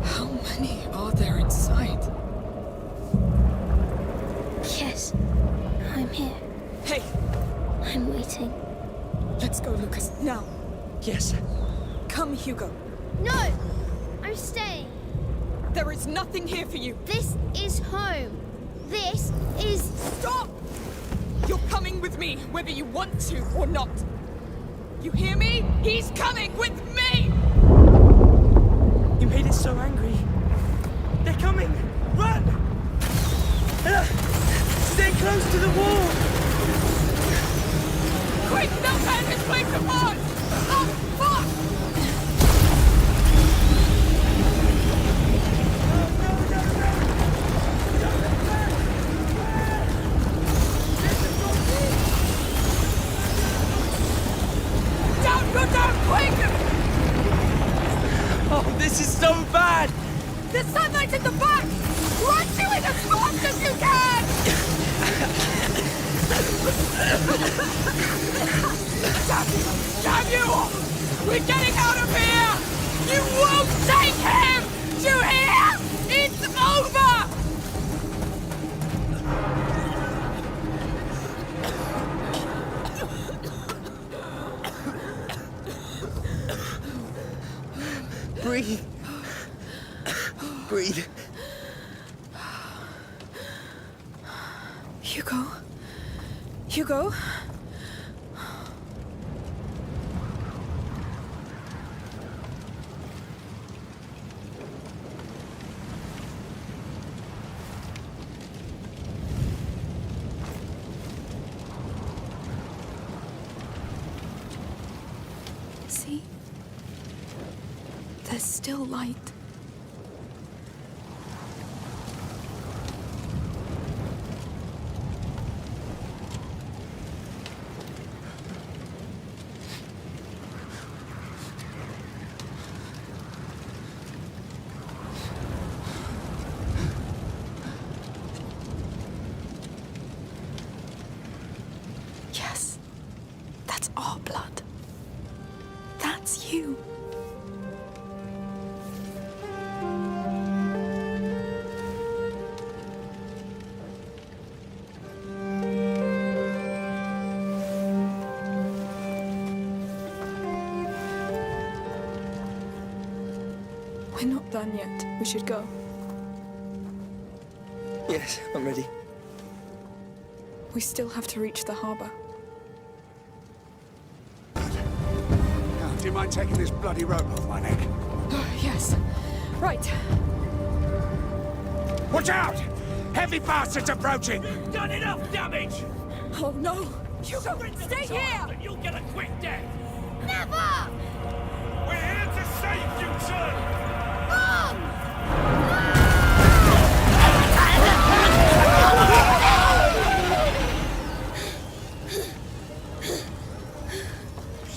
How many are there inside? Yes, I'm here. Hey, I'm waiting. let's go, Lucas, now. Yes. Come, Hugo. No! I'm staying. There is nothing here for you. This is home. This is... Stop! You're coming with me, whether you want to or not. You hear me? He's coming with me! You made it so angry. They're coming! Run! Stay close to the wall! Quick! This is so bad! The sunlight's at the back! Run to it as fast as you can! Damn you! We're getting out of here! You won't take him! Do you hear? It's over! Breathe. Breathe. Hugo? Hugo? See? There's still light. Yes, that's our blood. That's you. We're not done yet. We should go. Yes, I'm ready. We still have to reach the harbor. Do you mind taking this bloody rope off my neck? Yes. Right. Watch out! Heavy bastards approaching! You've done enough damage! Oh no! Hugo, stay here! And you'll get a quick death! Never! We're here to save you, sir!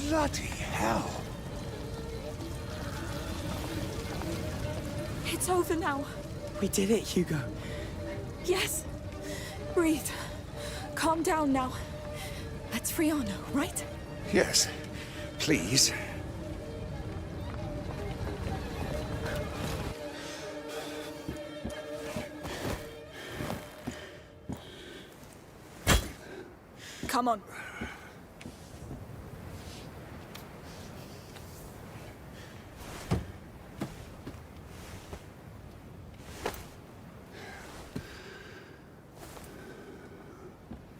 Bloody hell! It's over now. We did it, Hugo. Yes. Breathe. Calm down now. That's Friano, right? Yes, please. Come on.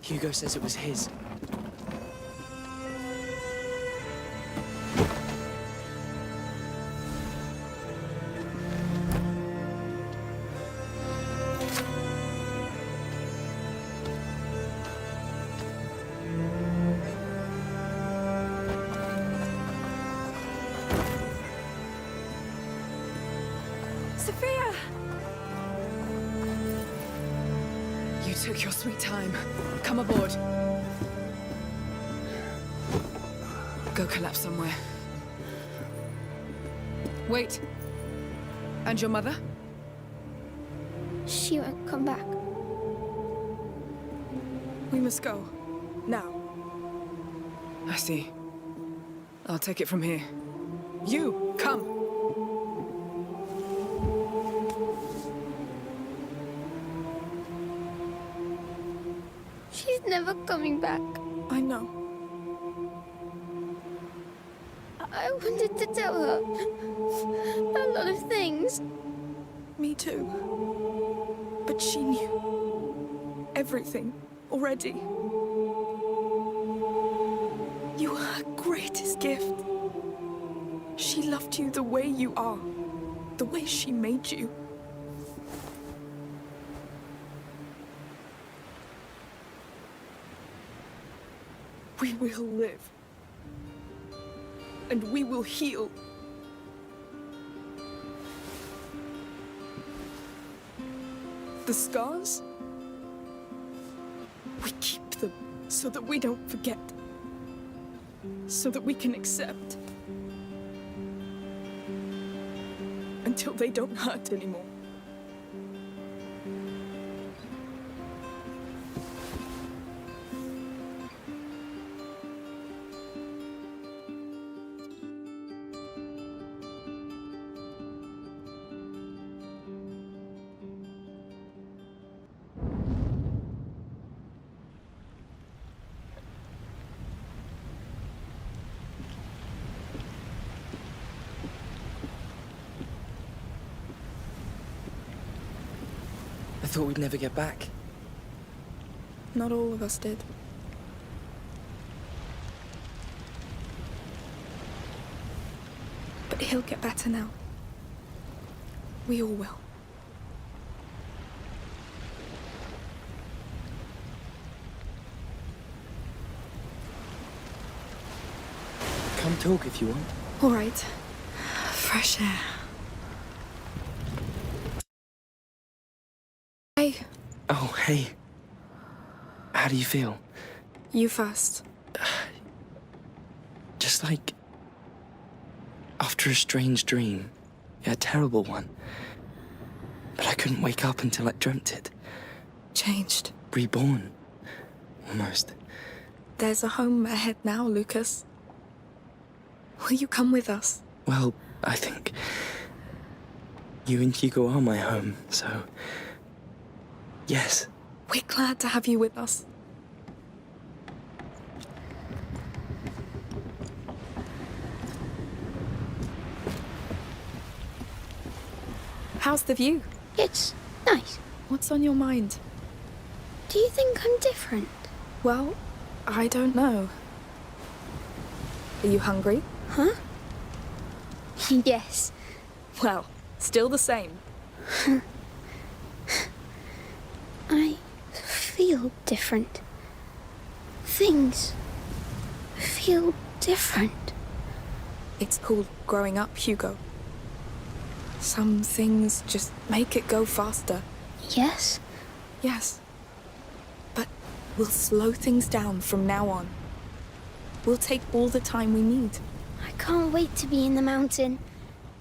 Hugo says it was his. Sophia! You took your sweet time. Come aboard. Go collapse somewhere. Wait. And your mother? She won't come back. We must go. Now. I see. I'll take it from here. You, come! She's never coming back. I know. I wanted to tell her a lot of things. Me too. But she knew everything already. You were her greatest gift. She loved you the way you are, the way she made you. We will live. And we will heal. The scars? We keep them so that we don't forget. So that we can accept. until they don't hurt anymore. I thought we'd never get back. Not all of us did. But he'll get better now. We all will. Come talk if you want. All right. Fresh air. Hey. Oh, hey. How do you feel? You first. Just like after a strange dream. A terrible one. But I couldn't wake up until I dreamt it. Changed. Reborn. Almost. There's a home ahead now, Lucas. Will you come with us? Well, I think you and Hugo are my home, so yes. We're glad to have you with us. How's the view? It's nice. What's on your mind? Do you think I'm different? Well, I don't know. Are you hungry? Huh? Yes. Well, still the same. I feel different. Things feel different. It's called growing up, Hugo. Some things just make it go faster. Yes? Yes. But we'll slow things down from now on. We'll take all the time we need. I can't wait to be in the mountain.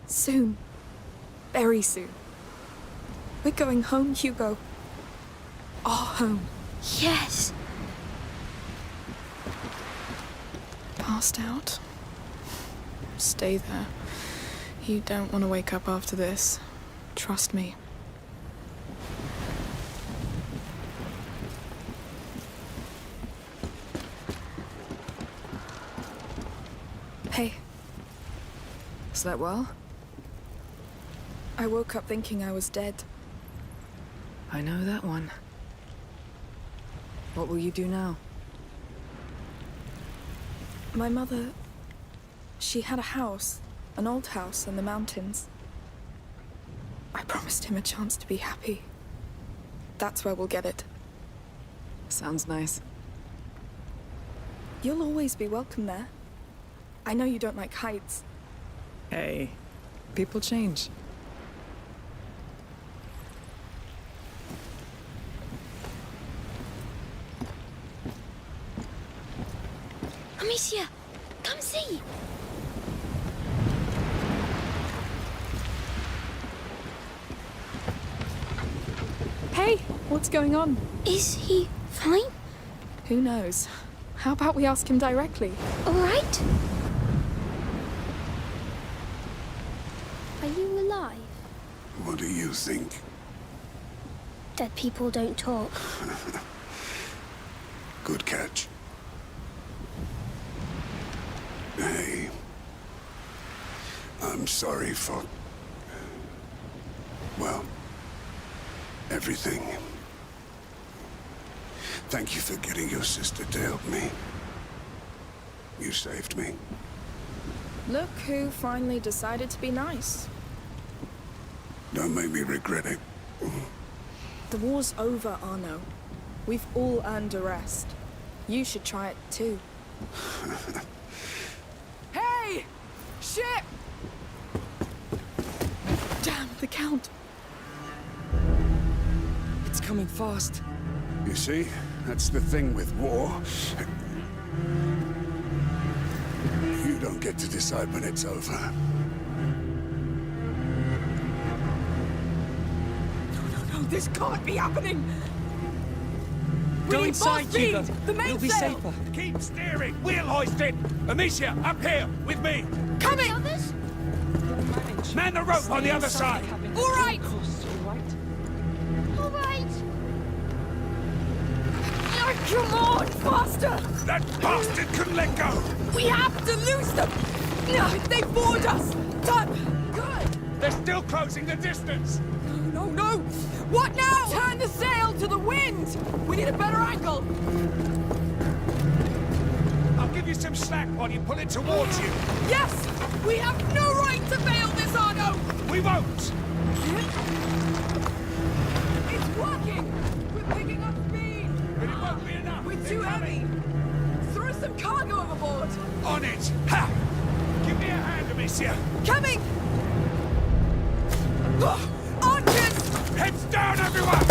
Soon. Very soon. We're going home, Hugo. Our home. Yes. Passed out? Stay there. You don't want to wake up after this. Trust me. Hey. Slept well? I woke up thinking I was dead. I know that one. What will you do now? My mother... she had a house. An old house in the mountains. I promised him a chance to be happy. That's where we'll get it. Sounds nice. You'll always be welcome there. I know you don't like heights. Hey, people change. Amicia, come see. Hey, what's going on? Is he fine? Who knows? How about we ask him directly? All right. Are you alive? What do you think? Dead people don't talk. Good catch. Hey. I'm sorry for... well... everything. Thank you for getting your sister to help me. You saved me. Look who finally decided to be nice. Don't make me regret it. The war's over, Arno. We've all earned a rest. You should try it too. Hey! Ship! Damn, the Count. It's coming fast. You see? That's the thing with war. You don't get to decide when it's over. This can't be happening! Go We need inside, more speed! Hugo. The It'll mainsail! be safer. Keep steering! Wheel hoisted! Amicia, up here, with me! Coming! Man the rope on the other side! All right! All right. Oh, come on, faster! That bastard couldn't let go! We have to lose them! No, they board us! Done! Good! They're still closing the distance! No, no! What now? Turn the sail to the wind! We need a better angle! I'll give you some slack while you pull it towards you. Yes! We have no right to bail this, Arno! We won't! It's working! We're picking up speed! But it won't be enough! We're too heavy! Throw some cargo overboard! On it! Ha! Give me a hand, Amicia! Coming! Archers! Heads down, everyone!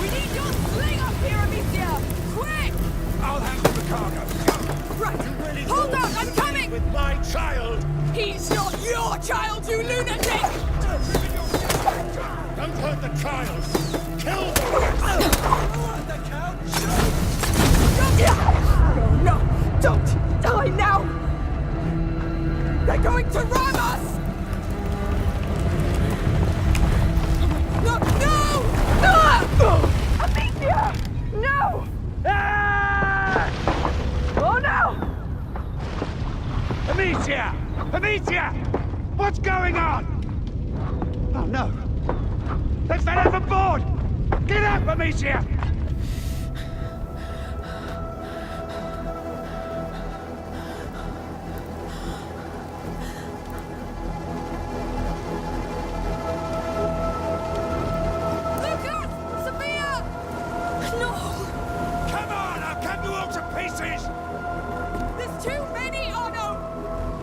We need your sling up here, Amicia! Quick! I'll handle the cargo. Right! Hold on, I'm coming! With my child! He's not your child, you lunatic! Don't hurt the child! Kill the No, no! Don't die now! They're going to ram us! No! No! No! Amicia! No! Oh no! Amicia! Amicia! What's going on? Oh no! They fell overboard! Get up, Amicia!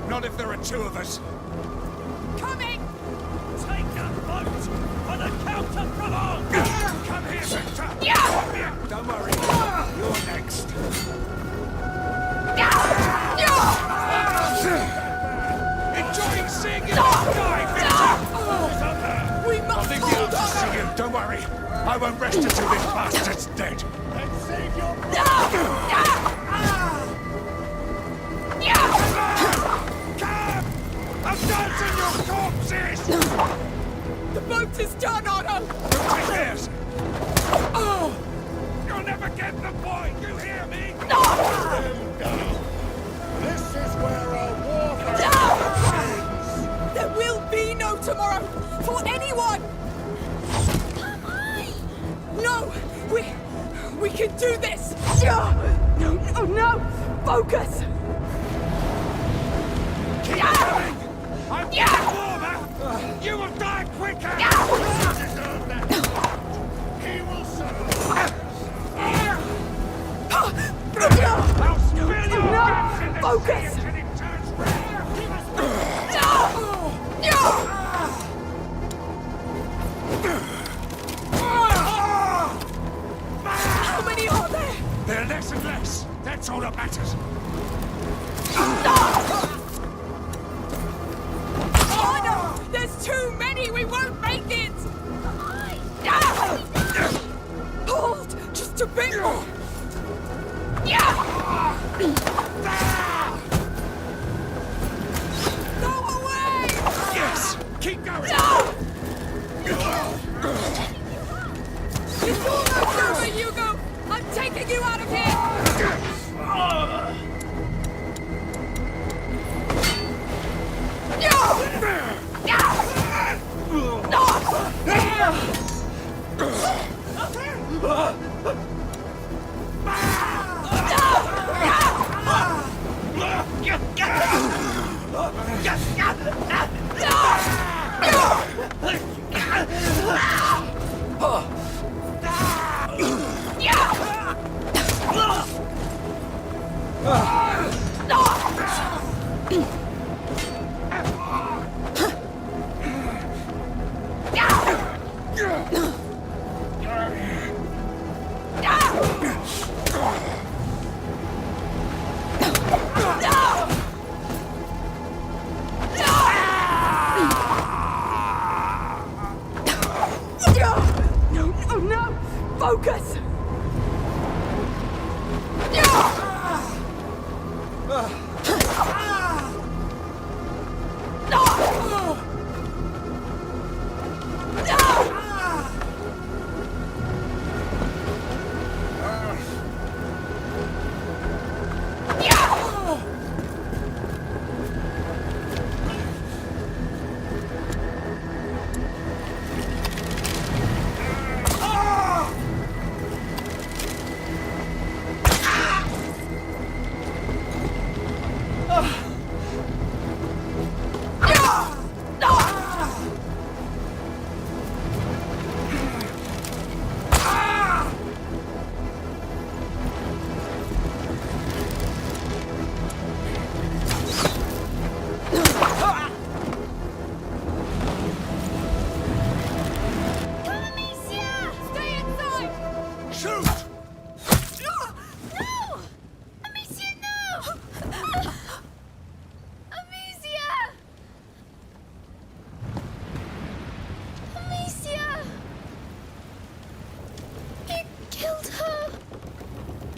Not if there are two of us. Coming! Take that boat on account of come on! Come here, Victor! Yeah! Come here. Don't worry. You're next. Enjoying seeing you die, Victor! We must I'll leave the others to see you. Don't worry. I won't rest until this bastard's dead. And save your I'm dancing your corpses! The boat is done, Otto! Take theirs! Oh! You'll never get the point, you hear me? No! This is where our war ends! There will be no tomorrow for anyone! Come on! No! We can do this! No, no, no! Focus! Keep going! I'm warmer! You will die quicker! He will serve! I'll spill your guts in the Focus! sea until it turns red! Give us How many are there? There are less and less. That's all that matters. Oh no! There's too many! We won't make it! Hold! Just a bit more! Go away! Yes! Keep going! It's almost over, Hugo! I'm taking you out of here!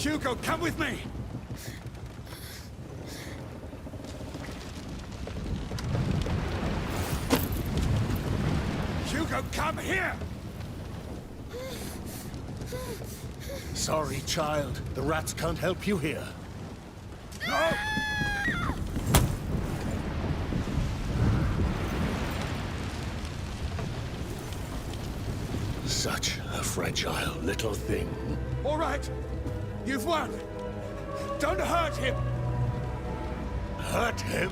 Hugo, come with me! Hugo, come here! Sorry, child. The rats can't help you here. No! Such a fragile little thing. All right, you've won. Don't hurt him. Hurt him?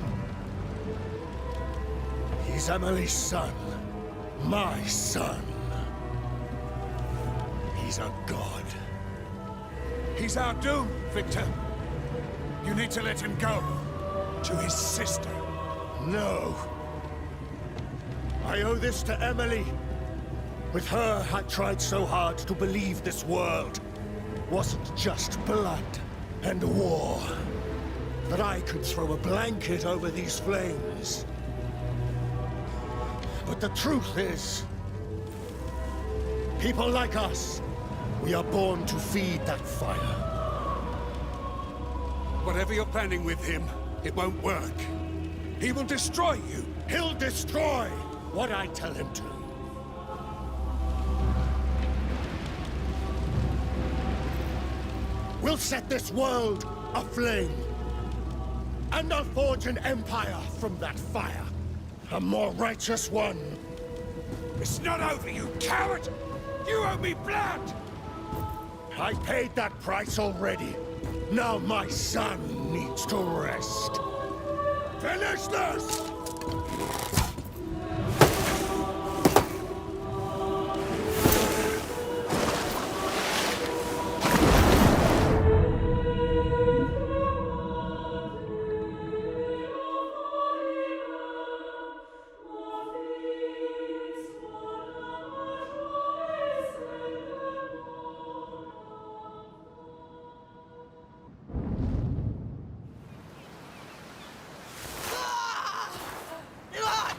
He's Emily's son. My son. He's a god. He's our doom, Victor. You need to let him go. To his sister. No. I owe this to Emily. With her, I tried so hard to believe this world wasn't just blood and war. That I could throw a blanket over these flames. But the truth is, people like us, we are born to feed that fire. Whatever you're planning with him, it won't work. He will destroy you. He'll destroy what I tell him to. We'll set this world aflame. And I'll forge an empire from that fire. A more righteous one. It's not over, you coward! You owe me blood! I paid that price already. Now my son needs to rest. Finish this!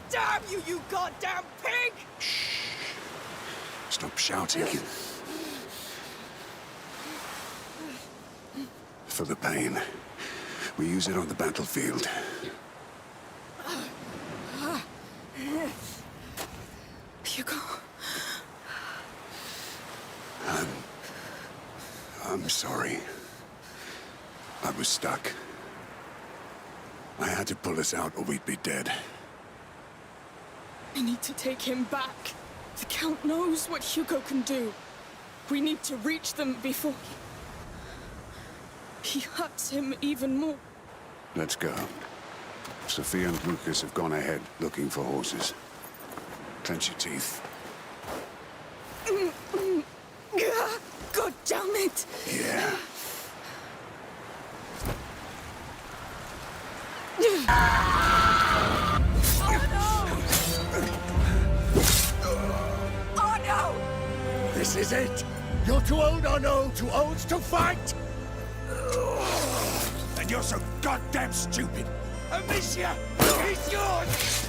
Damn you, you goddamn pig! Stop shouting. For the pain. We use it on the battlefield. Hugo. I'm sorry. I was stuck. I had to pull us out or we'd be dead. We need to take him back. The Count knows what Hugo can do. We need to reach them before he hurts him even more. Let's go. Sophia and Lucas have gone ahead, looking for horses. Clench your teeth. God damn it! Yeah. Oh no! This is it! You're too old, or no, too old to fight! And you're so goddamn stupid! Amicia! He's yours!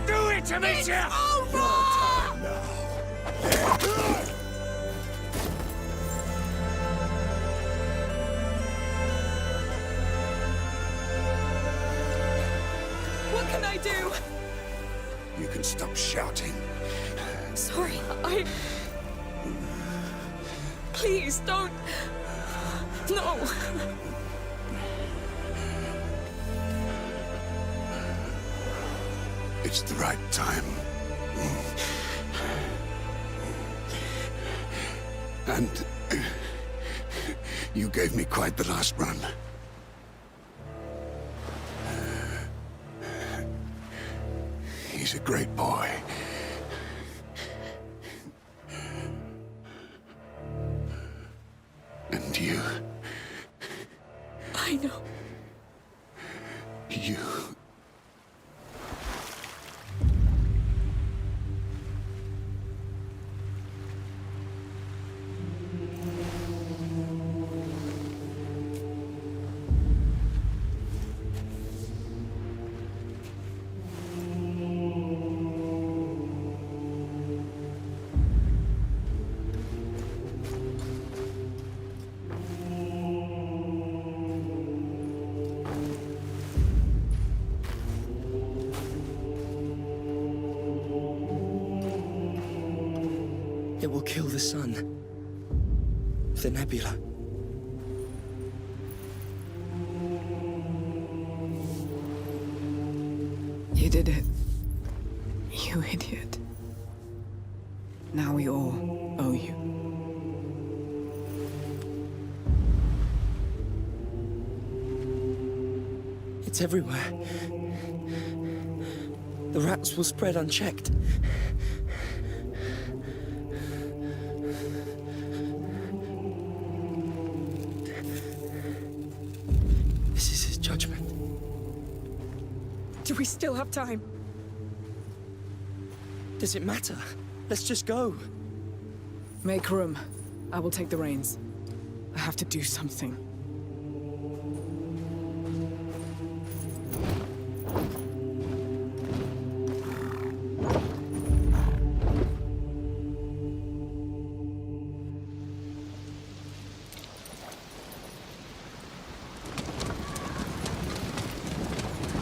Do it, Amicia! It's over! Your time now. do? You can stop shouting. Sorry, Please, don't... No. It's the right time. And you gave me quite the last run. He's a great boy. And you... I know. You... It will kill the sun. The nebula. You did it. You idiot. Now we all owe you. It's everywhere. The rats will spread unchecked. This is his judgment. Do we still have time? Does it matter? Let's just go. Make room. I will take the reins. I have to do something.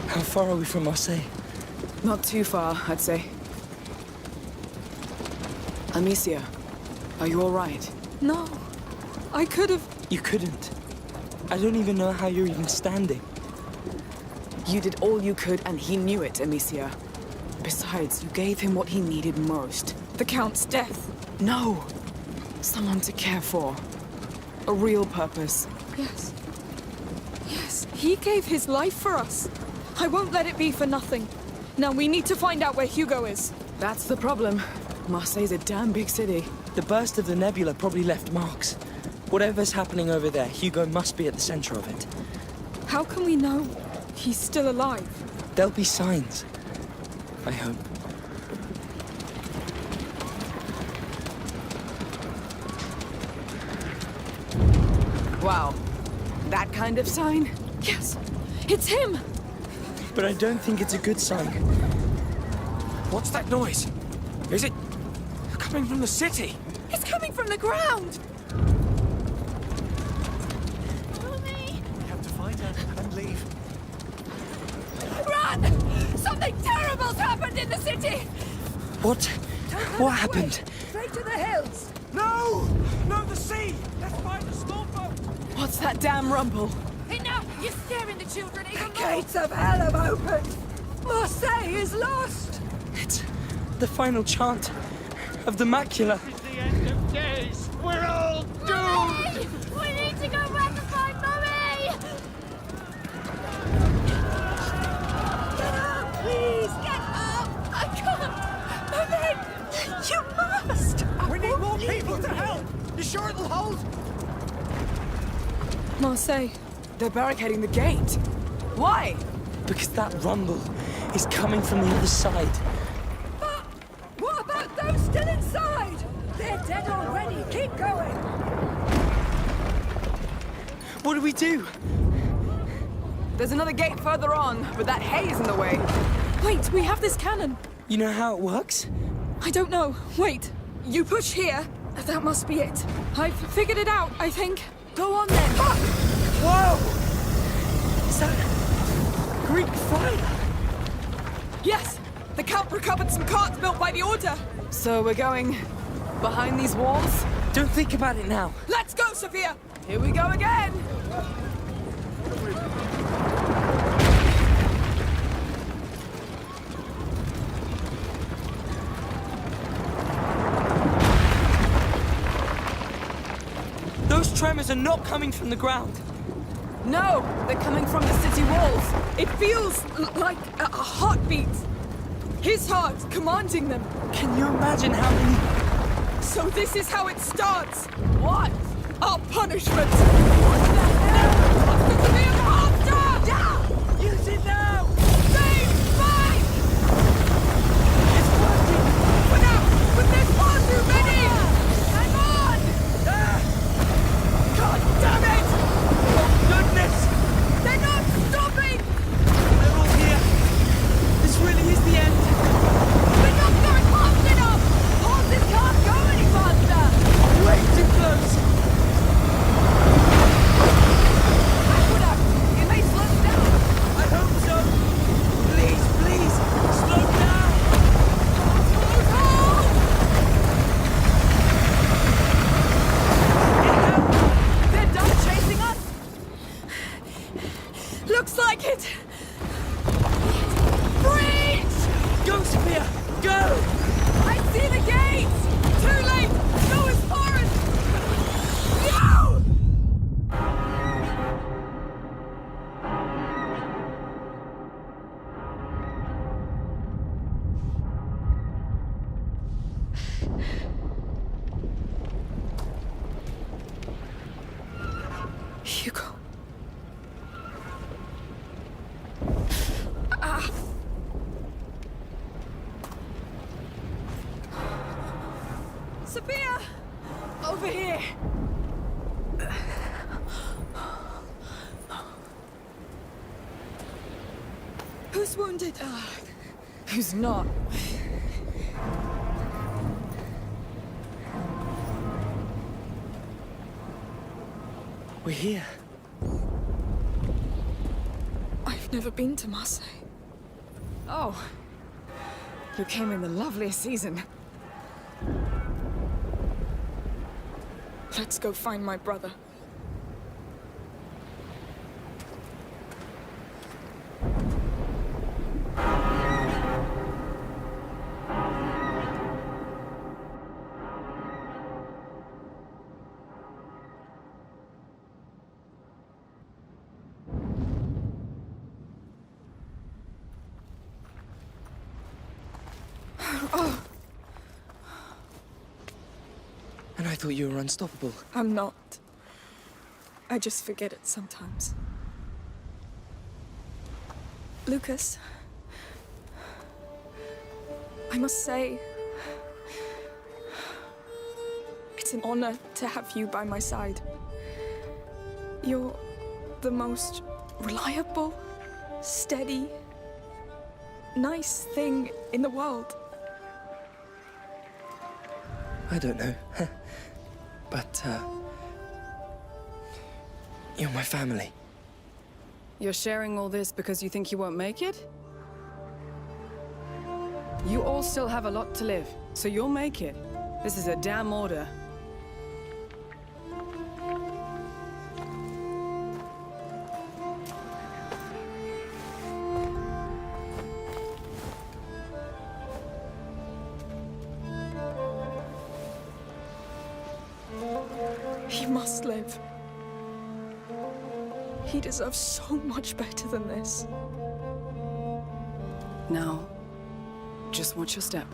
How far are we from Marseille? Not too far, I'd say. Amicia, are you all right? No. I could have... You couldn't. I don't even know how you're even standing. You did all you could, and he knew it, Amicia. Besides, you gave him what he needed most. The Count's death. No! Someone to care for. A real purpose. Yes. Yes, he gave his life for us. I won't let it be for nothing. Now we need to find out where Hugo is. That's the problem. Marseille's a damn big city. The burst of the nebula probably left marks. Whatever's happening over there, Hugo must be at the center of it. How can we know he's still alive? There'll be signs. I hope. Wow. That kind of sign? Yes, it's him! But I don't think it's a good sign. What's that noise? Is it coming from the city? It's coming from the ground! We have to find her and leave. Run! Something terrible's happened in the city! What? What happened? Straight to the hills! No! No, the sea! Let's find the small boat! What's that damn rumble? Enough! You're scaring the children even more! Gates of hell have opened! Marseille is lost! It's the final chant of the macula. It's the end of days. We're all doomed! Mummy! We need to go back and find Mummy! Get up, please! Get up! I can't! You must! We need more people to help! You sure it'll hold? Marseille. They're barricading the gate. Why? Because that rumble is coming from the other side. But what about those still inside? They're dead already. Keep going. What do we do? There's another gate further on, but that haze in the way. Wait, we have this cannon. You know how it works? I don't know. Wait. You push here. That must be it. I've figured it out, I think. Go on then. Whoa! Is that Greek fire? Yes! The Count recovered some carts built by the Order! So we're going behind these walls? Don't think about it now. Let's go, Sophia! Here we go again! Those tremors are not coming from the ground. No, they're coming from the city walls. It feels like a heartbeat. His heart commanding them. Can you imagine how many... So this is how it starts. What? Our punishment. What's going to be a monster? Down! Use it now! Save! Fight! It's working! For now! But there's far too many! Hang on! God damn it! Oh, goodness! They're not stopping! They're all here. This really is the end. We're not going fast enough! Horses can't go any faster! Way too close. Aqueduct! It may slow down! I hope so. Please, please, slow down. They're done chasing us! Looks like it! Breach! Go, Sophia, go! I see the gates! Too late! Go as far as... No! Hugo. Ah. Sophia! Over here! Who's wounded? Who's not? We're here. I've never been to Marseille. Oh. You came in the loveliest season. Let's go find my brother. Oh, And I thought you were unstoppable. I'm not. I just forget it sometimes. Lucas, I must say, it's an honor to have you by my side. You're the most reliable, steady, nice thing in the world. I don't know. But, you're my family. You're sharing all this because you think you won't make it? You all still have a lot to live, so you'll make it. This is a damn order. He must live. He deserves so much better than this. Now, just watch your step.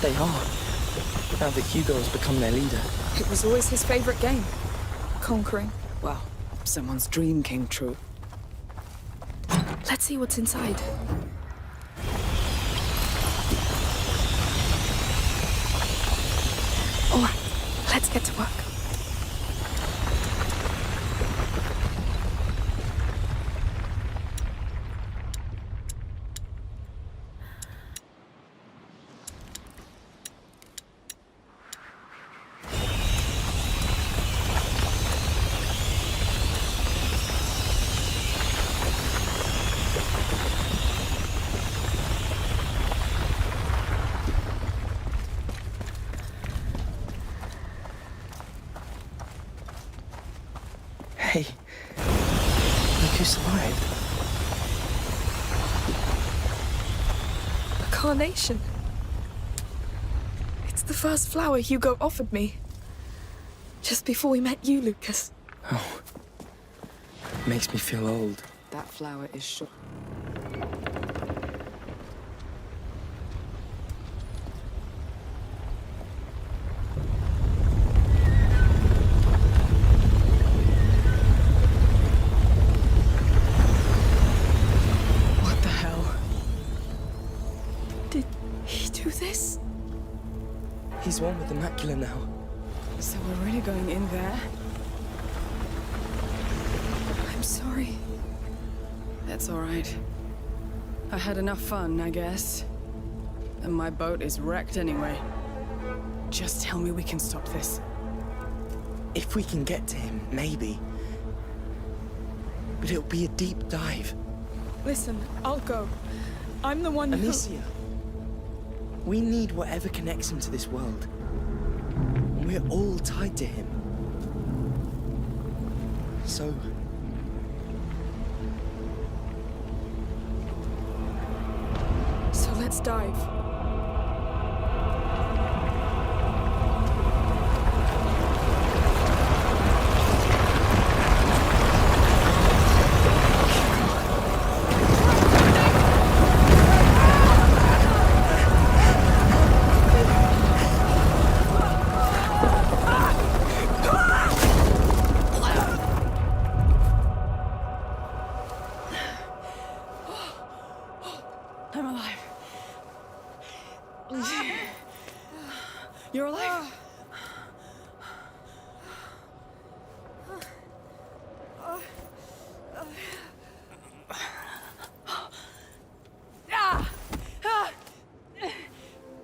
They are. Now that Hugo has become their leader. It was always his favorite game. Conquering. Well, someone's dream came true. Let's see what's inside. All right, let's get to work. Hey, look who survived. A carnation. It's the first flower Hugo offered me. Just before we met you, Lucas. Oh, makes me feel old. That flower is short. What the hell? Did he do this? He's one with the macula now. So we're really going in there? I'm sorry. That's all right. I had enough fun, I guess. And my boat is wrecked anyway. Just tell me we can stop this. If we can get to him, maybe. But it'll be a deep dive. Listen, I'll go. I'm the one who... Amicia, we need whatever connects him to this world. We're all tied to him. So... So let's dive. I'm alive. You're alive?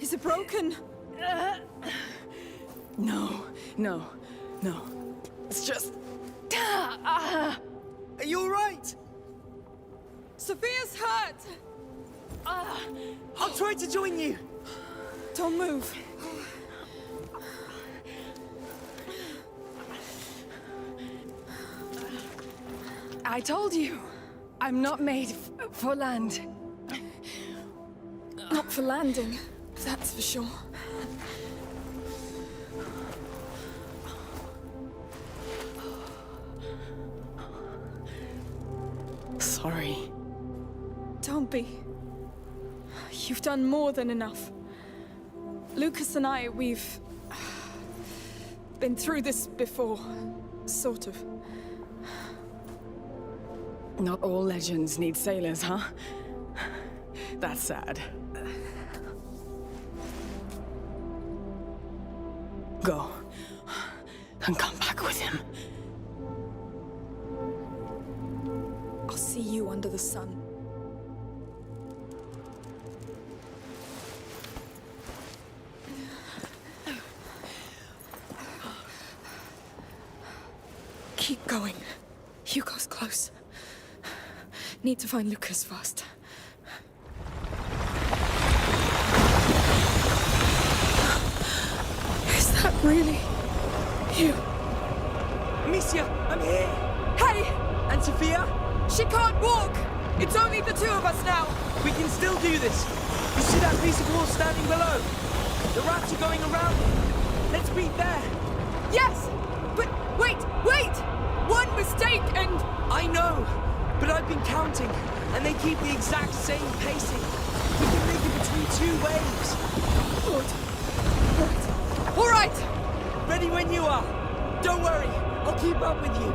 Is it broken? No, no, no. It's just... Are you alright? Sophia's hurt! I'll try to join you. Don't move. I told you, I'm not made for land. Not for landing, that's for sure. Sorry. Don't be. You've done more than enough. Lucas and I, we've been through this before, sort of. Not all legends need sailors, huh? That's sad. Go. And come back with him. I'll see you under the sun. Keep going. Hugo's close. Need to find Lucas first. Is that really you? Amicia, I'm here. Hey! And Sophia? She can't walk! It's only the two of us now! We can still do this. You see that piece of wall standing below? The rats are going around it. Let's beat there. Yes! But wait! One mistake and... I know, but I've been counting, and they keep the exact same pacing. We can make it between two waves. Good. Right. All right! Ready when you are. Don't worry, I'll keep up with you.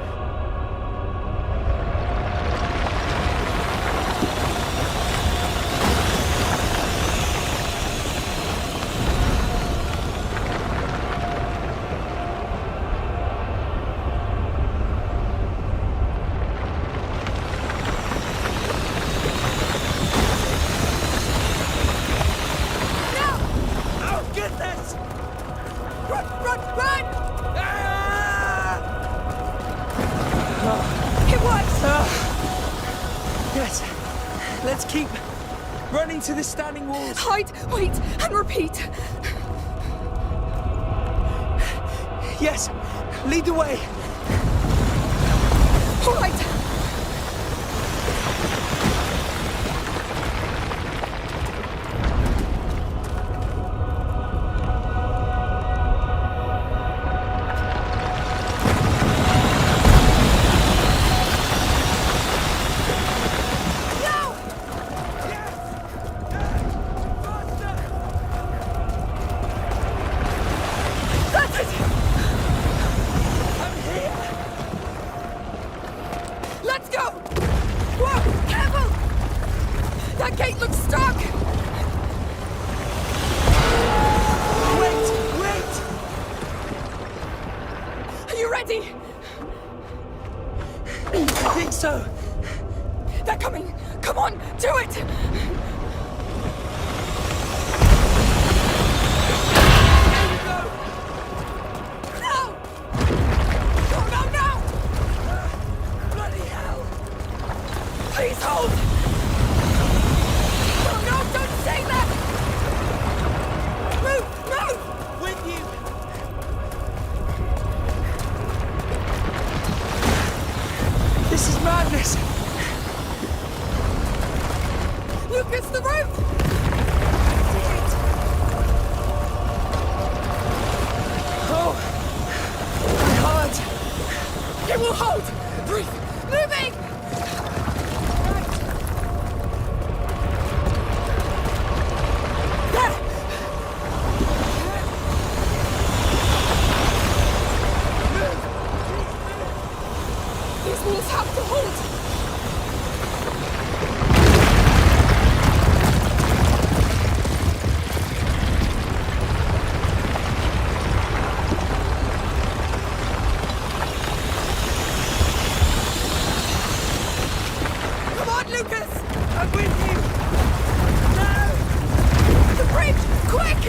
Let's keep running to the standing walls. Hide, wait, and repeat. Yes, lead the way. All right. Let's go! Whoa! Careful! That gate looks stuck! Wait! Are you ready? I think so. They're coming! Come on, do it! No! No, no, no! Bloody hell! Please hold! No, no, don't stay there! Move, move! With you! This is madness! Lucas, the roof! Oh! I can't! It will hold! Breathe! Moving! There! These walls have to hold! Come on, Lucas! I'm with you! No! The bridge! Quick!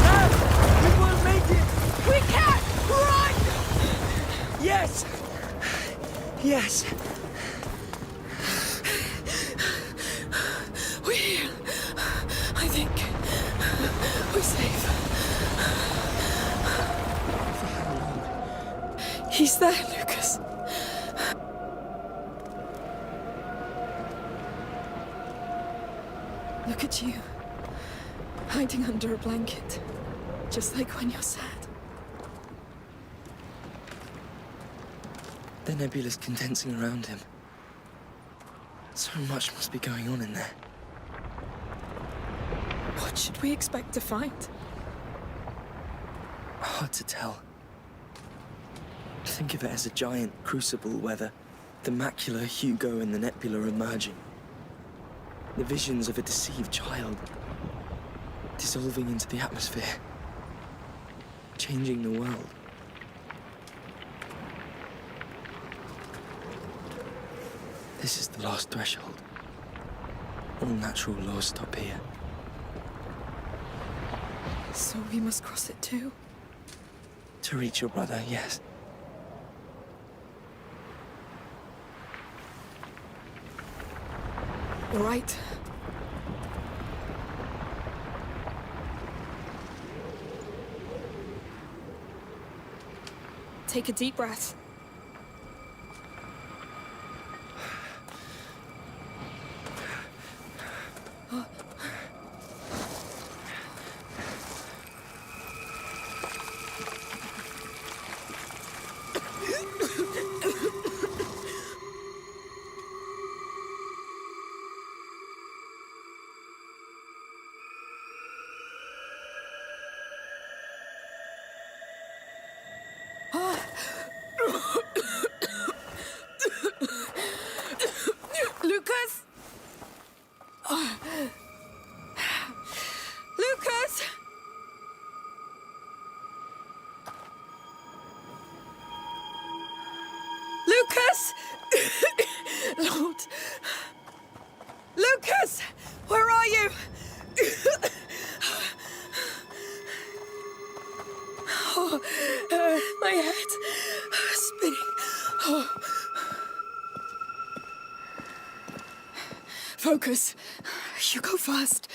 No! We won't make it! We can! Run! Yes! Yes! We're here. I think we're safe. He's there, Lucas. Look at you, hiding under a blanket, just like when you're sad. The nebula's condensing around him. So much must be going on in there. What should we expect to find? Hard to tell. Think of it as a giant crucible where the macula, Hugo, and the nebula are merging. The visions of a deceived child dissolving into the atmosphere, changing the world. This is the last threshold. All natural laws stop here. So we must cross it too? To reach your brother, yes. All right. Take a deep breath. Lucas! Lucas! Lucas! Lord! Lucas! Where are you? Oh, my head spinning. Oh. Focus. You go first.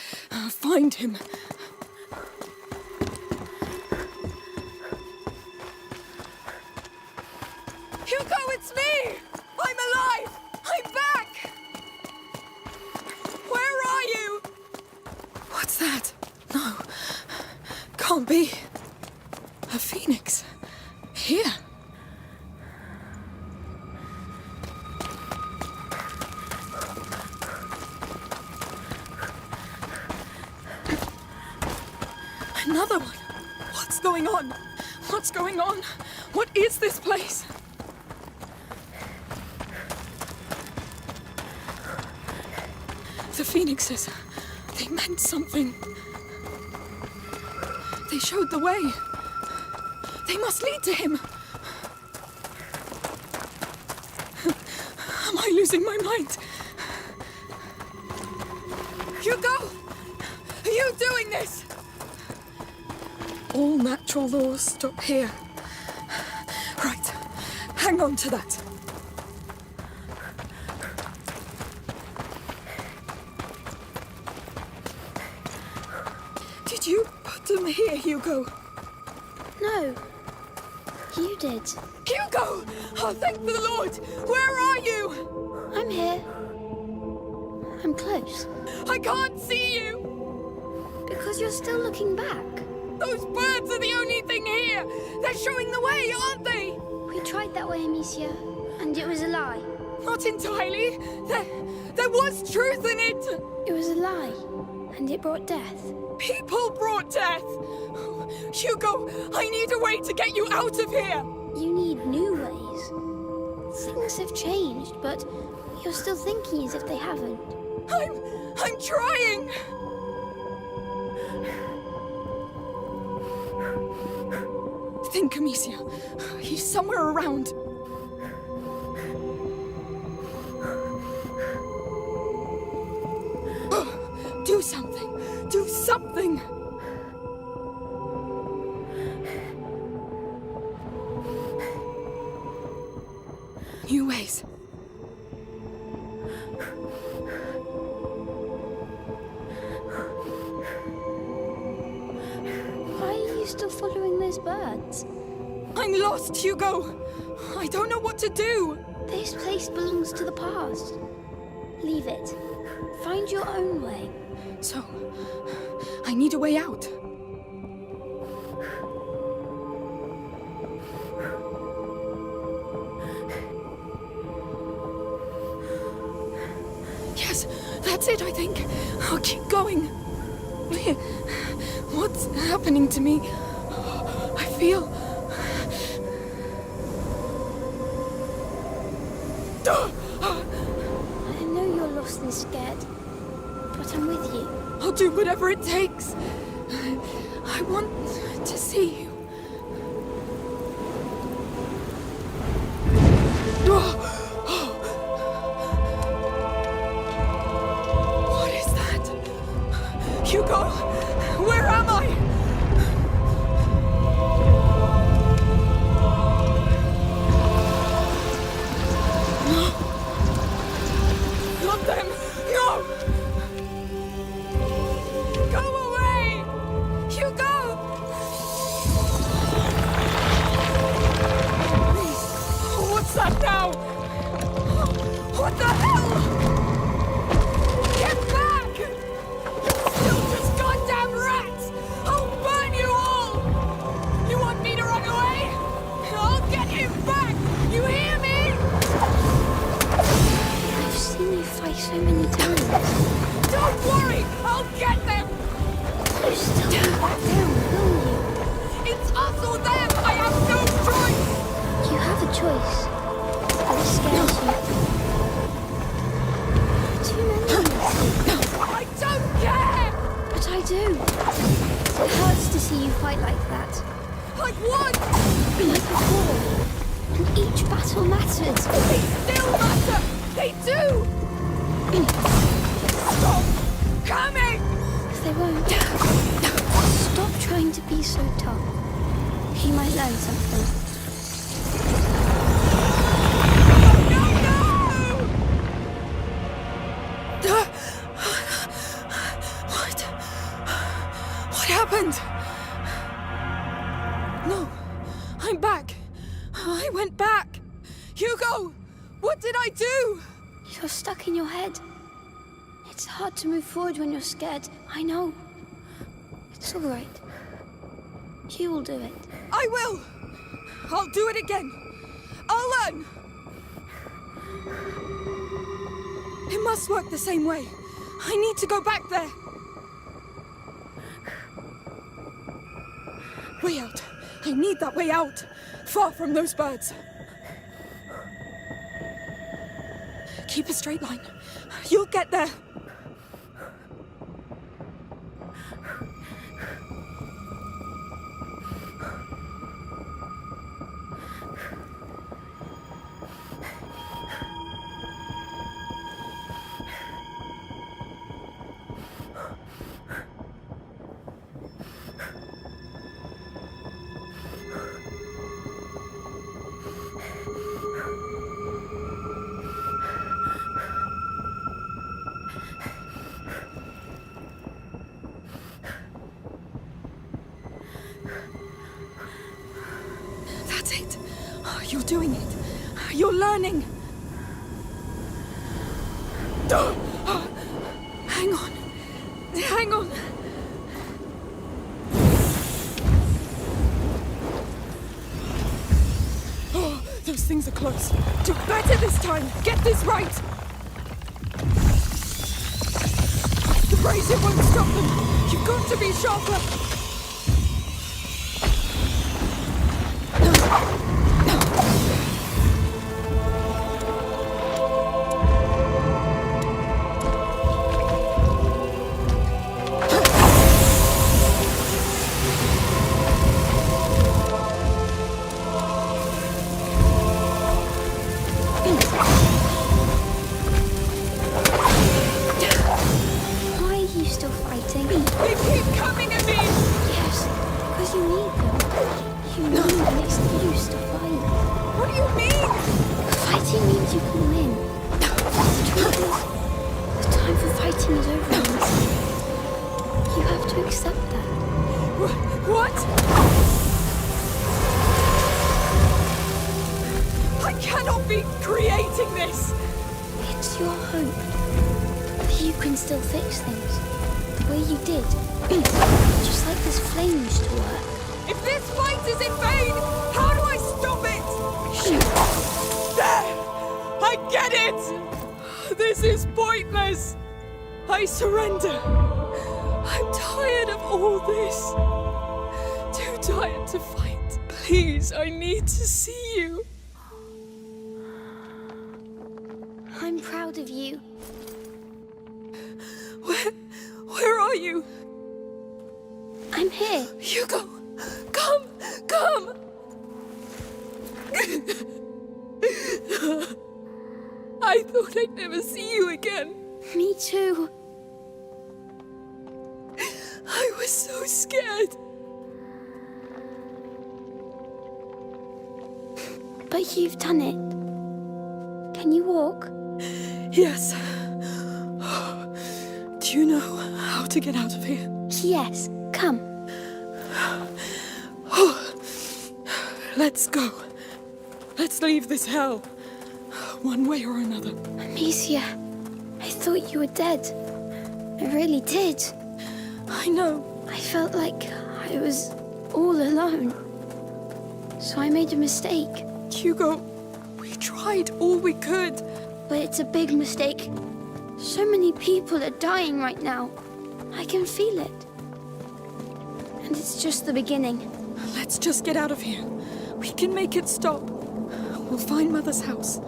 Find him. Hugo, it's me! There'll be a phoenix here. Another one. What's going on? What's going on? What is this place? The phoenixes, they meant something. They showed the way. They must lead to him. Am I losing my mind? Hugo! Are you doing this? All natural laws stop here. Right. Hang on to that. Did you put them here, Hugo? No. You did. Hugo! Oh, thank the Lord! Where are you? I'm here. I'm close. I can't see you! Because you're still looking back. Those birds are the only thing here! They're showing the way, aren't they? We tried that way, Amicia, and it was a lie. Not entirely. There was truth in it! It was a lie, and it brought death. People brought death! Hugo, I need a way to get you out of here! You need new ways. Things have changed, but you're still thinking as if they haven't. I'm trying! Think, Amicia. He's somewhere around. Do something! Do something! New ways. Why are you still following those birds? I'm lost, Hugo! I don't know what to do! This place belongs to the past. Leave it. Find your own way. So, I need a way out. Yes, that's it, I think. I'll keep going. What's happening to me? I feel... I know you're lost and scared, but I'm with you. I'll do whatever it takes. I want to see you. What is that? Hugo, where am I? No. Not them. No! Go away! Hugo! Please. What's that now? What the hell? Get back! Still just goddamn rats! I'll burn you all! You want me to run away? I'll get him back! You hear me? I've seen you fight so many times. Don't worry! I'll get them! You still won't back down, will you? It's us or them! I have no choice! You have a choice. But it scares you. Too many of you. I don't care! But I do. It hurts to see you fight like that. Like what? Like before. And each battle matters. They still matter! They do! Stop coming! They won't. Stop trying to be so tough. You might learn something. What happened? No, I'm back. I went back. Hugo, what did I do? You're stuck in your head. It's hard to move forward when you're scared. I know. It's all right. You will do it. I will! I'll do it again. I'll learn! It must work the same way. I need to go back there. Way out. I need that way out. Far from those birds. Keep a straight line. You'll get there. That's it. You're doing it. You're learning. Hang on. Hang on. Oh, those things are close. Do better this time. Get this right. The brazier won't stop them. You've got to be sharper. Why are you still fighting? They keep coming at me! Yes, because you need them. You need makes no use to fight. What do you mean? Fighting means you can win. The truth is, the time for fighting is over. Alicia. You have to accept that. What? I cannot be creating this! It's your hope. That you can still fix things. The way you did. Just like this flame used to work. If this fight is in vain, how do I stop it? There! I get it! This is pointless! I surrender. I'm tired of all this. Too tired to fight. Please, I need to see you. I'm proud of you. Where are you? I'm here. Hugo! Come! Come! I thought I'd never see you again. Me too. I was so scared. But you've done it. Can you walk? Yes. Do you know how to get out of here? Yes. Come. Let's go. Let's leave this hell. One way or another. Amicia, I thought you were dead. I really did. I know. I felt like I was all alone. So I made a mistake. Hugo, we tried all we could. But it's a big mistake. So many people are dying right now. I can feel it. And it's just the beginning. Let's just get out of here. We can make it stop. We'll find Mother's house.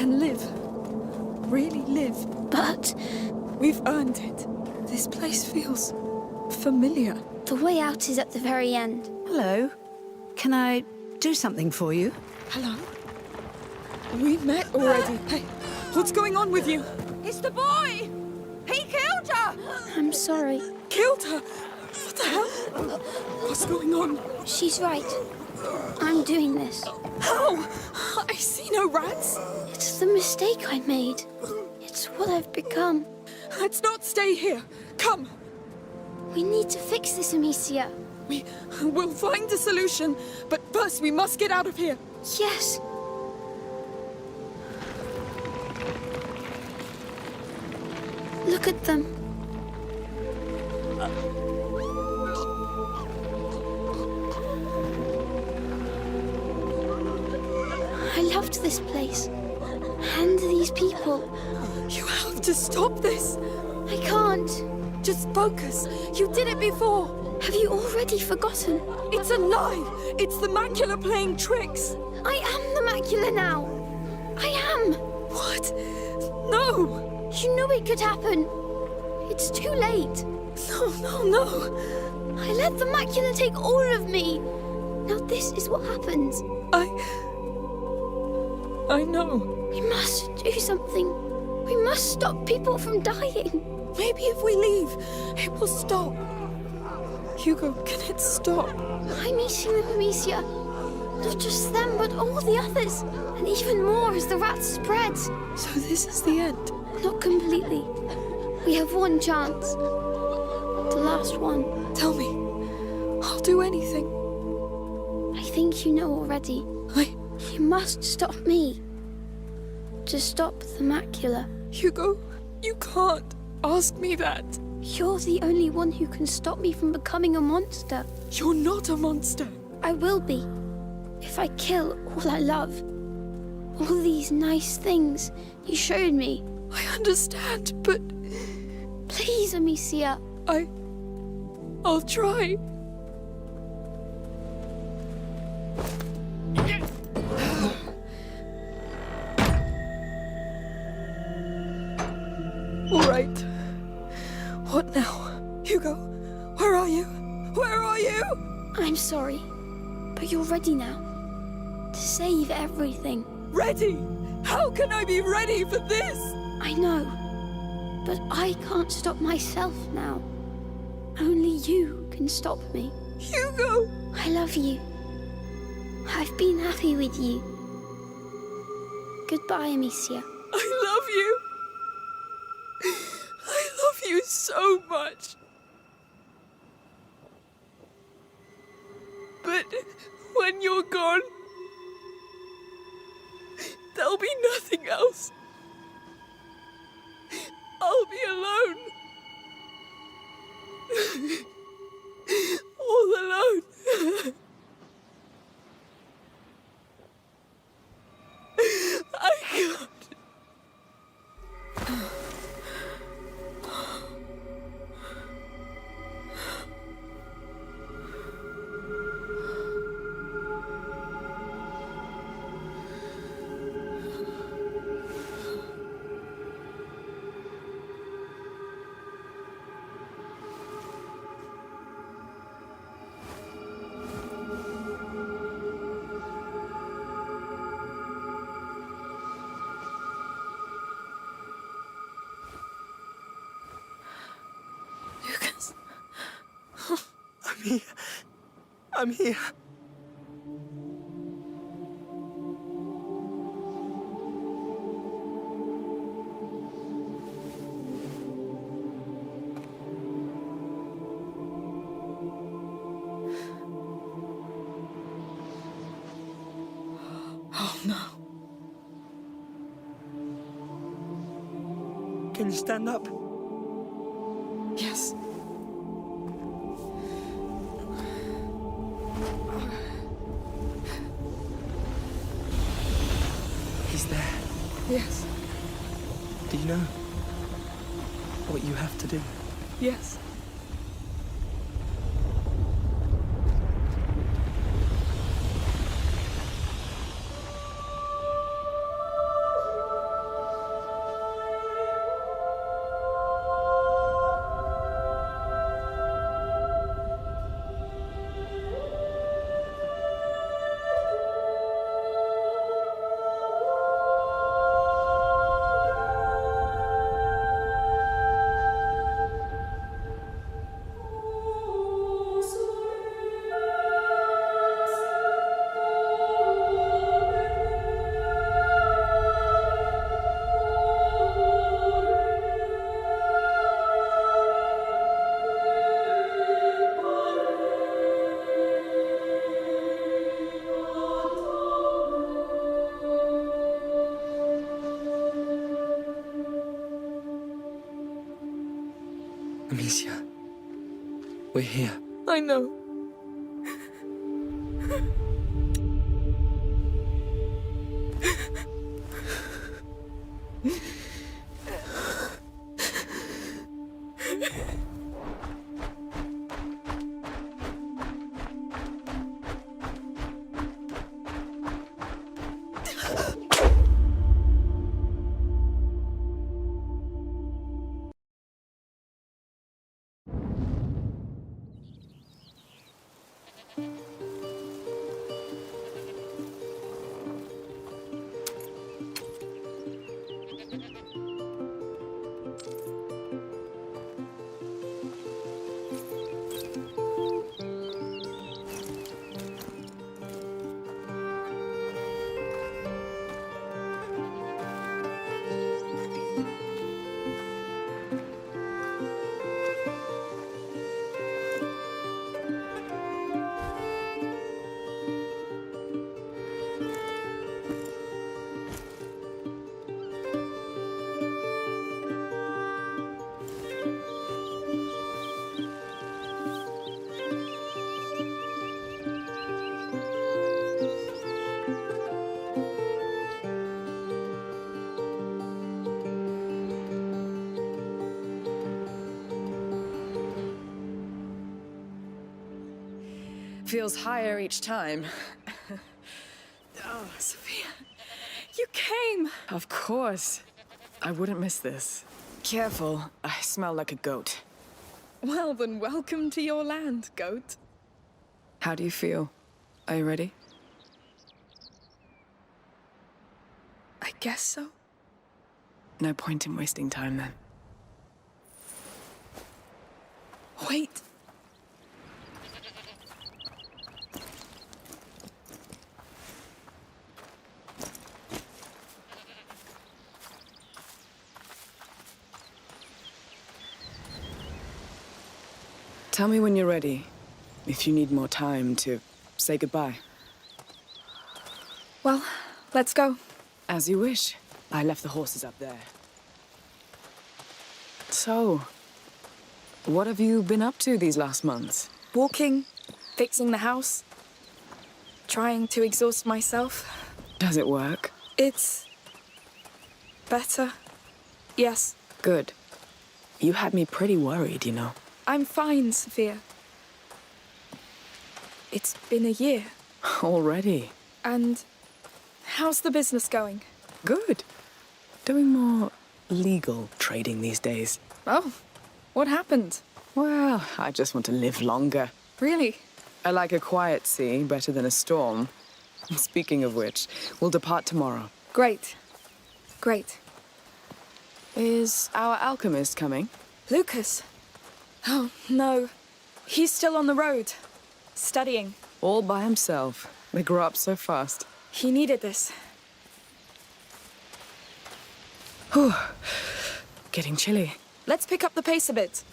And live. Really live. But we've earned it. This place feels familiar. The way out is at the very end. Hello. Can I do something for you? Hello? We met already. Hey, what's going on with you? It's the boy! He killed her! I'm sorry. Killed her? What the hell? What's going on? She's right. I'm doing this. How? I see no rats. It's the mistake I made. It's what I've become. Let's not stay here. Come. We need to fix this, Amicia. We'll find a solution, but first we must get out of here. Yes. Look at them. I loved this place. And these people. You have to stop this. I can't. Just focus. You did it before. Have you already forgotten? It's alive. It's the macula playing tricks. I am the macula now. I am. What? No. You knew it could happen. It's too late. No. I let the macula take all of me. Now this is what happens. I know. We must do something. We must stop people from dying. Maybe if we leave, it will stop. Hugo, can it stop? I'm eating them, Amicia. Not just them, but all the others. And even more as the rats spread. So this is the end? Not completely. We have one chance. The last one. Tell me. I'll do anything. I think you know already. You must stop me. To stop the macula. Hugo, you can't ask me that. You're the only one who can stop me from becoming a monster. You're not a monster. I will be. If I kill all I love. All these nice things you showed me. I understand, but... Please, Amicia. I'll try. All right. What now? Hugo, where are you? Where are you? I'm sorry, but you're ready now. To save everything. Ready? How can I be ready for this? I know, but I can't stop myself now. Only you can stop me. Hugo! I love you. I've been happy with you. Goodbye, Amicia. I love you. I love you so much. But when you're gone, there'll be nothing else. I'll be alone. All alone. I can't. I'm here. Oh no. Can you stand up? Yes. He's there. Yes. Do you know what you have to do? Yes. Amicia, we're here. I know. Feels higher each time. Oh, Sophia, you came! Of course. I wouldn't miss this. Careful, I smell like a goat. Well, then welcome to your land, goat. How do you feel? Are you ready? I guess so. No point in wasting time then. Wait! Tell me when you're ready, if you need more time to say goodbye. Well, let's go. As you wish. I left the horses up there. So, what have you been up to these last months? Walking, fixing the house, trying to exhaust myself. Does it work? It's better. Yes. Good. You had me pretty worried, you know. I'm fine, Sophia. It's been a year. Already? And how's the business going? Good. Doing more legal trading these days. Oh, what happened? Well, I just want to live longer. Really? I like a quiet sea better than a storm. Speaking of which, we'll depart tomorrow. Great. Great. Is our alchemist coming? Lucas? Oh, no. He's still on the road. Studying. All by himself. They grow up so fast. He needed this. Whew. Getting chilly. Let's pick up the pace a bit.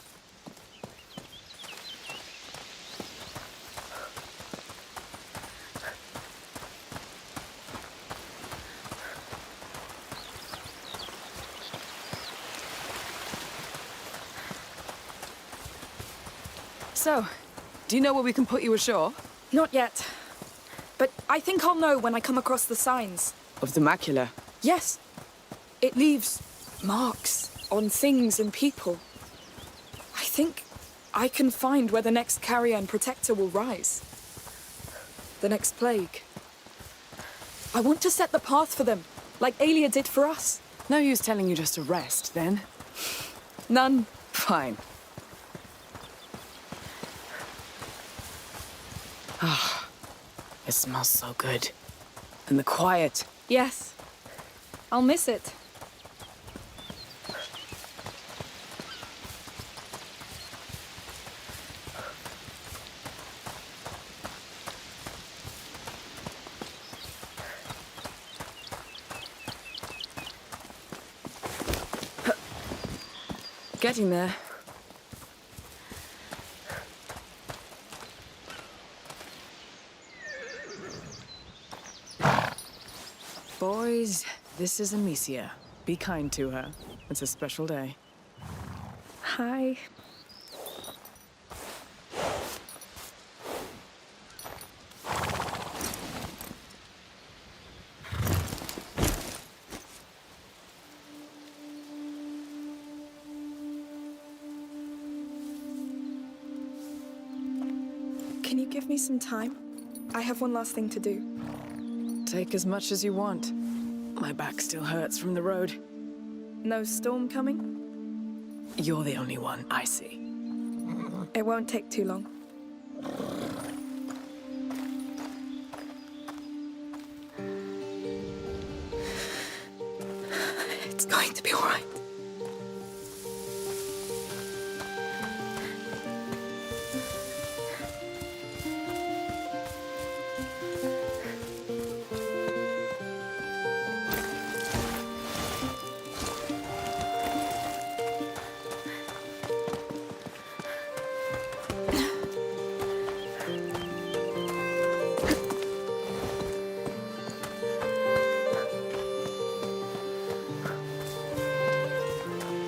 So, do you know where we can put you ashore? Not yet. But I think I'll know when I come across the signs. Of the macula? Yes. It leaves marks on things and people. I think I can find where the next carrier and protector will rise. The next plague. I want to set the path for them, like Aelia did for us. No use telling you just to rest, then. None. Fine. Ah, it smells so good. And the quiet. Yes. I'll miss it. Getting there. Boys, this is Amicia. Be kind to her. It's a special day. Hi. Can you give me some time? I have one last thing to do. take as much as you want. My back still hurts from the road. No storm coming? You're the only one I see. It won't take too long. It's going to be all right.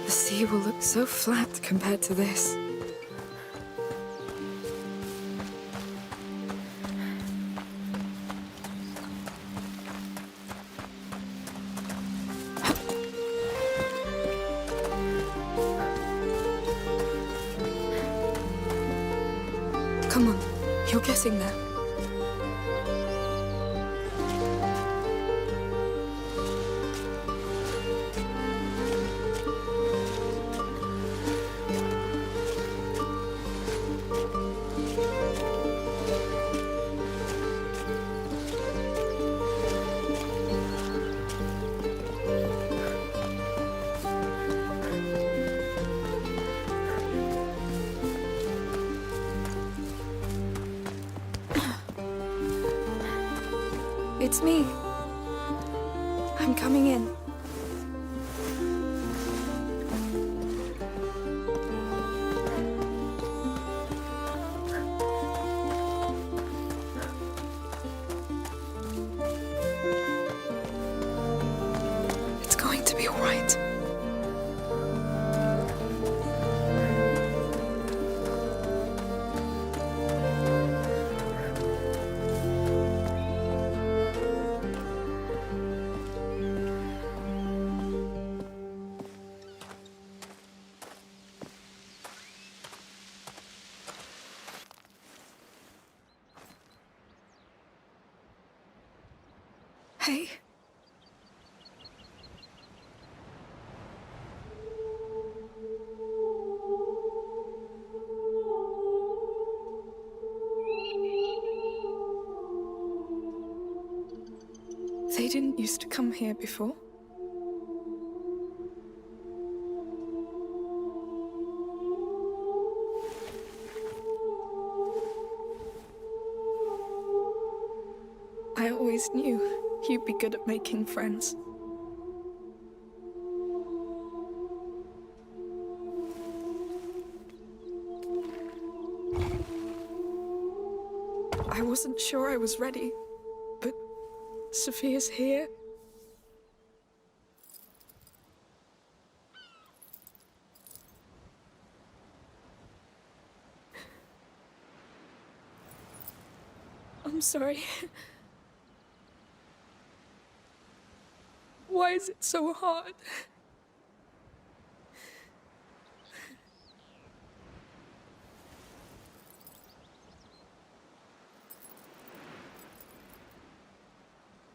The sea will look so flat compared to this. Come on, you're getting there. It's me. I'm coming in. It's going to be all right. Hey. They didn't used to come here before. I always knew you'd be good at making friends. I wasn't sure I was ready, but Sophia's here. I'm sorry. Why is it so hard?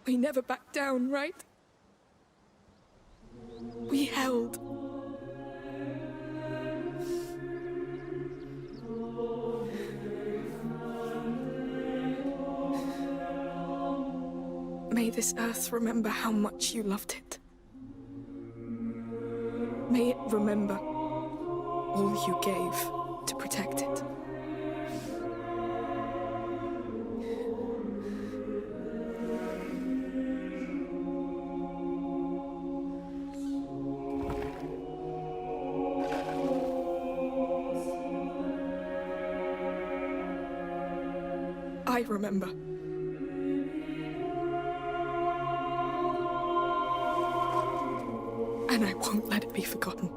We never backed down, right? We held. May this earth remember how much you loved it. May it remember all you gave to protect it. I remember. And I won't let it be forgotten.